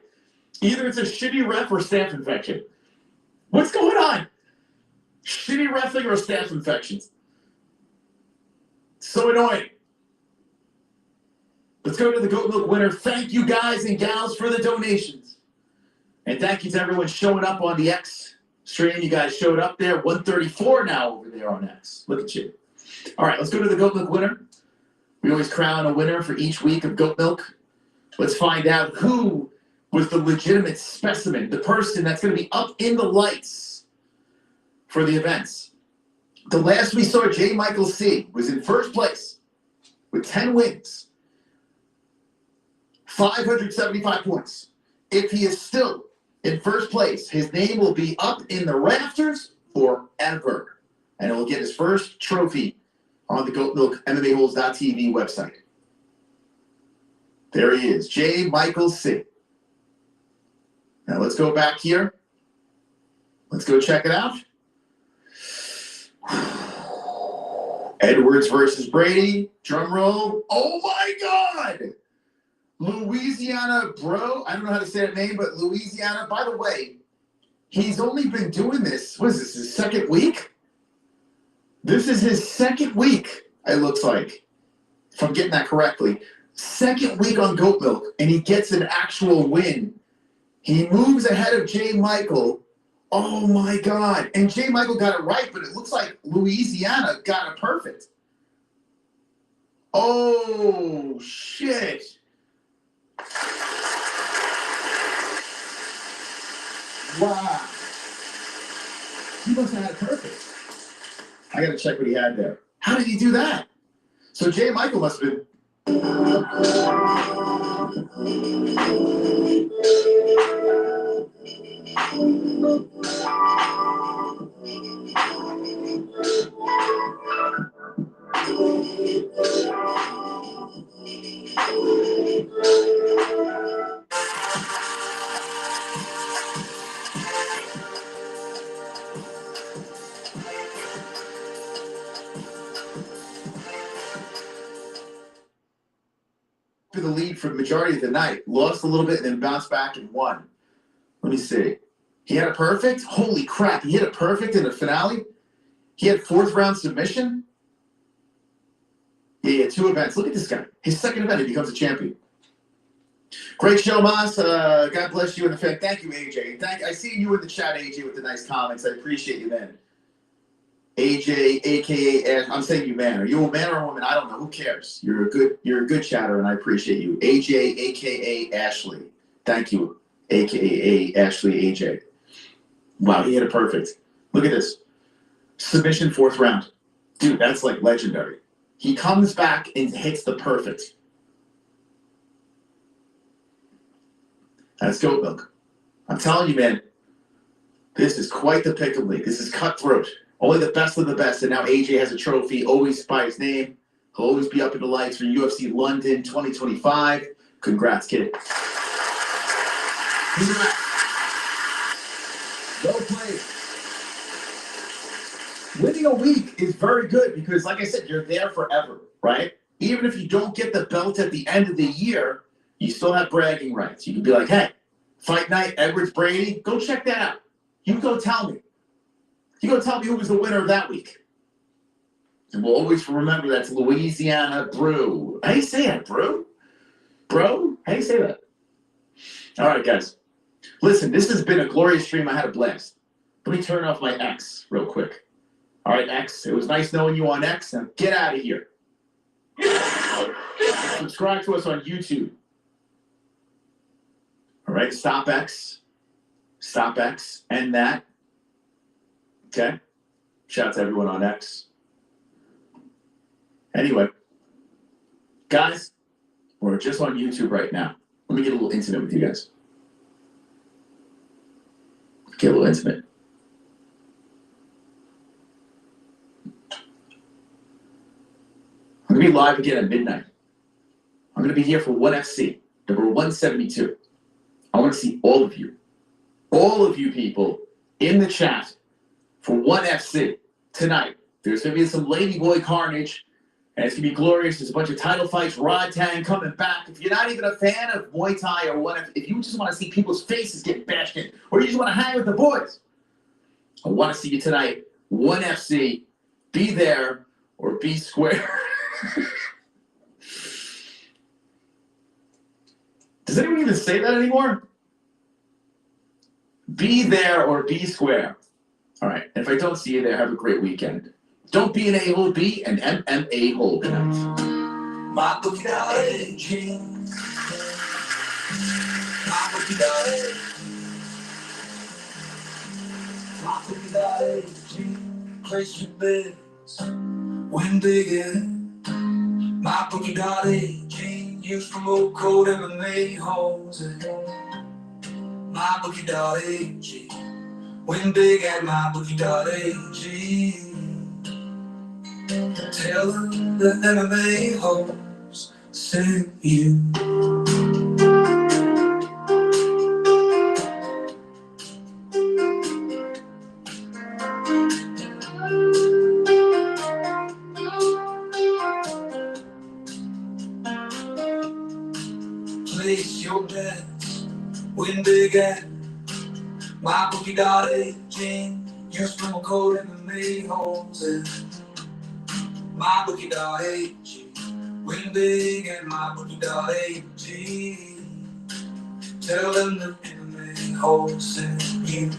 Either it's a shitty ref or staph infection. What's going on? Shitty reffing or staph infections? So annoying. Let's go to the Goat Milk winner. Thank you guys and gals for the donations. And thank you to everyone showing up on the X stream. You guys showed up there. 134 now over there on X. Look at you. All right, let's go to the Goat Milk winner. We always crown a winner for each week of Goat Milk. Let's find out who was the legitimate specimen, the person that's going to be up in the lights for the events. The last we saw, J. Michael C. was in first place with 10 wins. 575 points. If he is still in first place, his name will be up in the rafters forever. And he'll get his first trophy on the Goat Milk MMAHolds.tv website. There he is, J. Michael C. Now let's go back here. Let's go check it out. Edwards versus Brady. Drum roll. Oh my God! Louisiana Bro. I don't know how to say that name, but Louisiana. By the way, he's only been doing this. What is this, his second week? This is his second week, it looks like. If I'm getting that correctly. Second week on goat milk, and he gets an actual win. He moves ahead of Jay Michael. Oh my God. And Jay Michael got it right, but it looks like Louisiana got it perfect. Oh, shit. Wow. He must have had it perfect. I got to check what he had there. How did he do that? So Jay Michael must have been. For the lead for the majority of the night, lost a little bit and then bounced back and won. Let me see. He had a perfect? Holy crap, he hit a perfect in the finale? He had fourth round submission? Yeah, 2 events. Look at this guy. His second event, he becomes a champion. Great show, Mas. God bless you and the fan. Thank you, AJ. I see you in the chat, AJ, with the nice comments. I appreciate you, man. AJ, aka I'm saying you, man. Are you a man or a woman? I don't know. Who cares? You're a good chatter, and I appreciate you. AJ, aka Ashley. Thank you, aka Ashley AJ. Wow, he hit it perfect. Look at this. Submission 4th round. Dude, that's like legendary. He comes back and hits the perfect. That's goat milk. I'm telling you, man, this is quite the pick'em league. This is cutthroat. Only the best of the best. And now AJ has a trophy, always by his name. He'll always be up in the lights for UFC London 2025. Congrats, kid. Congrats. Well played. Winning a week is very good because, like I said, you're there forever, right? Even if you don't get the belt at the end of the year, you still have bragging rights. You can be like, hey, fight night, Edwards Brady, go check that out. You go tell me. You go tell me who was the winner of that week. And we'll always remember that's Louisiana Brew. How do you say that, Brew? Bro? How do you say that? All right, guys. Listen, this has been a glorious stream. I had a blast. Let me turn off my X real quick. All right, X. It was nice knowing you on X. Now get out of here. Subscribe to us on YouTube. All right, stop X. Stop X. End that. Okay? Shout out to everyone on X. Anyway, guys, we're just on YouTube right now. Let me get a little intimate with you guys. Get a little intimate. I'm going to be live again at midnight. I'm going to be here for 1FC, number 172. I want to see all of you people in the chat for 1FC tonight. There's going to be some Ladyboy carnage, and it's going to be glorious. There's a bunch of title fights, Rod Tang coming back. If you're not even a fan of Muay Thai or 1FC, if you just want to see people's faces get bashed in, or you just want to hang with the boys, I want to see you tonight. 1FC, be there or be square. Does anyone even say that anymore? Be there or be square. All right. And if I don't see you there, have a great weekend. Don't be an a-hole, be an MMA hole tonight. My bookie darling, my bookie darling, my bookie darling, place your bets, win big in. My bookie darling, used from old cold MMA holes. My bookie darling, win big at my bookie darling. Tell them the MMA hoes sent you. Place your bets, win big at my bookie darling. Used from a cold MMA holes. My bookie darling, Win big at mymoney.ag. Tell them the MMA wholesale you.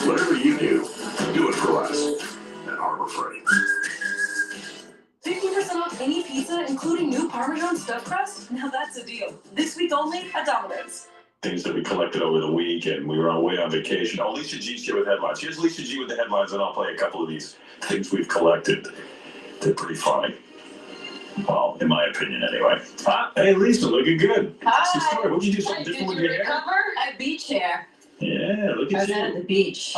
Whatever you do it for us at Harbor Freight. 50% off any pizza, including new Parmesan stuffed crust? Now that's a deal. This week only at Domino's. Things that we collected over the weekend. We were away on vacation. Oh, Lisa G's here with headlines. Here's Lisa G with the headlines, and I'll play a couple of these things we've collected. They're pretty funny. Well, in my opinion, anyway. Hey, Lisa, looking good. What's the story? What'd you do? Something different with your hair? A beach hair. Yeah, look I at was out at you. the beach.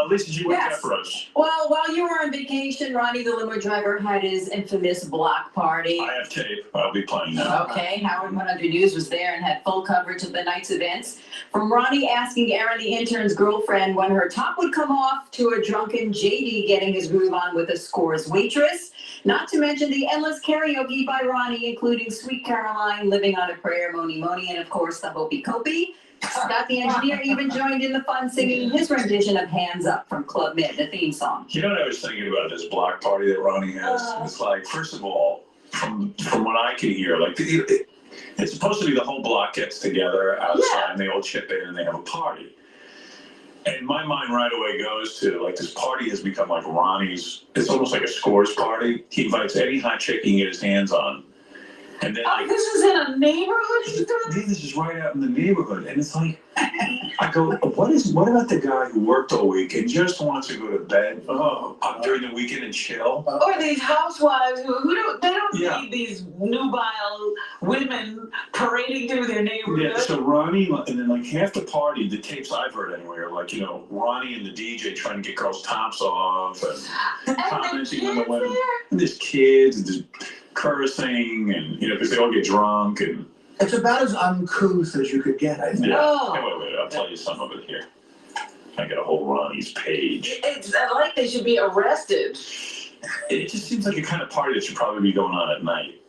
Lisa G, what you got Yes. for us? Well, while you were on vacation, Ronnie the limo driver had his infamous block party. I have tape. I'll be playing now. Okay, Howard 100 News was there and had full coverage of the night's events. From Ronnie asking Erin, the intern's girlfriend, when her top would come off, to a drunken JD getting his groove on with a Scores waitress. Not to mention the endless karaoke by Ronnie, including Sweet Caroline, Living on a Prayer, Moni Moni, and of course the Hopey Copey. Scott the engineer even joined in the fun, singing his rendition of Hands Up from Club Med, the theme song. You know what I was thinking about this block party that Ronnie has? It's like, first of all, from what I can hear, like it's supposed to be the whole block gets together outside and they all chip in and they have a party. And my mind right away goes to, like, this party has become like Ronnie's, it's almost like a Scores party. He invites any hot chick he can get his hands on. And then, like, this is in a neighborhood he's doing? this is right out in the neighborhood. And it's like, I go, what about the guy who worked all week and just wants to go to bed during the weekend and chill? Or these housewives who don't Yeah. need these nubile women parading through their neighborhood. Yeah, so Ronnie, and then like half the party, the tapes I've heard anyway, are like, you know, Ronnie and the DJ trying to get girls' tops off and commenting on the women. And there's kids and there's cursing and, you know, because they all get drunk and. It's about as uncouth as you could get, I think. Yeah. Oh. Wait, I'll tell you some of it here. I got a whole Ronnie's page. It's like they should be arrested. It just seems like a kind of party that should probably be going on at night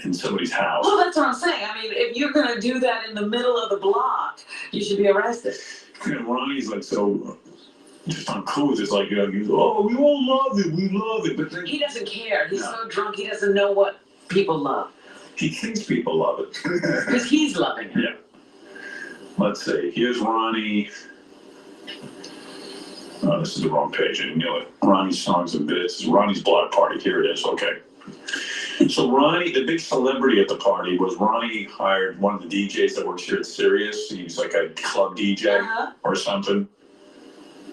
in somebody's house. Well, that's what I'm saying. I mean, if you're going to do that in the middle of the block, you should be arrested. You know, Ronnie's like so just uncouth. It's like, you know, he's, oh, we all love it. We love it. But then He doesn't care. He's so drunk, he doesn't know what people love. he thinks people love it. Because he's loving it. Yeah. Let's see. Here's Ronnie. Oh, this is the wrong page. I knew it. Ronnie's Songs and Bits. Ronnie's block party. Here it is. Okay. So Ronnie, the big celebrity at the party was Ronnie hired one of the DJs that works here at Sirius. He's like a club DJ or something.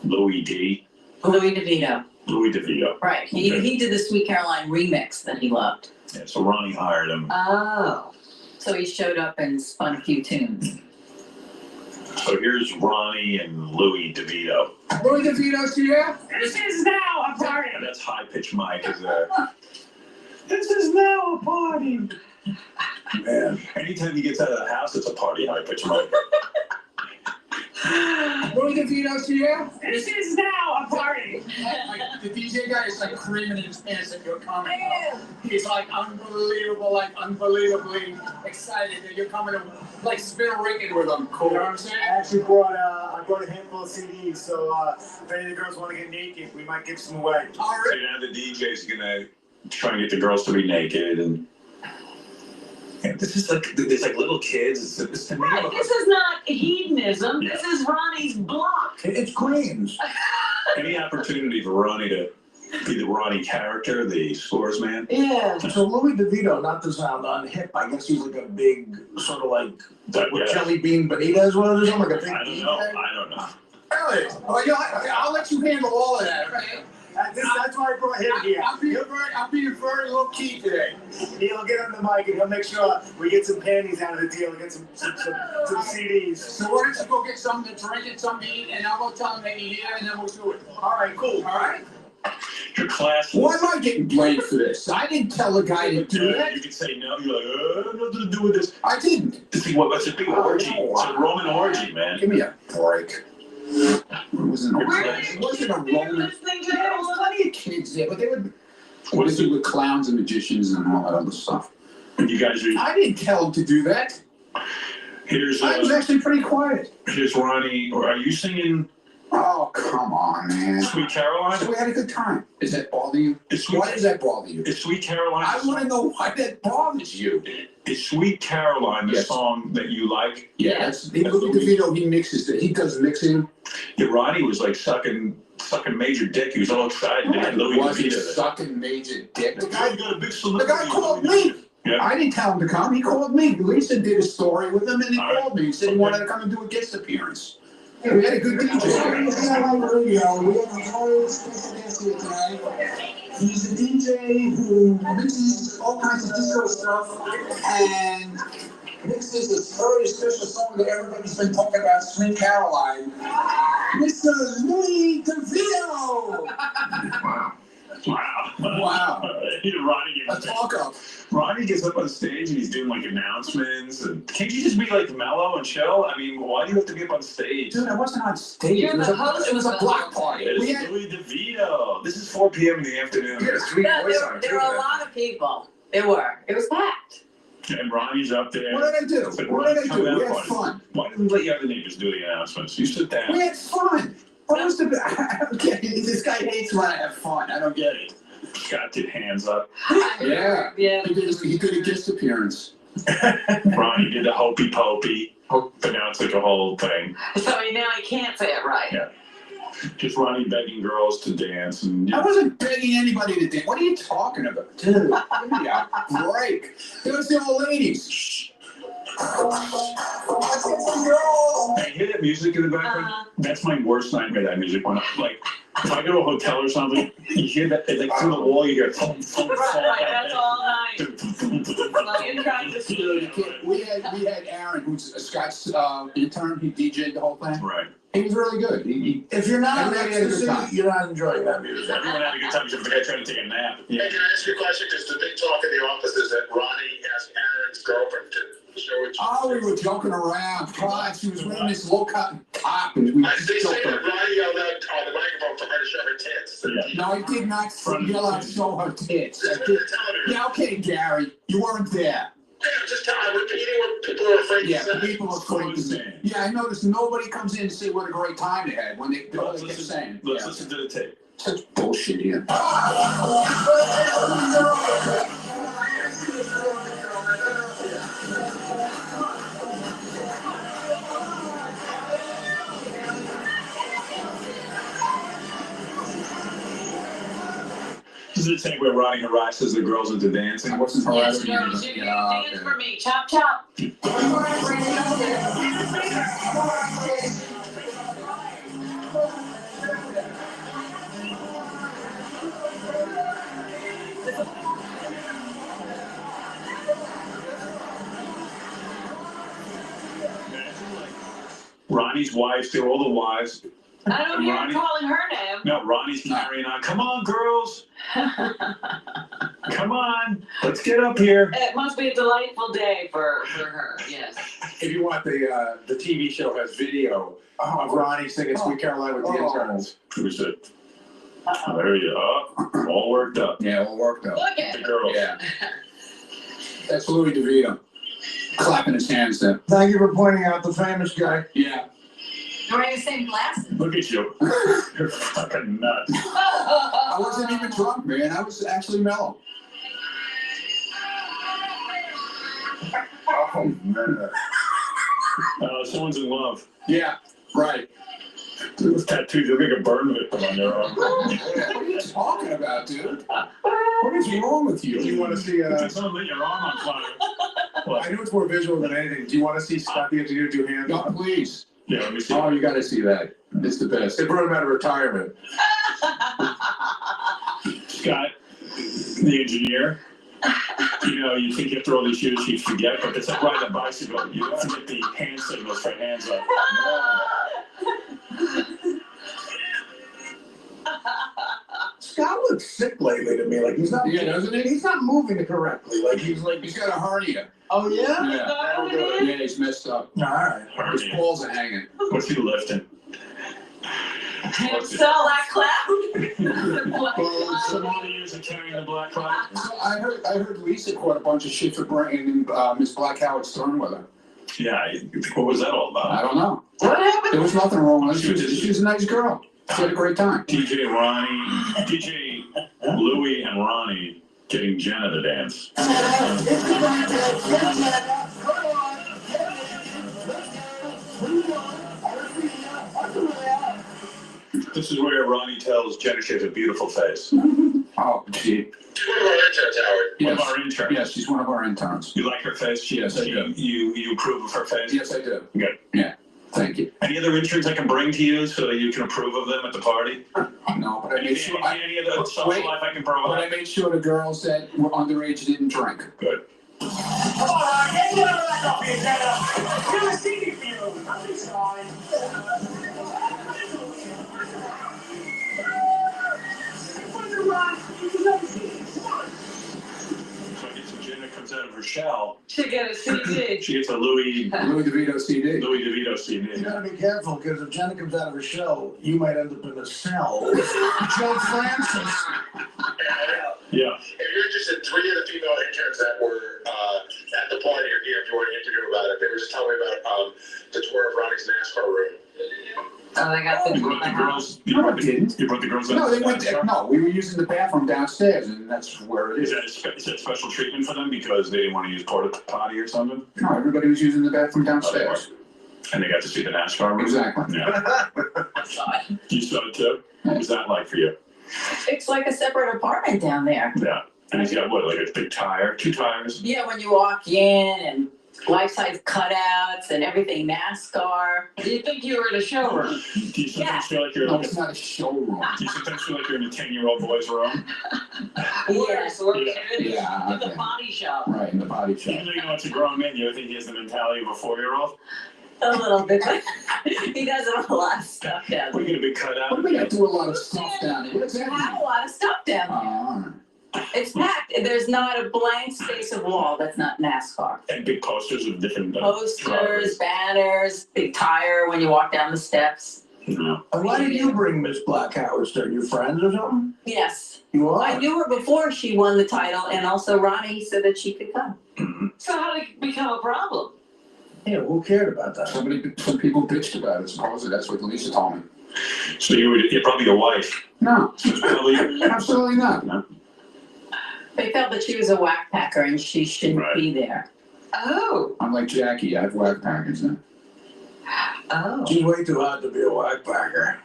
Louis DeVito. Louis DeVito. Right. He did the Sweet Caroline remix that he loved. Yeah, so Ronnie hired him. Oh. So he showed up and spun a few tunes. So here's Ronnie and Louis DeVito. Louis DeVito's here. This is now a party. And that's high-pitched mic is this is now a party. Man, anytime he gets out of the house, it's a party high-pitched mic. Louis DeVito's here. This is now a party. Like, the DJ guy is like creaming in his pants that you're coming. He's like unbelievably excited that you're coming to like spin a record with him. Cool. You know what I'm saying? I actually brought a handful of CDs, so if any of the girls want to get naked, we might give some away. All So right. now the DJ's gonna try and get the girls to be naked and. Yeah, this is like there's like little kids. It's Right, this is not hedonism. This is Ronnie's block. It's Queens. Any opportunity for Ronnie to be the Ronnie character, the scores man. Yeah. So Louis DeVito, not to sound unhip, I guess he's like a big sort of like what Jelly Bean Benitez was or something, like a big I don't DJ. know. I don't know. Really? Oh, yeah, I'll let you handle all of that, okay? That's why I brought him here. I'm being very low key today. He'll get on the mic and he'll make sure we get some panties out of the deal and get some CDs. So why don't you go get something to drink and something to eat, and I'll go tell him that you're here, and then we'll do it. All right, cool. All right? Your class. Why am I getting blamed for this? I didn't tell the guy to do that. You can say no. You're like, nothing to do with this. I didn't. It's a big orgy. It's a Roman orgy, man. Give me a break. It wasn't a Roman. Listening to There was plenty of kids there, but they would. What is it with clowns and magicians and all that other stuff? You guys are. I didn't tell him to do that. Here's. I was actually pretty quiet. Here's Ronnie. Or are you singing? Oh, come on, man. Sweet Caroline? So we had a good time. Does that bother you? Why does that bother you? Is Sweet Caroline? I want to know why that bothers you. Is Sweet Caroline the song that you like? Yeah, that's Louis DeVito. He mixes it. He does mixing. Yeah, Ronnie was like sucking major dick. He was all excited. Louis Wasn't DeVito. sucking major dick. The guy got a big The celebrity. guy called me. Yeah. I didn't tell him to come. He called me. Lisa did a story with him, and he called me. He said he wanted to come and do a guest appearance. We had a good DJ. We have a very special guest here tonight. He's a DJ who mixes all kinds of disco stuff and mixes this very special song that everybody's been talking about, Sweet Caroline. Mr. Louis DeVito! Wow. Ronnie A talk up. Ronnie gets up on stage and he's doing like announcements. And can't you just be like mellow and chill? I mean, why do you have to be up on stage? Dude, I wasn't on stage. You're the host It was a of the block party. It's Louis DeVito. This is 4 p.m. in the afternoon. Yeah, sweet Yeah, voice there on it, were too, a man. lot of people. There were. It was packed. And Ronnie's up there. What did I do? It's like, What did I come do? down, We had buddy. fun. Why didn't we let your other neighbors do the announcements? You sit down. We had fun. What was the? I don't get it. This guy hates when I have fun. I don't get it. Scott did hands up. Yeah. Yeah. He did a guest appearance. Ronnie did the hopey pokey. But now it's like a whole thing. So now I can't say it right. Yeah. Just Ronnie begging girls to dance. And I wasn't begging anybody to dance. What are you talking about? Dude, give me a break. It was the old ladies. Shh. Hey, hear that music in the background? That's my worst nightmare, that music. When like, if I go to a hotel or something, you hear that, like through the wall, you hear thump, thump, thump. Right, that's all night. Well, you're trying to We had Aaron, who's Scott's intern. He DJ'd the whole thing. Right. He was really good. If you're not Everybody had a good time. you're not enjoying that music. Everyone had a good time except for the guy trying to take a nap. Hey, can I ask you a question? Because the big talk in the office is that Ronnie asked Aaron's girlfriend to show it. Oh, we were joking around. God, she was wearing this low-cut top, and we They just say joked that around. Ronnie yelled out on the microphone for her to show her tits. Yeah. No, I did not yell out, show her tits. That's what they're telling her. Yeah, okay, Gary, you weren't there. Yeah, I'm just telling, I'm repeating what people are afraid Yeah, to say. people are afraid to say. Yeah, I noticed nobody comes in to say what a great time they had when they kept saying. Let's listen to the tape. Such bullshit here. This is the tape where Ronnie harasses the girls into dancing. I wasn't Yes, harassing girls, you. you dance for me. Chop, chop. Ronnie's wives, they're all the wives. I don't hear him Ronnie- calling her name. No, Ronnie's carrying on. Come on, girls. Come on. Let's get up here. It must be a delightful day for her, yes. If you want, the TV show has video of Ronnie singing Sweet Caroline with the interns. Who's it? There you are. All worked up. Yeah, all worked out. Look at The girls. Yeah. That's Louis DeVito. Clapping his hands there. Thank you for pointing out the famous guy. Yeah. You're wearing the same glasses. Look at you. You're fucking nuts. I wasn't even drunk, man. I was actually mellow. Oh, man. Someone's in love. Yeah, right. Those tattoos look like a burn victim on their arm. What are you talking about, dude? What is wrong with you? Do you want to see? It's someone lit your arm on fire. I know it's more visual than anything. Do you want to see Scott the Engineer do hands? No, please. Yeah, let me see. Oh, you got to see that. It's the best. They brought him out of retirement. Scott, the engineer. You know, you think after all these years you forget, but it's like riding a bicycle. You don't forget the hand signals for hands up. Scott looks sick lately to me. Like he's not. Yeah, doesn't he? He's not moving correctly. Like He's got a hernia. Oh yeah. Yeah. Yeah, he's messed up. All right. His balls are hanging. What's he lifting? Himself, Black Cloud. Well, so many years of carrying the black cloud. So I heard Lisa caught a bunch of shit for bringing Miss Black Howard Stern with her. Yeah, what was that all about? I don't know. What happened? There was nothing wrong with her. She was a nice girl. She had a great time. DJ Louie and Ronnie getting Jenna to dance. This is where Ronnie tells Jenna she has a beautiful face. Oh, gee. One of our interns, Howard. One of our interns. Yes, she's one of our interns. You like her face? Yes, I do. You approve of her face? Yes, I do. Good. Yeah. Thank you. Any other interns I can bring to you so that you can approve of them at the party? No, but I made sure. Any other social Wait, life I can but I provide? made sure the girls that were underage didn't drink. Good. Come on, get your ass up here, Jenna. You're a singing field. I'm sorry. So I guess when Jenna comes out of her shell, Should get a CD. she gets a Louis DeVito CD. DeVito CD. You gotta be careful because if Jenna comes out of her show, you might end up in a cell with Joe Francis. Yeah. If you're interested, 3 of the female interns that were at the party are here if you want to interview about it. They were just telling me about the tour of Ronnie's NASCAR room. Oh, they got the You brought the girls. No, I didn't. You brought the girls. No, out they to went the there. NASCAR? No, we were using the bathroom downstairs, and that's where it Is is. that special treatment for them because they didn't want to use porta potty or something? No, everybody was using the bathroom downstairs. And they got to see the NASCAR room? Exactly. Yeah. You saw it too? What was that like for you? It's like a separate apartment down there. Yeah. And he's got what, like a big tire, 2 tires? Yeah, when you walk in and life-size cutouts and everything NASCAR. Do you think you were in a showroom? Do you sometimes Yeah. feel like you're No, like it's not a showroom. do you sometimes feel like you're in a 10-year-old boy's room? Worse, or Yeah. Yeah, in the okay. body shop. Right, in the body shop. Even though you know it's a grown man, you think he has the mentality of a 4-year-old? A little bit. He does have a lot of stuff down We're there. gonna be cut out. What do we got to do a lot of stuff down there? What does We that have mean? a lot of stuff down there. It's packed. There's not a blank space of wall that's not NASCAR. And big posters of different Posters, banners, big tire when you walk down the steps. No. And why did you bring Miss Black Howard Stern? Your friends or something? Yes. You are? I knew her before she won the title, and also Ronnie said that she could come. Mhm. So how did it become a problem? Yeah, who cared about that? Some people bitched about it, supposedly. That's what Lisa told me. So you're probably your wife. No, It's probably absolutely not. no. They felt that she was a whack packer and she shouldn't Right. be there. Oh, I'm like Jackie. I have whack packers now. oh. She's way too hot to be a whack packer.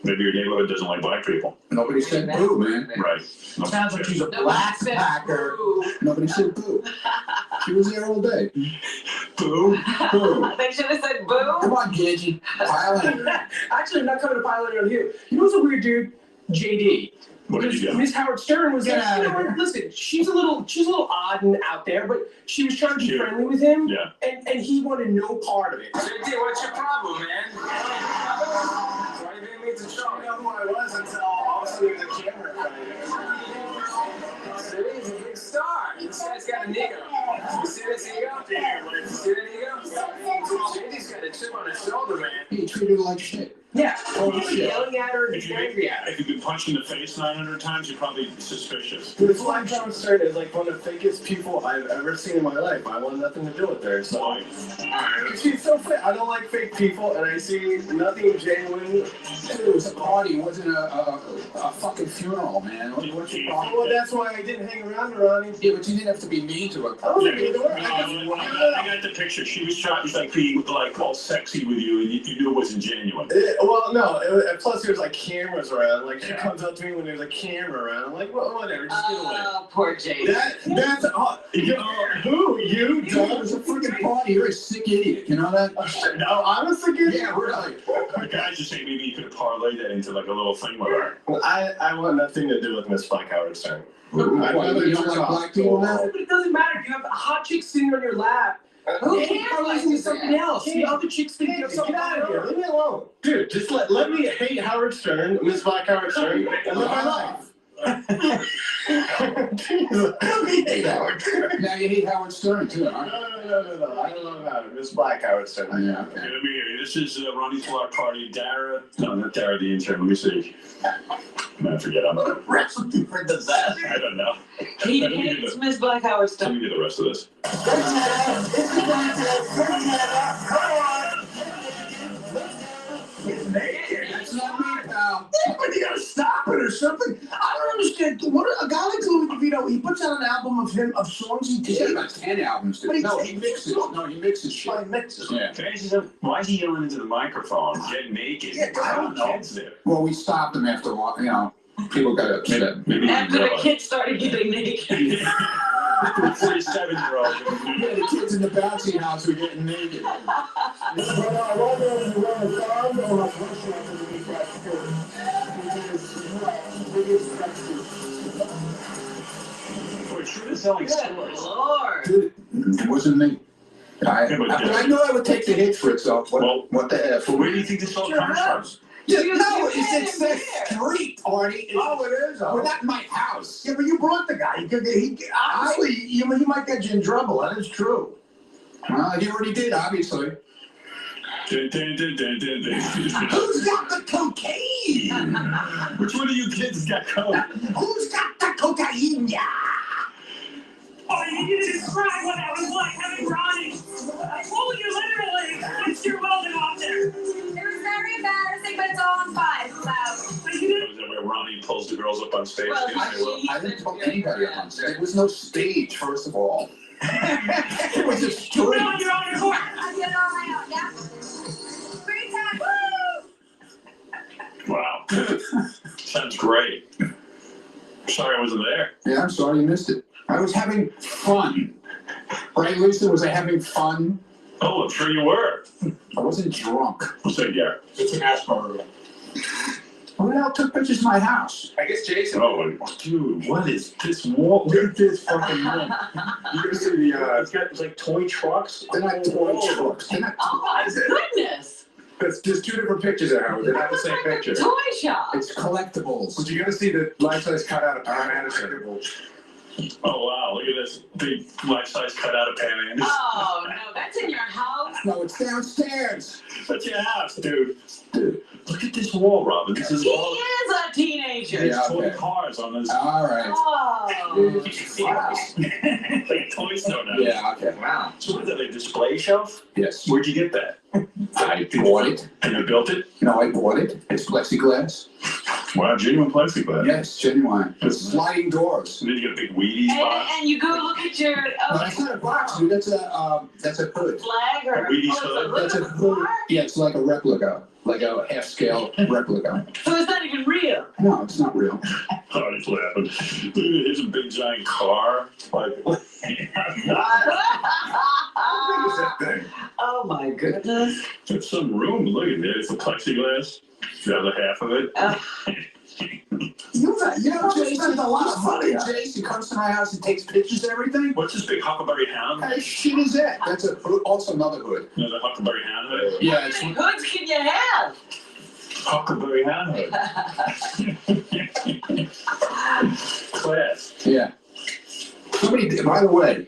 Maybe your neighborhood doesn't like black people. Nobody said boo, man. Right. Sounds like she's a Nobody black said packer. boo. Nobody said boo. She was there all day. Boo. Boo. They should have said boo. Come on, Gidgy. Pile in. Actually, I'm not coming to pile it on you. You know what's a weird dude? JD. What did you do? Miss Howard Stern was Get like, out you of know here. what, listen, she's a little odd and out there, but she was trying to be Cute. friendly with him, Yeah. and he wanted no part of it. JD, what's your problem, man? Why you being mean to show me who I was until all of a sudden there's a camera in front of you. See, he's a big star. This guy's got an ego. You see this ego? You see that ego? JD's got a chip on his shoulder, man. He treated her like shit. Yeah. Holy shit. Yelling at her and If angry at her. you've been punched in the face 900 times, you're probably suspicious. Dude, it's like John Stern is like one of the fakest people I've ever seen in my life. I want nothing to do with her. So Why? she's so fake. I don't like fake people, and I see nothing genuine. Dude, it was a party. It wasn't a fucking funeral, man. What's your problem? Well, that's why I didn't hang around her, Ronnie. Yeah, but you didn't have to be mean to her. I wasn't mean to her. I got the picture. She was trying to like be like all sexy with you, and you knew it wasn't genuine. Well, no. Plus, there's like cameras around. Like she comes up to me when there's a camera around. I'm like, well, whatever. Just get away. Oh, poor Jay. That's who you Dude, it don't. was a freaking party. You're a sick idiot. You know that? No, I'm a sick idiot. Yeah, really. The guys just say maybe you could have parlayed that into like a little thing with her. I want nothing to do with Miss Black Howard Stern. What, you don't like black people now? But it doesn't matter. You have a hot chick sitting on your lap. Who Yeah, cares? probably listening to something else. The other chicks think you have Get something out of here. else. Leave me alone. Dude, just let me hate Howard Stern, Miss Black Howard Stern, and live my life. You hate Howard Stern. Now you hate Howard Stern too, huh? No. I don't love Howard. Miss Black Howard Stern. Yeah, okay. Let me hear you. This is Ronnie's block party. Dara, no, not Dara, the intern. Let me see. I forget. What recipe for disaster? I don't know. He hates Miss Black Howard Let stuff. me do the rest of this. That's not me, pal. But you gotta stop it or something. I don't understand. What a guy like Louis DeVito, he puts out an album of songs he did. He's got 10 albums. Dude. No, he mixes. No, he mixes shit. Oh, he mixes. Yeah. Why is he yelling into the microphone? Get naked. Yeah, I don't know. Kids there. Well, we stopped him after a while. You know, people got upset. Maybe After the kids started getting naked. 47-year-old. Yeah, the kids in the bouncy house were getting naked. We're sure to selling Good stores. Lord. Dude, it wasn't me. I knew I would take the hit for itself. What the F? But where do you think this all comes from? Yeah, You- no, you it's had the him street party. Oh, it is. We're not in my house. Yeah, but you brought the guy. Obviously, he might get you in trouble. That is true. Well, he already did, obviously. Dun, dun, dun, dun, dun, dun. Who's got the cocaine? Which one of you kids got coke? Who's got the cocaine? Yeah. Oh, you need to describe what that was like having Ronnie. I told you literally, Mr. Weldon off there. It was very embarrassing, but it's all on fine. So. But you didn't. Is that where Ronnie pulls the girls up on stage? Well, I didn't put anybody up on stage. There was no stage, first of all. It was a street. You're on your own accord. I did it on my own, yeah. Free time, woo! Wow. Sounds great. Sorry I wasn't there. Yeah, I'm sorry you missed it. I was having fun. Right, Lisa? Was I having fun? Oh, I'm sure you were. I wasn't drunk. What's that, Garrett? It's an Asperger. Who the hell took pictures of my house? I guess Jason. Oh, dude, what is this wall? Look at this fucking room. You gonna see the? It's got like toy trucks. They're not toy trucks. They're not Oh my goodness. There's two different pictures of Howard. They're not the It's same like picture. a toy shop. It's collectibles. But you're gonna see the life-size cutout of Pam Anderson. Oh, wow, look at this big life-size cutout of Pam Anderson. Oh no, that's in your house. No, it's downstairs. That's your house, dude. Dude, look at this wall, Robin. This is He all. is a teenager. There's Yeah, toy okay. cars on this. All right. Oh. Like a toy store now. Yeah, okay. Wow. So what is that, a display shelf? Yes. Where'd you get that? I bought it. And you built it? No, I bought it. It's plexiglass. Wow, genuine plexiglass. Yes, genuine. With sliding doors. And then you got a big Wheaties box. And you go look at your No, that's not a box, dude. That's a hood. flag or A Wheaties hood? That's a hood. Yeah, it's like a replica, like a half-scale replica. So it's not even real. No, it's not real. Oh, he's laughing. Look at it. Here's a big giant car. Like, How big is that thing? Oh my goodness. there's some room. Look at it. It's the plexiglass. The other half of it. You know, Jason spends a lot of money. Jason comes to my house and takes pictures of everything. What's this big Huckleberry Hound? Hey, shit is that? That's also another hood. Another Huckleberry Hound hood? Yeah, How it's many hoods can you have? Huckleberry Hound. Class. Yeah. Somebody, by the way,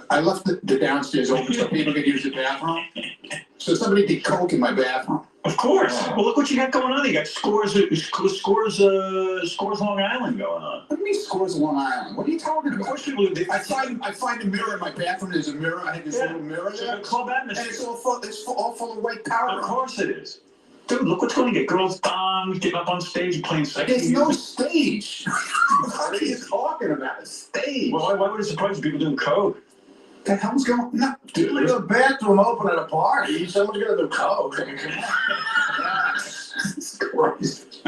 I left the downstairs open so people could use the bathroom. So somebody did coke in my bathroom. Of course. Well, look what you got going on. You got Scores Long Island going on. What do you mean Scores Long Island? What are you talking Of about? course people do. I find a mirror in my bathroom. There's a mirror. I had this little mirror there. Club And atmosphere. it's all full of white powder. Of course it is. Dude, look what's going to get girls thongs, getting up on stage and playing sexy There's no music. stage. What are you talking about? A stage? Well, why would it surprise you people doing coke? The hell's going on? No, dude. There's a bathroom open at a party. Someone's gonna do coke. Jesus Christ.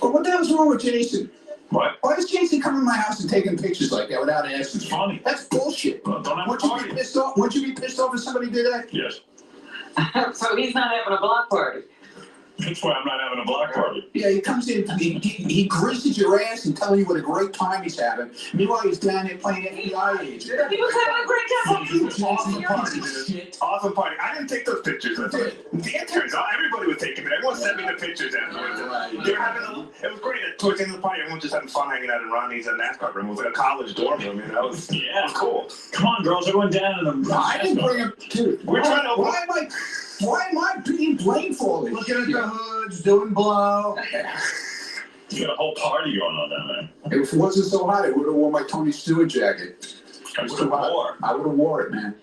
Well, what the hell's wrong with Jason? What? Why is Jason coming to my house and taking pictures like that without asking? It's funny. That's bullshit. Well, don't have a Wouldn't you party. be pissed off? Wouldn't you be pissed off if somebody did that? Yes. So he's not having a block party. That's why I'm not having a block party. Yeah, he comes in, he greases your ass and telling you what a great time he's having. Meanwhile, he's down there playing FBI agent. He was having a great time. Awesome party, dude. Awesome party. I didn't take those pictures. The interns, everybody was taking it. Everyone sent me the pictures afterwards. They were it was great. Towards the end of the party, everyone was just having fun hanging out in Ronnie's NASCAR room. It was like a college dorm room. That was cool. Come on, girls, everyone down in the. I didn't bring him, dude. We're trying to. Why am I being blamed for all this? Looking at the hoods, doing blow. You got a whole party going on down there. If it wasn't so hot, I would have worn my Tony Stewart jacket. I would have wore. I would have wore it, man.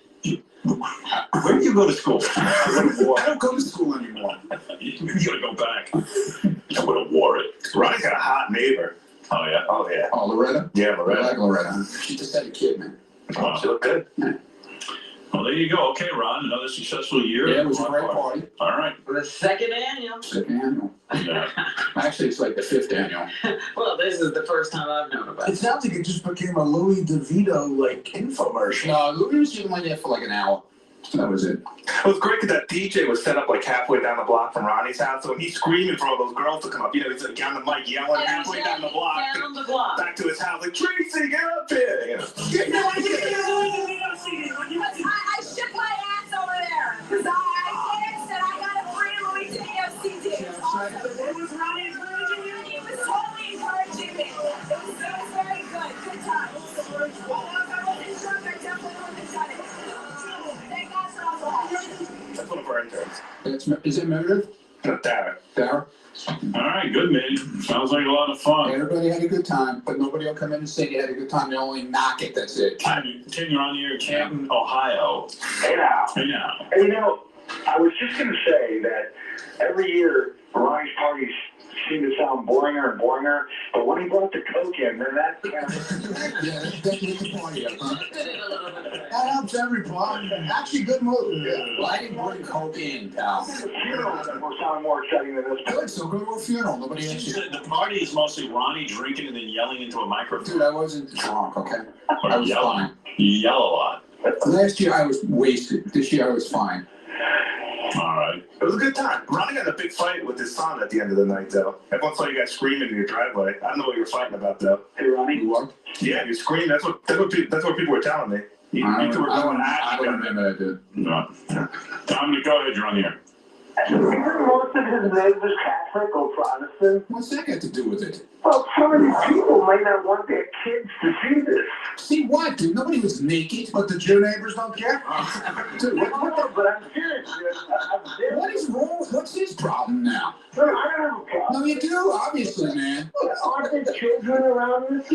Where did you go to school? I don't go to school anymore. You gotta go back. I would have wore it. Ronnie's got a hot neighbor. Oh yeah. Oh yeah. Oh, Loretta? Yeah, I Loretta. like Loretta. She just had a kid, man. Wow. She looked good. Well, there you go. Okay, Ron, another successful year. Yeah, it was a great party. All right. For the second annual. Second annual. Yeah. Actually, it's like the 5th annual. Well, this is the first time I've known about It it. sounds like it just became a Louis DeVito infomercial. No, Louis was only there for like an hour. That was it. It was great because that DJ was set up like halfway down the block from Ronnie's house, so he's screaming for all those girls to come up. He's like on the mic yelling halfway down the block. Down the block. Back to his house, like Tracy, get up here! I shook my ass over there because I danced and I got a free Louis DeVito CD. It was awesome. Was Ronnie encouraging you? He was totally encouraging me. It was very good. Good times. Well, if I wasn't drunk, I definitely wouldn't have done it. Thank God for all that. That's one of our interns. Is it Meredith? Dara. Dara? All right, good, man. Sounds like a lot of fun. Everybody had a good time, but nobody will come in and say you had a good time. They only knock it, that's it. Ken, you're on the air, Canton, Ohio. Hey now. Hey now. Hey, I was just going to say that every year Ronnie's parties seem to sound boringer and boringer, but when he brought the coke in, then that kind of... Yeah, that lit the party up, huh? That helps every party. Actually, good move. Yeah. Well, I didn't bring coke in, pal. Funerals that were sounding more exciting than this. Good, so go to a funeral. Nobody asked you. The party is mostly Ronnie drinking and then yelling into a microphone. Dude, I wasn't drunk, okay? Or I was yelling. fine. You yell a lot. Last year I was wasted. This year I was fine. All right. It was a good time. Ronnie got in a big fight with his son at the end of the night, though. Everyone saw you guys screaming in your driveway. I don't know what you were fighting about, though. Hey, Ronnie. You what? Yeah, you screamed. That's what people were telling me. You two were going at I each don't other. remember that, dude. No. Dominic, go ahead. You're on the air. Isn't most of his neighbors Catholic or Protestant? What's that got to do with it? Well, some of these people might not want their kids to see this. See what, dude? Nobody was naked. But the Jew neighbors don't care? Dude, No, but I'm serious. what is wrong? What's his problem now? I don't have a problem. No, you do, obviously, man. Aren't there children around this?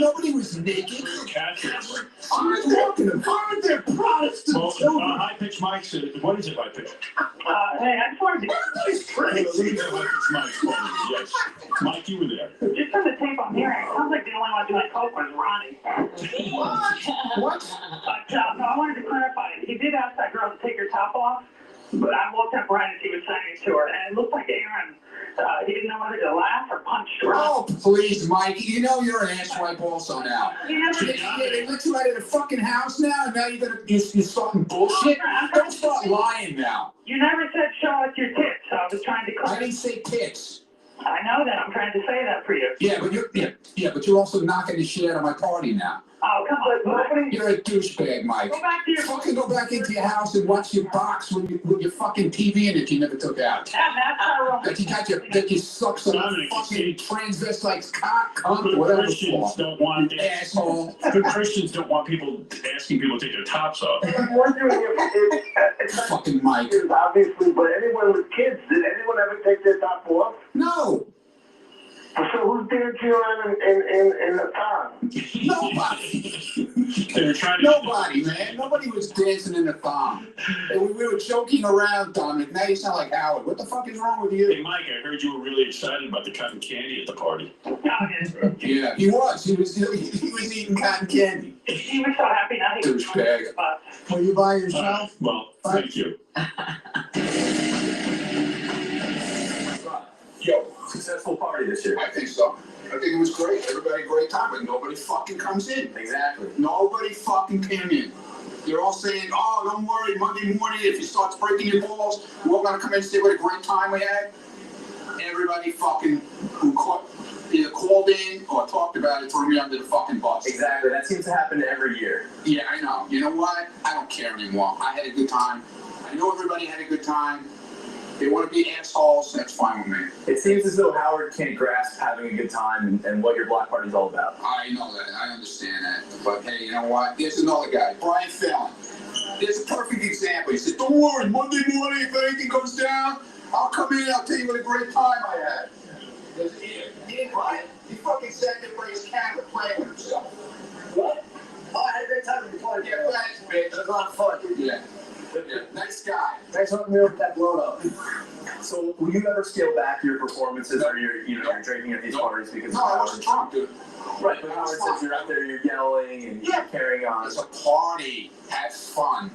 Nobody was naked. Catholics. Aren't there Protestants? Well, high-pitched mics. What is it, high-pitched? Hey, I just wanted to... Everybody's crazy. High-pitched mics. Yes. Mike, you were there. Just on the tape I'm hearing, it sounds like the only one doing coke was Ronnie. What? But no, I wanted to clarify. He did ask that girl to take her top off, but I walked up right as he was saying it to her, and it looked like Aaron. He didn't know whether to laugh or punch her. Oh, please, Mike. You know you're an asswipe also now. You never did. They let you out of the fucking house now, and now you're starting bullshit? Don't start lying now. You never said show us your tits, so I was trying to I clarify. didn't say tits. I know that. I'm trying to say that for you. Yeah, but you're also knocking the shit out of my party now. Oh, come on. You're a douchebag, Mike. Go back to your... Fucking go back into your house and watch your box with your fucking TV in it you never took out. That's not wrong. That you suck some fucking transvestite's cock, cunt, whatever it's Christians called. don't want Asshole. Good Christians don't want people asking people to take their tops off. I'm wondering if Fucking Mike. Obviously, but anyone with kids, did anyone ever take their top off? No. So who's dancing around in the thong? Nobody. They were trying to... Nobody, man. Nobody was dancing in the thong. And we were joking around, Dominic. Now you sound like Howard. What the fuck is wrong with you? Hey, Mike, I heard you were really excited about the cotton candy at the party. Yeah, he was. He was eating cotton candy. He was so happy now he was Douchebag. Were you by yourself? Well, thank you. Yo, successful party this year. I think so. I think it was great. Everybody had a great time, but nobody fucking comes in. Exactly. Nobody fucking came in. They're all saying, oh, don't worry, Monday morning, if you start breaking your balls, we're all going to come in and say what a great time we had. Everybody fucking who either called in or talked about it threw me under the fucking bus. Exactly. That seems to happen every year. Yeah, I know. You know what? I don't care anymore. I had a good time. I know everybody had a good time. They want to be assholes, that's fine with me. It seems as though Howard can't grasp having a good time and what your block party's all about. I know that. I understand that. But hey, you know what? There's another guy, Brian Fallon. There's a perfect example. He said, don't worry, Monday morning, if anything comes down, I'll come in, I'll tell you what a great time I had. He didn't Brian. He fucking sat there for his camera playing with himself. What? Oh, I had a great time before. Yeah, thanks, bitch. It was a lot of fun. Yeah. Nice guy. Thanks for hooking me up with that blow up. So, will you ever scale back your performances or your drinking at these parties because? No, I wasn't drunk, dude. Right, but Howard says you're out there, you're yelling and you're carrying on. It's a party. Have fun.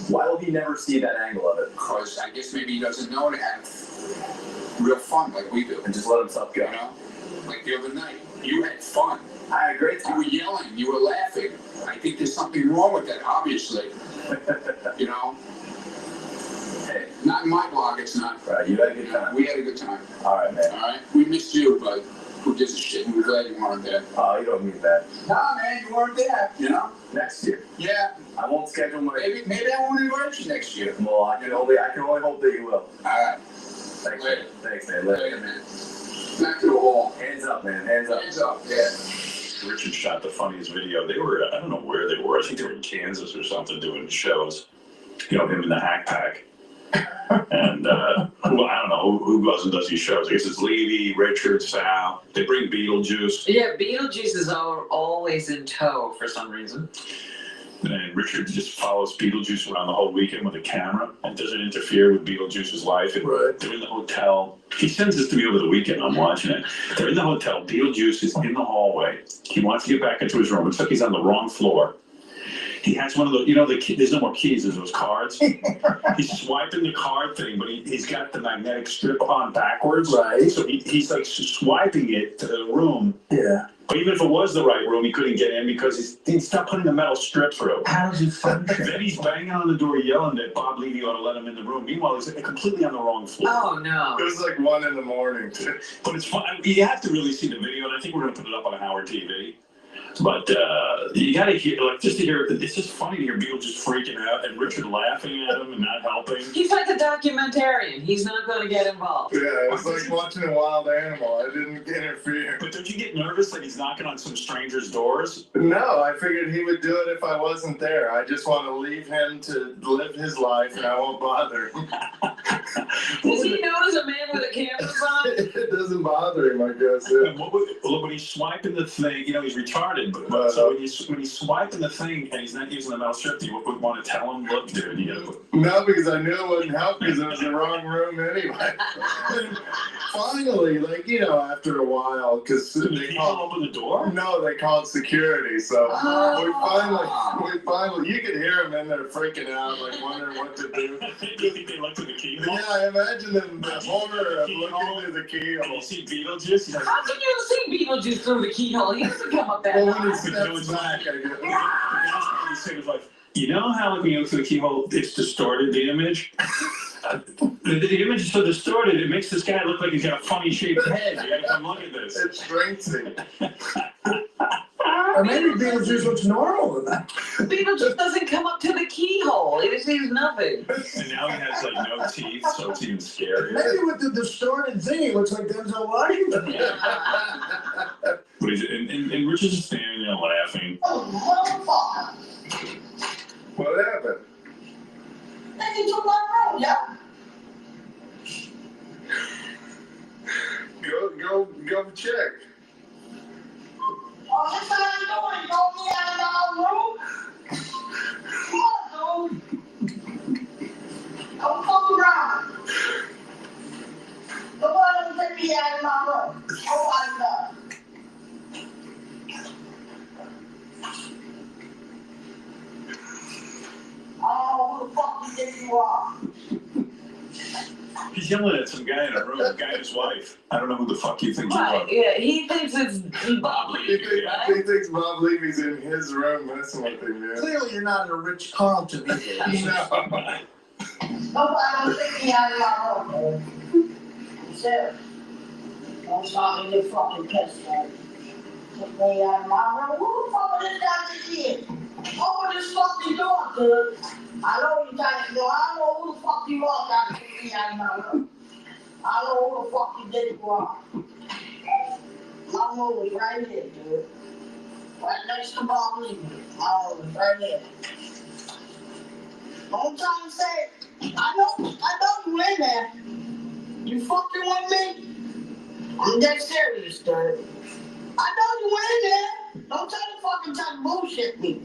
Why will he never see that angle of it? Because I guess maybe he doesn't know to have real fun like we do. And just let himself go. You know? Like the other night. You had fun. I had a great time. You were yelling. You were laughing. I think there's something wrong with that, obviously. You know? Hey, not in my blog, it's not. Right, you had a good time. We had a good time. All right, man. All right? We missed you, but who gives a shit? We're glad you weren't there. Oh, you don't mean that. Nah, man, you weren't there, you know? Next year. Yeah. I won't schedule my... Maybe I won't invite you next year. Well, I can only hope that you will. All right. Thanks, Later. man. Thanks, man. Later, man. Back to the wall. Hands up, man. Hands up. Hands up, yeah. Richard shot the funniest video. They were, I don't know where they were. I think they were in Kansas or something doing shows. You know, him in the Hack Pack. And, well, I don't know who goes and does these shows. I guess it's Levy, Richard, Sal. They bring Beetlejuice. Yeah, Beetlejuice is always in tow for some reason. And Richard just follows Beetlejuice around the whole weekend with a camera and doesn't interfere with Beetlejuice's life. And they're in the hotel. He sends this to me over the weekend. I'm watching it. They're in the hotel. Beetlejuice is in the hallway. He wants to get back into his room. Looks like he's on the wrong floor. He has one of those, you know, there's no more keys, there's those cards. He's swiping the card thing, but he's got the magnetic strip on backwards. Right. So he's like swiping it to the room. Yeah. But even if it was the right room, he couldn't get in because he stopped putting the metal strip through. How does he function? Then he's banging on the door yelling that Bob Levy ought to let him in the room. Meanwhile, he's completely on the wrong floor. Oh, no. It was like 1 a.m. too. But it's fun. You have to really see the video, and I think we're going to put it up on Howard TV. But you got to hear, like, just to hear, it's just funny to hear people just freaking out and Richard laughing at him and not helping. He's like a documentarian. He's not going to get involved. Yeah, it was like watching a wild animal. I didn't interfere. But don't you get nervous that he's knocking on some stranger's doors? No, I figured he would do it if I wasn't there. I just want to leave him to live his life and I won't bother him. Does he notice a man with a camera on? It doesn't bother him, I guess. Yeah. And when he's swiping the thing, you know, he's retarded. But so when he's swiping the thing and he's not using the mouse strip, you would want to tell him, look, dude, No, because I knew it wouldn't help because it was the wrong room anyway. And finally, like, you know, after a while, because they called open the door? No, they called security. So we finally, you could hear them in there freaking out, like wondering what to do. You think they looked through the keyhole? Yeah, I imagine the horror of looking through the keyhole. And you see Beetlejuice? Like, how can you see Beetlejuice through the keyhole? He doesn't come up that high. When he steps back, I guess. He said, like, you know how like, when you look through the keyhole, it's distorted, the image? The image is so distorted, it makes this guy look like he's got a funny shaped head. You gotta come look at this. It's strengthening. Or maybe Beetlejuice looks normal to that. Beetlejuice doesn't come up to the keyhole. It sees nothing. And now he has like no teeth, so it's even scarier. Maybe with the distorted thing, he looks like Denzel Washington. But he's, and Richard's just standing there laughing. What happened? Then you took my room, yeah? Go check. Oh, that's how you doing? You told me out of my room? Come on, dude. Don't fuck around. Nobody will take me out of my room. Nobody does. I don't know who the fuck you think you are. He's yelling at some guy in a room, a guy and his wife. I don't know who the fuck you think you Right, are. yeah, he thinks it's Bob Levy, right? He thinks Bob Levy's in his room messing with him, man. Clearly, you're not in a Rich Carlton either. Nobody will take me out of my room, dude. Sarah, don't start me to fucking piss, man. Take me out of my room. Who the fuck is this guy this here? Open this fucking door, dude. I know you're trying to go. I don't know who the fuck you are trying to take me out of my room. I don't know who the fuck you think you are. My room is right here, dude. Right next to Bob Levy. My room is right here. Don't try to say, I know you in there. You fucking with me? I'm dead serious, dude. I know you in there. Don't try to fucking bullshit me.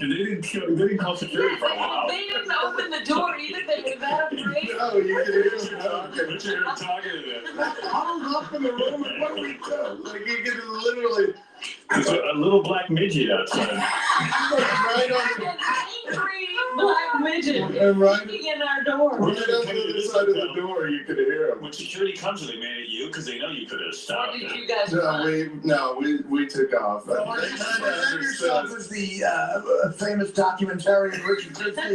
And they didn't call security for a while. They didn't open the door either. They were that afraid. No, you can hear him talking. But you're talking to them. I was up in the room, and what do we do? Like, you can literally... There's a little black midget outside. Right on An angry black midget right kicking in our door. on the other side of the door, you could hear him. When security comes, are they mad at you? Because they know you could have Or stopped did it. you guys We took off. Present yourself as the famous documentarian Richard Christie.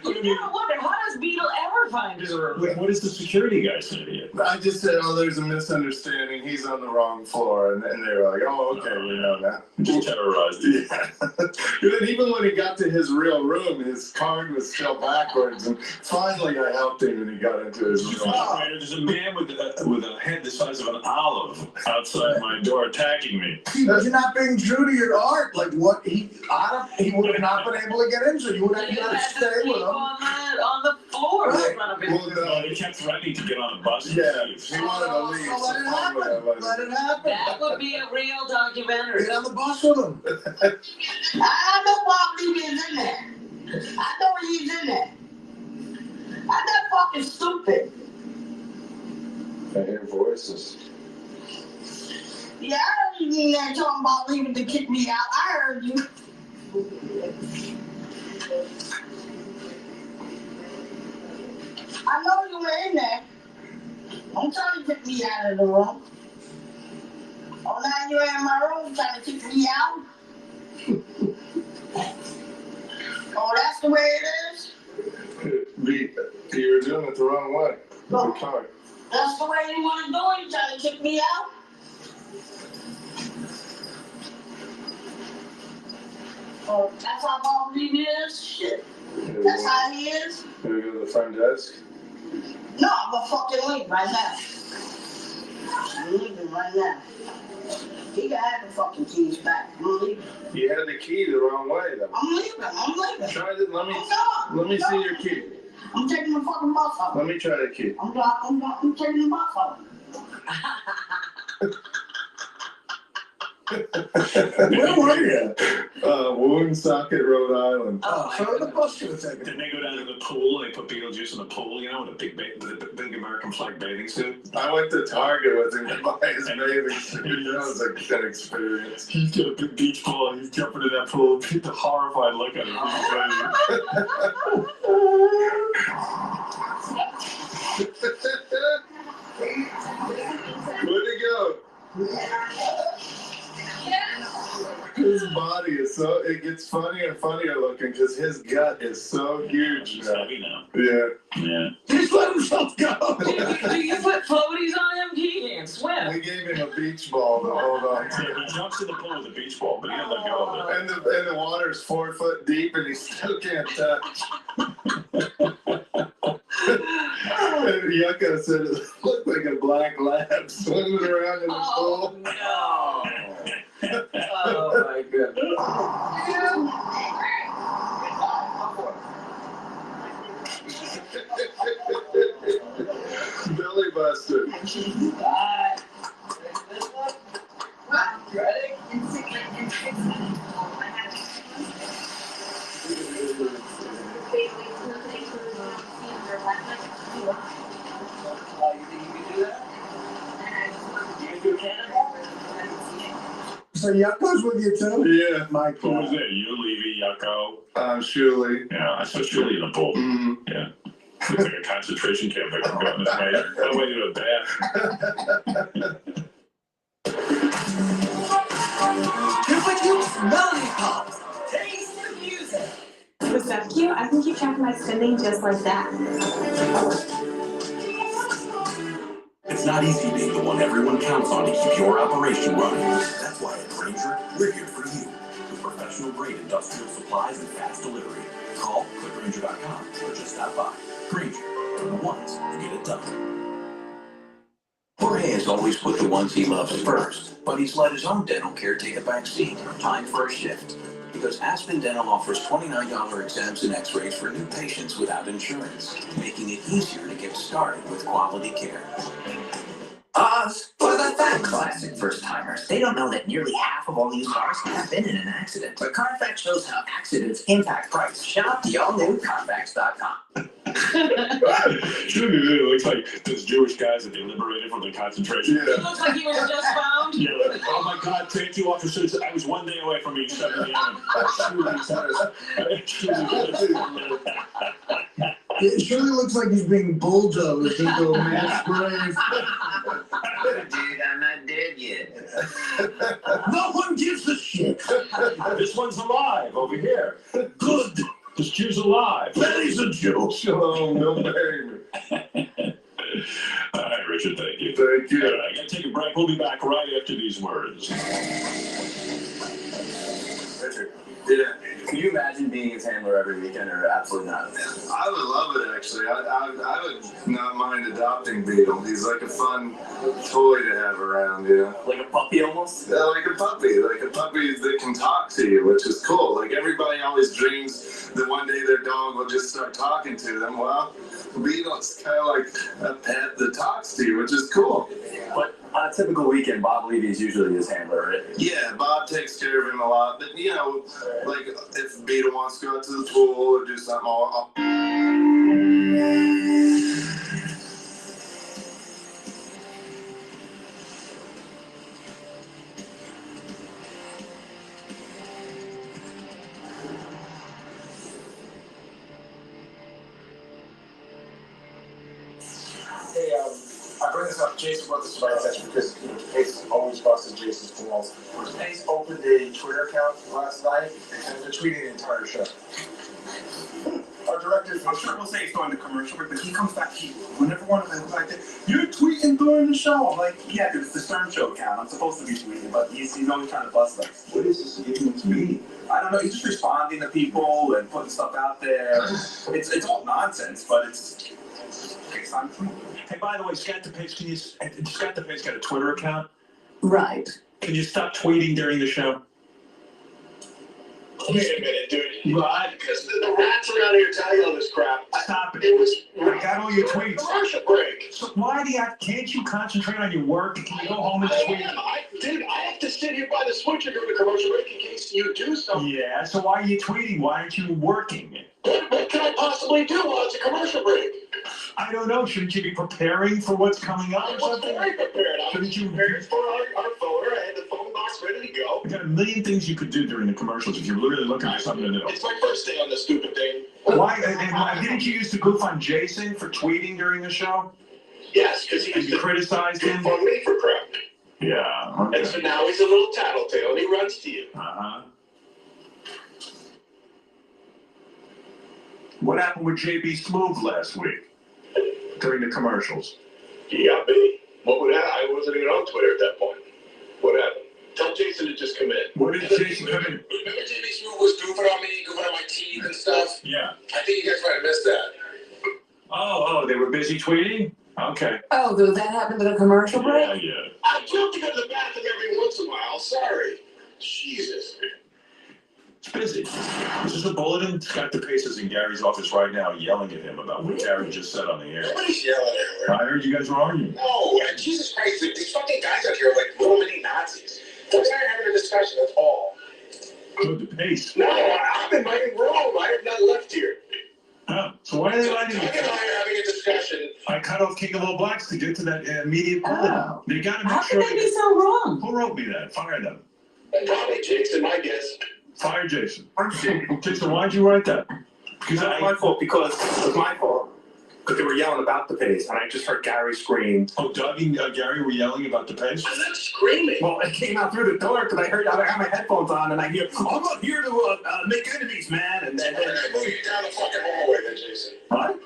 You gotta wonder, how does Beetle ever find his room? Wait, what does the security guy say to you? I just said, oh, there's a misunderstanding. He's on the wrong floor. And they were like, oh, okay, we know that. Just terrorized you. Yeah. And then even when he got to his real room, his card was still backwards. And finally I helped him and he got into his room. There's a man with a head the size of an olive outside my door attacking me. But you're not being true to your art. Like what he would have not been able to get in, so you would have You to had to stay sleep with him. on the floor in front of him. Well, No, they kept threatening to get on the bus. yeah, he wanted to leave. So let it happen. Let it happen. That would be a real documentary. Get on the bus with him. I know Bob Levy is in there. I know he's in there. I'm not fucking stupid. I hear voices. Yeah, I heard you in there talking about leaving to kick me out. I heard you. I know you were in there. Don't try to kick me out of the room. Oh, now you're in my room trying to kick me out? Oh, that's the way it is? You were doing it the wrong way. The car. That's the way you want to do it? You trying to kick me out? Oh, that's how Bob Levy is? Shit. That's how he is? Gonna go to the front desk? No, I'm gonna fucking leave right now. I'm leaving right now. He can have the fucking keys back. I'm leaving. You had the key the wrong way, though. I'm leaving. Try it. Let me see your key. I'm taking the fucking bus off. Let me try the key. I'm taking the bus off. Where were you? Woonsocket, Rhode Island. Oh, so the bus should have taken. Then they go down to the pool and they put Beetlejuice in the pool, you know, with a big American flag bathing suit. I went to Target with him to buy his bathing suit. That was a good experience. He's got a big beach ball and he's jumping in that pool. The horrified look on him. Where'd he go? His body is so, it gets funnier and funnier looking because his gut is so huge He's now. heavy now. Yeah. Yeah. Just let himself go. Do you put floaties on him? He can't swim. We gave him a beach ball to hold on to. Yeah, he jumps in the pool with a beach ball, but he doesn't let go of it. And the water's 4 foot deep and he still can't touch. And Yucca said it looked like a black lab swimming around in the pool. No. Oh my goodness. Billy Buster. Ready? Oh, you think you can do that? You can do a cannonball? So Yucco's with you too? Yeah. My Who was God. it? You, Levy, Yucko? Shuley. Yeah, I saw Shuley in the pool. Mm-hmm. Yeah. Looks like a concentration camp victim got in his way. Got away to a bath. Lollipops. Taste the music. Was that cute? I can keep track of my spending just like that. It's not easy being the one everyone counts on to keep your operation running. That's why at Granger, we're here for you. With professional grade industrial supplies and fast delivery. Call clickgranger.com or just stop by. Granger, the ones who get it done. Jorge has always put the ones he loves first, but he's let his own dental care take a back seat. Time for a shift. Because Aspen Dental offers $29 exams and x-rays for new patients without insurance, making it easier to get started with quality care. Pause for the fact classic first-timers. They don't know that nearly half of all used cars have been in an accident. But Carfax shows how accidents impact price. Shop the all-new Carfax.com. It looks like those Jewish guys that they liberated from the concentration. He looks like he was just found. Yeah, like, oh my God, thank you, officers. I was 1 day away from being shut in the It surely looks like he's being bulldozed into a mass grave. Dude, I'm not dead yet. No one gives a shit. This one's alive over here. Good. This Jew's alive. That is a Jew. Shalom, no bury me. All right, Richard, thank you. Thank you. All right, I gotta take a break. We'll be back right after these words. Richard, can you imagine being his handler every weekend or absolutely not? I would love it, actually. I would not mind adopting Beetle. He's like a fun toy to have around, you know? Like a puppy almost? Yeah, like a puppy that can talk to you, which is cool. Like everybody always dreams that one day their dog will just start talking to them. Well, Beetle's kind of like a pet that talks to you, which is cool. But on a typical weekend, Bob Levy is usually his handler, right? Yeah, Bob takes care of him a lot. But, you know, like if Beetle wants to go out to the pool or do something, I'll Hey, I bring this up. Jason brought this to my attention because Pace always busted Jason's balls. Pace opened a Twitter account last night and they're tweeting the entire show. Our director, I'm sure we'll say he's going to commercial break, but he comes back. Whenever one of them is like, "You're tweeting during the show." I'm like, "Yeah, because it's the Stern Show account. I'm supposed to be tweeting, but he's always trying to bust us." What is this even to me? I don't know. He's just responding to people and putting stuff out there. It's all nonsense, but it's time for. Hey, by the way, Scott DePace, Scott DePace got a Twitter account? Right. Can you stop tweeting during the show? Wait a minute, dude. Right. Because the rats around here tell you all this crap. Stop it. It was. I got all your tweets. Commercial break. So why do you can't you concentrate on your work? Can you go home and tweet? Dude, I have to sit here by the switcher during the commercial break in case you do something. Yeah, so why are you tweeting? Why aren't you working? What can I possibly do while it's a commercial break? I don't know. Shouldn't you be preparing for what's coming up or something? I'm very prepared. Shouldn't you? Prepared for our phoner. I had the phone box ready to go. I got a million things you could do during the commercials if you're literally looking for something to do. It's my first day on this stupid thing. Why? And didn't you used to goof on Jason for tweeting during the show? Yes, because he used to criticize him. On me for crap. Yeah. Okay. And so now he's a little tattletale and he runs to you. Uh-huh. What happened with JB Smoove last week during the commercials? He got me. What would I wasn't even on Twitter at that point. What happened? Tell Jason to just come in. What did Jason come in? Remember Jimmy Smooth was goofing on me, goofing on my teeth and stuff? Yeah. I think you guys might have missed that. Oh, they were busy tweeting? Okay. Oh, did that happen to the commercial break? Yeah. I do have to go to the bathroom every once in a while. Sorry. Jesus. It's busy. This is a bulletin. Scott DePace is in Gary's office right now yelling at him about what Gary just said on the air. Nobody's yelling at her. I heard you guys were arguing. No, Jesus Christ. These fucking guys out here are like little mini Nazis. They're having a discussion, that's all. Good DePace. No, I'm in my room. I have not left here. Huh. So why are they writing Doug and I are having a discussion. I cut off King of All Blacks to get to that immediate bulletin. They got to make How sure. could they be so wrong? Who wrote me that? Fire them. Probably Jason, my guess. Fire Jason. Jason, why'd you write that? Because It's my fault because it was my fault. Because they were yelling about the pace, and I just heard Gary scream. Oh, Doug and Gary were yelling about the pace? I'm not screaming. Well, it came out through the door because I had my headphones on, and I hear, I'm not here to make enemies, man. And then I move you down the fucking hallway then, Jason. What?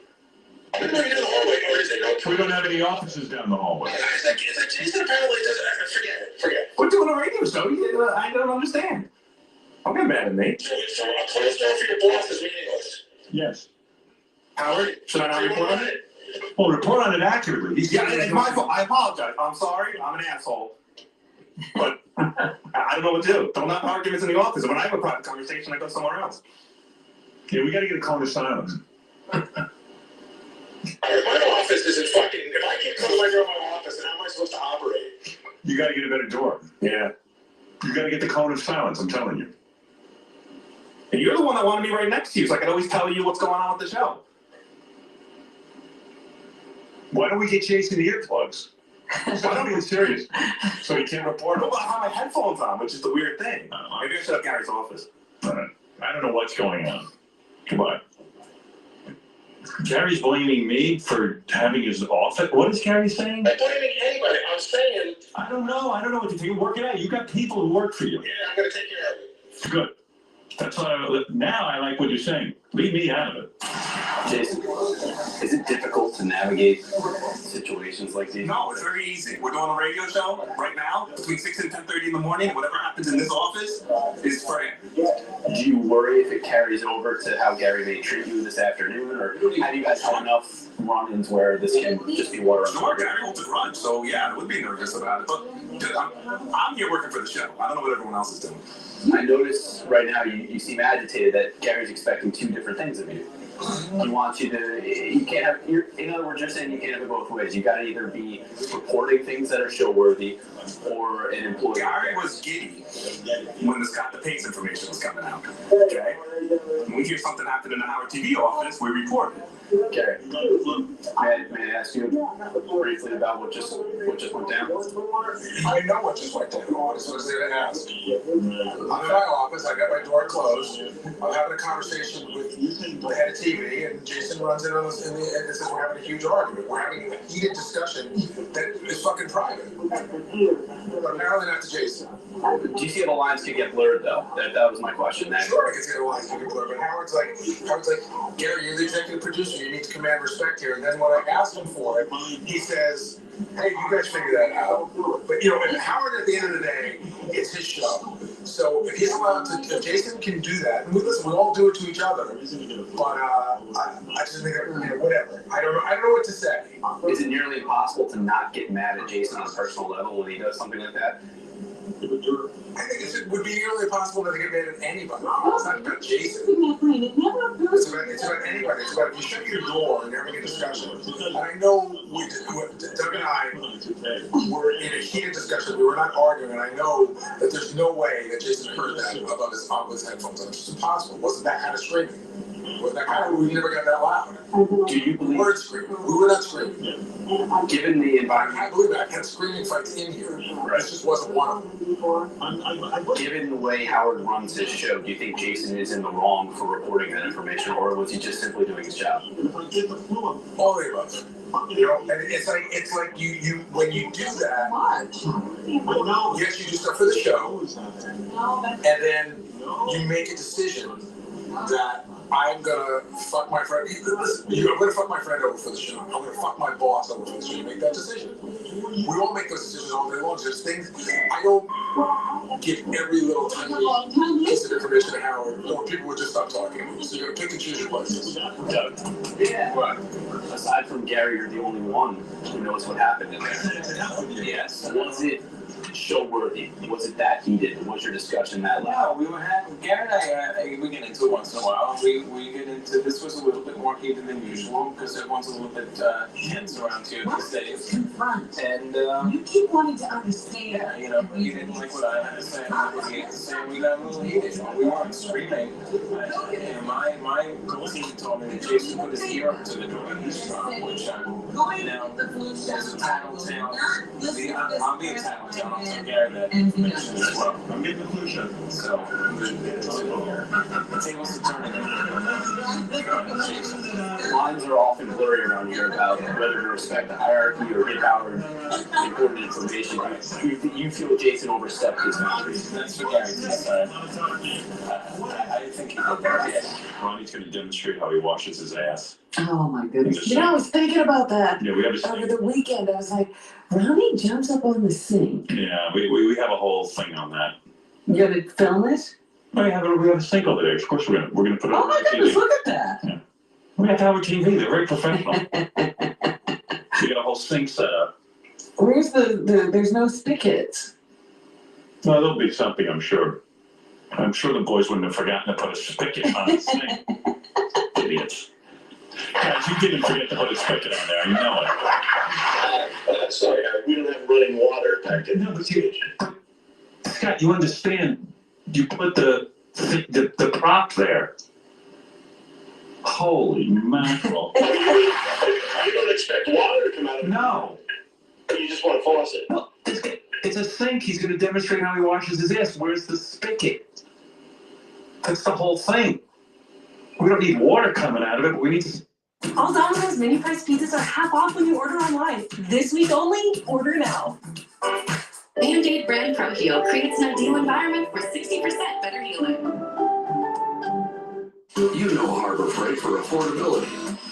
I'm moving you down the hallway, or is it no? We don't have any offices down the hallway. It's like Jason apparently doesn't. Forget it. we're doing a radio show. I don't understand. Don't get mad at me. So a closed door for your boss is meaningless. Yes. Howard, should I not report on it? Well, report on it accurately. Yeah, it's my fault. I apologize. I'm sorry. I'm an asshole. But I don't know what to do. Don't have arguments in the office. When I have a private conversation, I go somewhere else. Yeah, we got to get a cone of silence. My office isn't fucking. If I can't close my door in my office, then how am I supposed to operate? You got to get a better door. Yeah. You got to get the cone of silence, I'm telling you. And you're the one that wanted me right next to you, so I can always tell you what's going on with the show. Why don't we get Jason the earplugs? I'm being serious. So he can't report Well, us. I have my headphones on, which is the weird thing. Maybe I should have Gary's office. All right. I don't know what's going on. Goodbye. Gary's blaming me for having his office. What is Gary saying? I'm blaming anybody. I'm saying. I don't know what to do. Work it out. You got people who work for you. Yeah, I'm gonna take care of it. Good. That's why now I like what you're saying. Leave me out of it. Jason, is it difficult to navigate situations like these? No, it's very easy. We're doing a radio show right now between 6 and 10:30 in the morning. Whatever happens in this office is for him. Do you worry if it carries over to how Gary may treat you this afternoon, or have you guys had enough run-ins where this can just be water on the Sure, Gary holds the run, so yeah, I would be nervous about it. But dude, I'm here working for the show. I don't know what everyone else is doing. I notice right now you seem agitated that Gary's expecting two different things of you. He wants you to, you can't have, in other words, you're saying you can't have it both ways. You gotta either be reporting things that are show worthy or an employee. Gary was giddy when the Scott DePace information was coming out. Okay? When we hear something happen in the Howard TV office, we report it. Gary, may I ask you briefly about what just went down? I know what just went down. I just was there to ask. I'm in my office. I got my door closed. I'm having a conversation with the head of TV, and Jason runs in on us and says we're having a huge argument. We're having a heated discussion that is fucking private. But apparently not to Jason. Do you see how the lines could get blurred, though? That was my question. Sure, I can see the lines can get blurred, but Howard's like, Gary, you're the executive producer. You need to command respect here. And then when I asked him for it, he says, hey, you guys figure that out. But, you know, and Howard, at the end of the day, it's his show. So if he's allowed to, if Jason can do that, and listen, we all do it to each other. But I just think, whatever. I don't know what to say. Is it nearly impossible to not get mad at Jason on a personal level when he does something like that? I think it would be nearly impossible not to get mad at anybody. It's not about Jason. It's about anybody. It's about if you shut your door and you're having a discussion. And I know Doug and I were in a heated discussion. We were not arguing, and I know that there's no way that Jason heard that above his headphones. It's just impossible. It wasn't that kind of screaming. We never got that loud. Do you believe? We weren't screaming. We were not screaming. Given the environment, I believe that. I've had screaming fights in here. This just wasn't one of them. Given the way Howard runs his show, do you think Jason is in the wrong for reporting that information, or was he just simply doing his job? All the above. You know, and it's like you when you do that, yes, you do stuff for the show, and then you make a decision that I'm gonna fuck my friend. Listen, I'm gonna fuck my friend over for the show. I'm gonna fuck my boss over for the show. You make that decision. We all make those decisions all day long. Just things. I don't give every little tiny piece of information to Howard, or people would just stop talking. So you're gonna pick and choose your places. Yeah. What? Aside from Gary, you're the only one who knows what happened in there. Yes. Was it show worthy? Was it that heated? Was your discussion that loud? No, we were having Gary and I. We get into it once in a while. We get into this was a little bit more heated than usual because everyone's a little bit tense around here these days. And You keep wanting to understand. yeah, you know, he didn't like what I had to say. What he had to say. We got a little heated. We weren't screaming. And my team told me that Jason put his ear up to the door and he's from, which I'm now as a tattletale. I'll be a tattletale. I'll tell Gary that information as well. I'm getting the flu shot. So the tables are turning. Lines are often blurry around here about whether to respect the hierarchy or give Howard important information. You feel Jason overstepped his boundaries. That's what Gary said. I think he did that. Ronnie's going to demonstrate how he washes his ass. Oh my goodness. You know, I was thinking about that Yeah, we have a over the weekend. I was like, Ronnie jumps up on the sink. Yeah, we have a whole thing on that. You gonna film it? We have a sink over there. Of course, we're gonna put it Oh on my TV. goodness, look at that. Yeah. We have Howard TV. They're very professional. We got a whole sink set up. Where's there's no spigots. Well, there'll be something, I'm sure. I'm sure the boys wouldn't have forgotten to put a spigot on the sink. Idiots. Guys, you didn't forget to put a spigot on there. You know it. Sorry, we don't have running water back in. No, but Scott, you understand. You put the prop there. Holy mackerel. You don't expect water to come out of it. No. You just want a faucet. No, it's a sink. He's going to demonstrate how he washes his ass. Where's the spigot? That's the whole thing. We don't need water coming out of it, but we need to... All Domino's mini price pizzas are half off when you order online. This week only, order now. Band-Aid Brand Pro Heal creates an ideal environment for 60% better healing. You know Harbor Freight for affordability,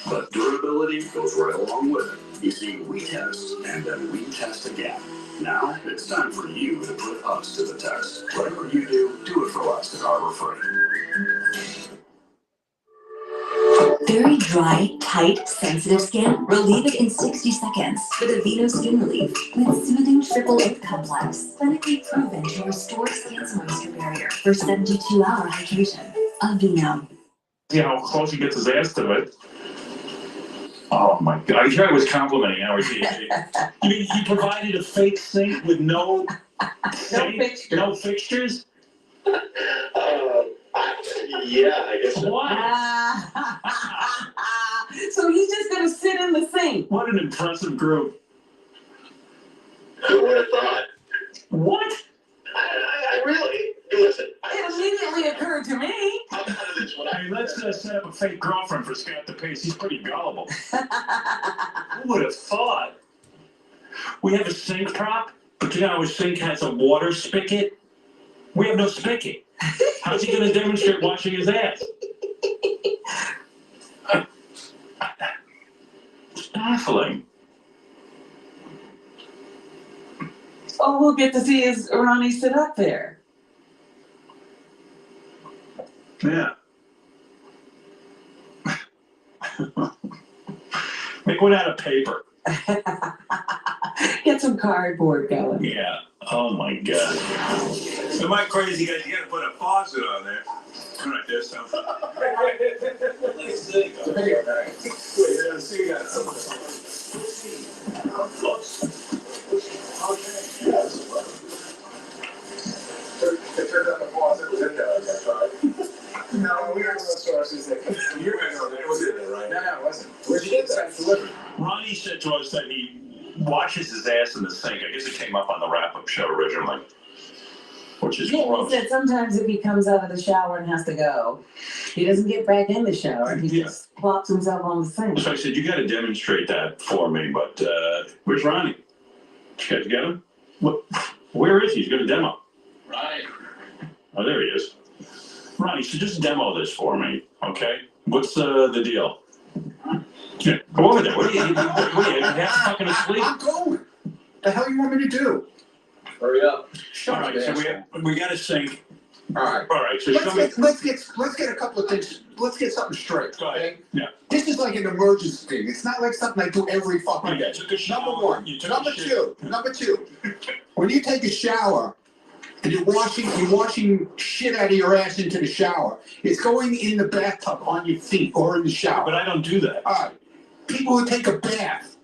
but durability goes right along with it. You see, we test and then we test again. Now it's time for you to put us to the test. Whatever you do it for us at Harbor Freight. Very dry, tight, sensitive skin? Relieve it in 60 seconds with Aveeno Skin Relief with soothing triple A complex. Clinically proven to restore skin's moisture barrier for 72-hour hydration. Aveeno. See how close he gets his ass to it. Oh my God! I hear I was complimenting Howard TV. You mean he provided a fake sink with no fixtures? Yeah, I guess so. What? So he's just gonna sit in the sink. What an impressive group. Who would have thought? What? I really, listen. It immediately occurred to me. Hey, let's set up a fake girlfriend for Scott the Pace. He's pretty gullible. Who would have thought? We have a sink prop, but you know our sink has a water spigot? We have no spigot. How's he going to demonstrate washing his ass? It's baffling. All we'll get to see is Ronnie sit up there. Yeah. Make one out of paper. Get some cardboard going. Yeah. Oh my God. Am I crazy, guys? You gotta put a faucet on there. All right, there's some. Let's see. Wait, see, you got It turned out the faucet was in there, that's right. No, we have sources that you're gonna know that it was in there, right? No, it wasn't. Where'd you get that delivered? Ronnie said to us that he washes his ass in the sink. I guess it came up on the wrap-up show originally, which is Yeah, he gross. said sometimes if he comes out of the shower and has to go, he doesn't get back in the shower. He just plops himself on the sink. So I said, you got to demonstrate that for me, but where's Ronnie? Did you guys get him? What? Where is he? He's going to demo. Right. Oh, there he is. Ronnie, so just demo this for me, okay? What's the deal? Yeah, go over there. What are you half fucking asleep? I'm going. The hell you want me to do? Hurry up. All right, so we got to sync. All right. So let's get a couple of things. Let's get something straight. Go ahead. Yeah. This is like an emergency thing. It's not like something I do every fucking day. Number one. Number two. When you take a shower and you're washing shit out of your ass into the shower, it's going in the bathtub on your feet or in the shower. But I don't do that. All right. People who take a bath,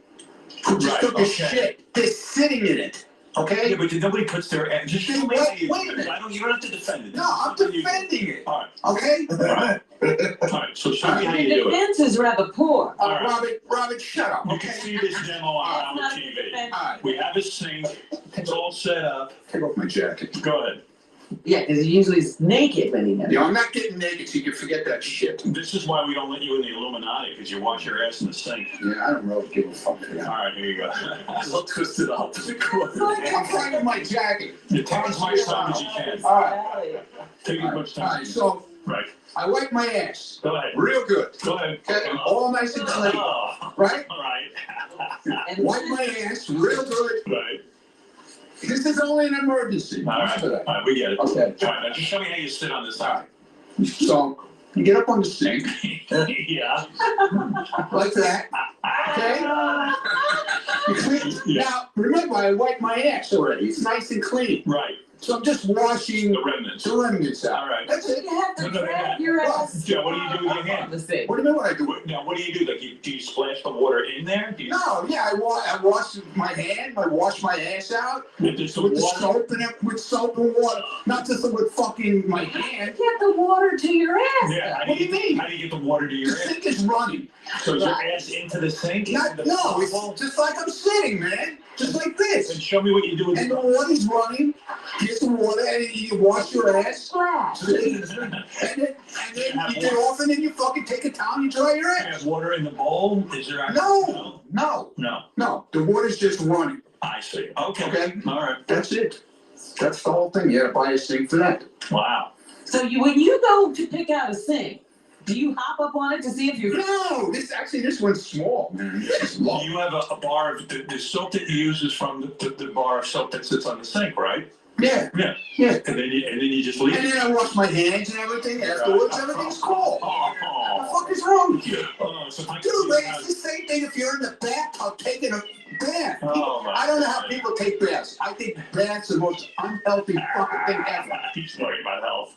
who just took a shit, they're sitting in it. Okay? Yeah, but nobody puts their ass. Just show me how you do it. You don't have to defend it. No, I'm defending it. All right. Okay? All right. So show me how you do The it. defense is rather poor. All right. Robert, shut up. You can see this demo on our TV. We have a sink. It's all set up. Take off my jacket. Go ahead. Yeah, because he usually is naked when he does. Yeah, I'm not getting naked, so you can forget that shit. This is why we don't let you in the Illuminati, because you wash your ass in the sink. Yeah, I don't really give a fuck. All right, here you go. I'll twist it up. I'm finding my jacket. You take as much time as you can. All right. Take as much time. All right, so I wipe my ass. Go ahead. Real good. Go ahead. Okay, all nice and clean. Right? All right. Wipe my ass real good. Right. This is only an emergency. All right, we get it. Okay. All right, now just show me how you sit on this side. So, you get up on the sink. Yeah. Like that. Okay? You clean. Yeah. Now, remember, I wiped my ass already. It's nice and clean. Right. So I'm just washing the remnants. out. All right. That's it. You have to drag your ass. Yeah, what do you do with your hand? What do you mean what I do? Now, what do you do? Like, do you splash the water in there? Do you... No, yeah, I wash my hand. I wash my ass out with the soap with soap and water, not just with fucking my hand. Get the water to your ass. Yeah. What do you mean? How do you get the water to your The ass? sink is running. So is your ass into the sink? No, it's just like I'm sitting, man. Just like this. And show me what you do with and the water's running. Get the water and you wash your ass. Splash. and then you get off and then you fucking take a towel and you dry your ass. You have water in the bowl? Is there actually... No. The water's just running. I see. Okay. All right. That's it. That's the whole thing. You gotta buy a sink for that. Wow. So when you go to pick out a sink, do you hop up on it to see if you... No, this one's small, man. This is long. You have a bar of... The soap that you use is from the bar of soap that sits on the sink, right? Yeah. And then you just leave and it. then I wash my hands and everything. Afterwards, everything's cool. What the fuck is wrong with you? Dude, man, it's the same thing if you're in the bathtub taking a bath. I don't know how people take baths. I think baths are the most unhealthy fucking thing ever. He's talking about health.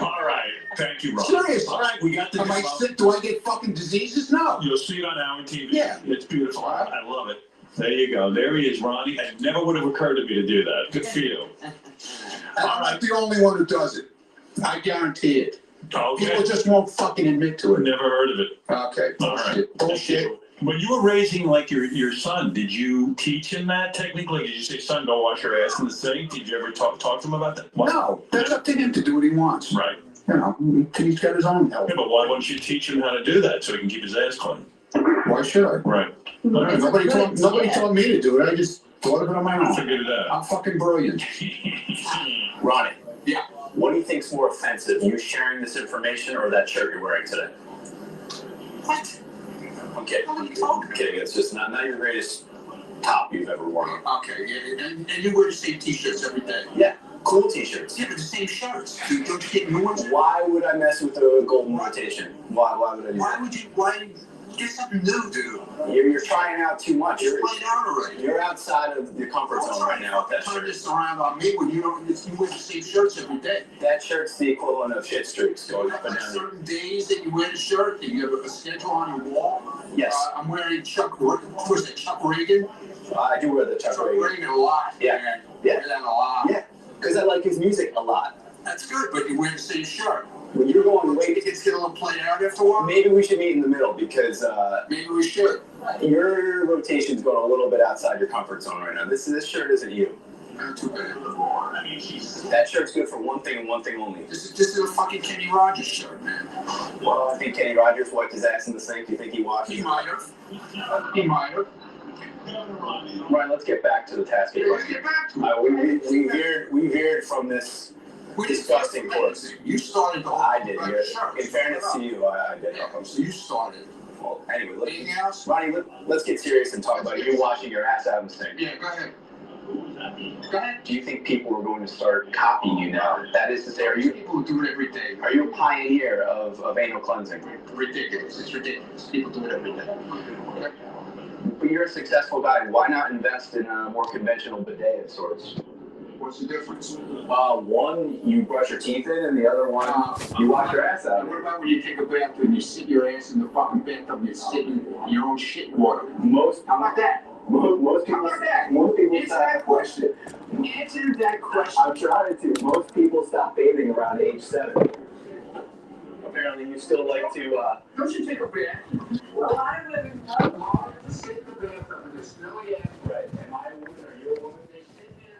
All right. Thank you, Rob. Serious. All right, we got this. Am I sick? Do I get fucking diseases? No. You'll see it on our TV. Yeah. It's beautiful. I love it. There you go. There he is, Ronnie. It never would have occurred to me to do that. Good for you. I'm not the only one who does it. I guarantee it. Okay. People just won't fucking admit to it. Never heard of it. Okay. All right. Bullshit. When you were raising like your son, did you teach him that technically? Did you say, son, don't wash your ass in the sink? Did you ever talk to him about that? No, that's up to him to do what he wants. Right. You know, he's got his own health. Yeah, but why wouldn't you teach him how to do that so he can keep his ass clean? Why should I? Right. Nobody told me to do it. I just thought of it on my own. Figured it out. I'm fucking brilliant. Ronnie. Yeah. What do you think's more offensive, you sharing this information or that shirt you're wearing today? What? I'm kidding. I'm kidding. It's just not your greatest top you've ever worn. Okay, yeah, and you wear the same t-shirts every day. Yeah, cool t-shirts. Yeah, but the same shirts. Don't you get new ones? Why would I mess with the golden rotation? Why would I do that? Why get something new, dude? You're trying out too much. You're playing out already. You're outside of your comfort zone right now with that shirt. Turn this around on me when you wear the same shirts every day. That shirt's the equivalent of shit streaks going up and down. Certain days that you wear the shirt, and you have a schedule on your wall. Yes. I'm wearing Chuck Reagan? I do wear the Chuck Reagan a lot. Yeah. Man. Yeah. I wear that a lot. Yeah. Because I like his music a lot. That's good, but you wear the same shirt. When you're going way, it's get a little played out after a while. Maybe we should meet in the middle because maybe we should. Your rotation's going a little bit outside your comfort zone right now. This shirt isn't you. Not too bad. That shirt's good for one thing and one thing only. This is a fucking Kenny Rogers shirt, man. Well, I think Kenny Rogers wiped his ass in the sink. Do you think he washed it? He might have. He might have. Right, let's get back to the task. Let's get back to it. We veered from this disgusting course. You started the whole I did. In fairness to you, I did. So you started. Well, anyway, anything else? Ronnie, let's get serious and talk about you washing your ass out in the sink. Yeah, go ahead. Go ahead. Do you think people are going to start copying you now? That is to say, people do it every day. Are you a pioneer of anal cleansing? Ridiculous. It's ridiculous. People do it every day. But you're a successful guy. Why not invest in a more conventional bidet of sorts? What's the difference? One, you brush your teeth in, and the other one, you wash your ass out. What about when you take a bath and you sit your ass in the fucking bathtub and you're sitting in your own shit water? How about that? Most people. Answer that question. Answer that question. I'm trying to. Most people stop bathing around age 7. Apparently, you still like to. Don't you take a bath? Well, I live in California. I sit in the bathtub and there's no ass. Right. Am I a woman or you a woman? They sit there.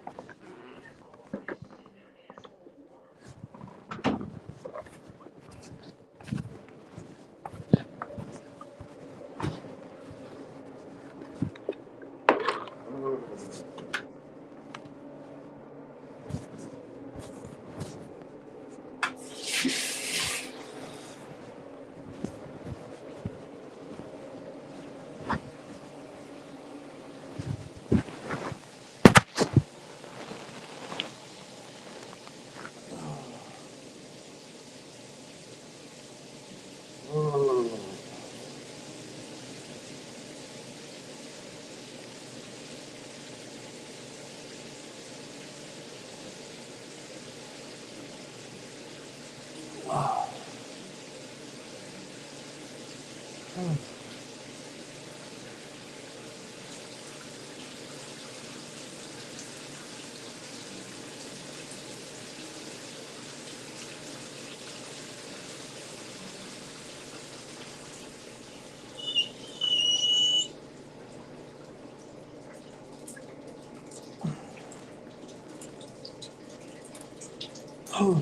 Oh.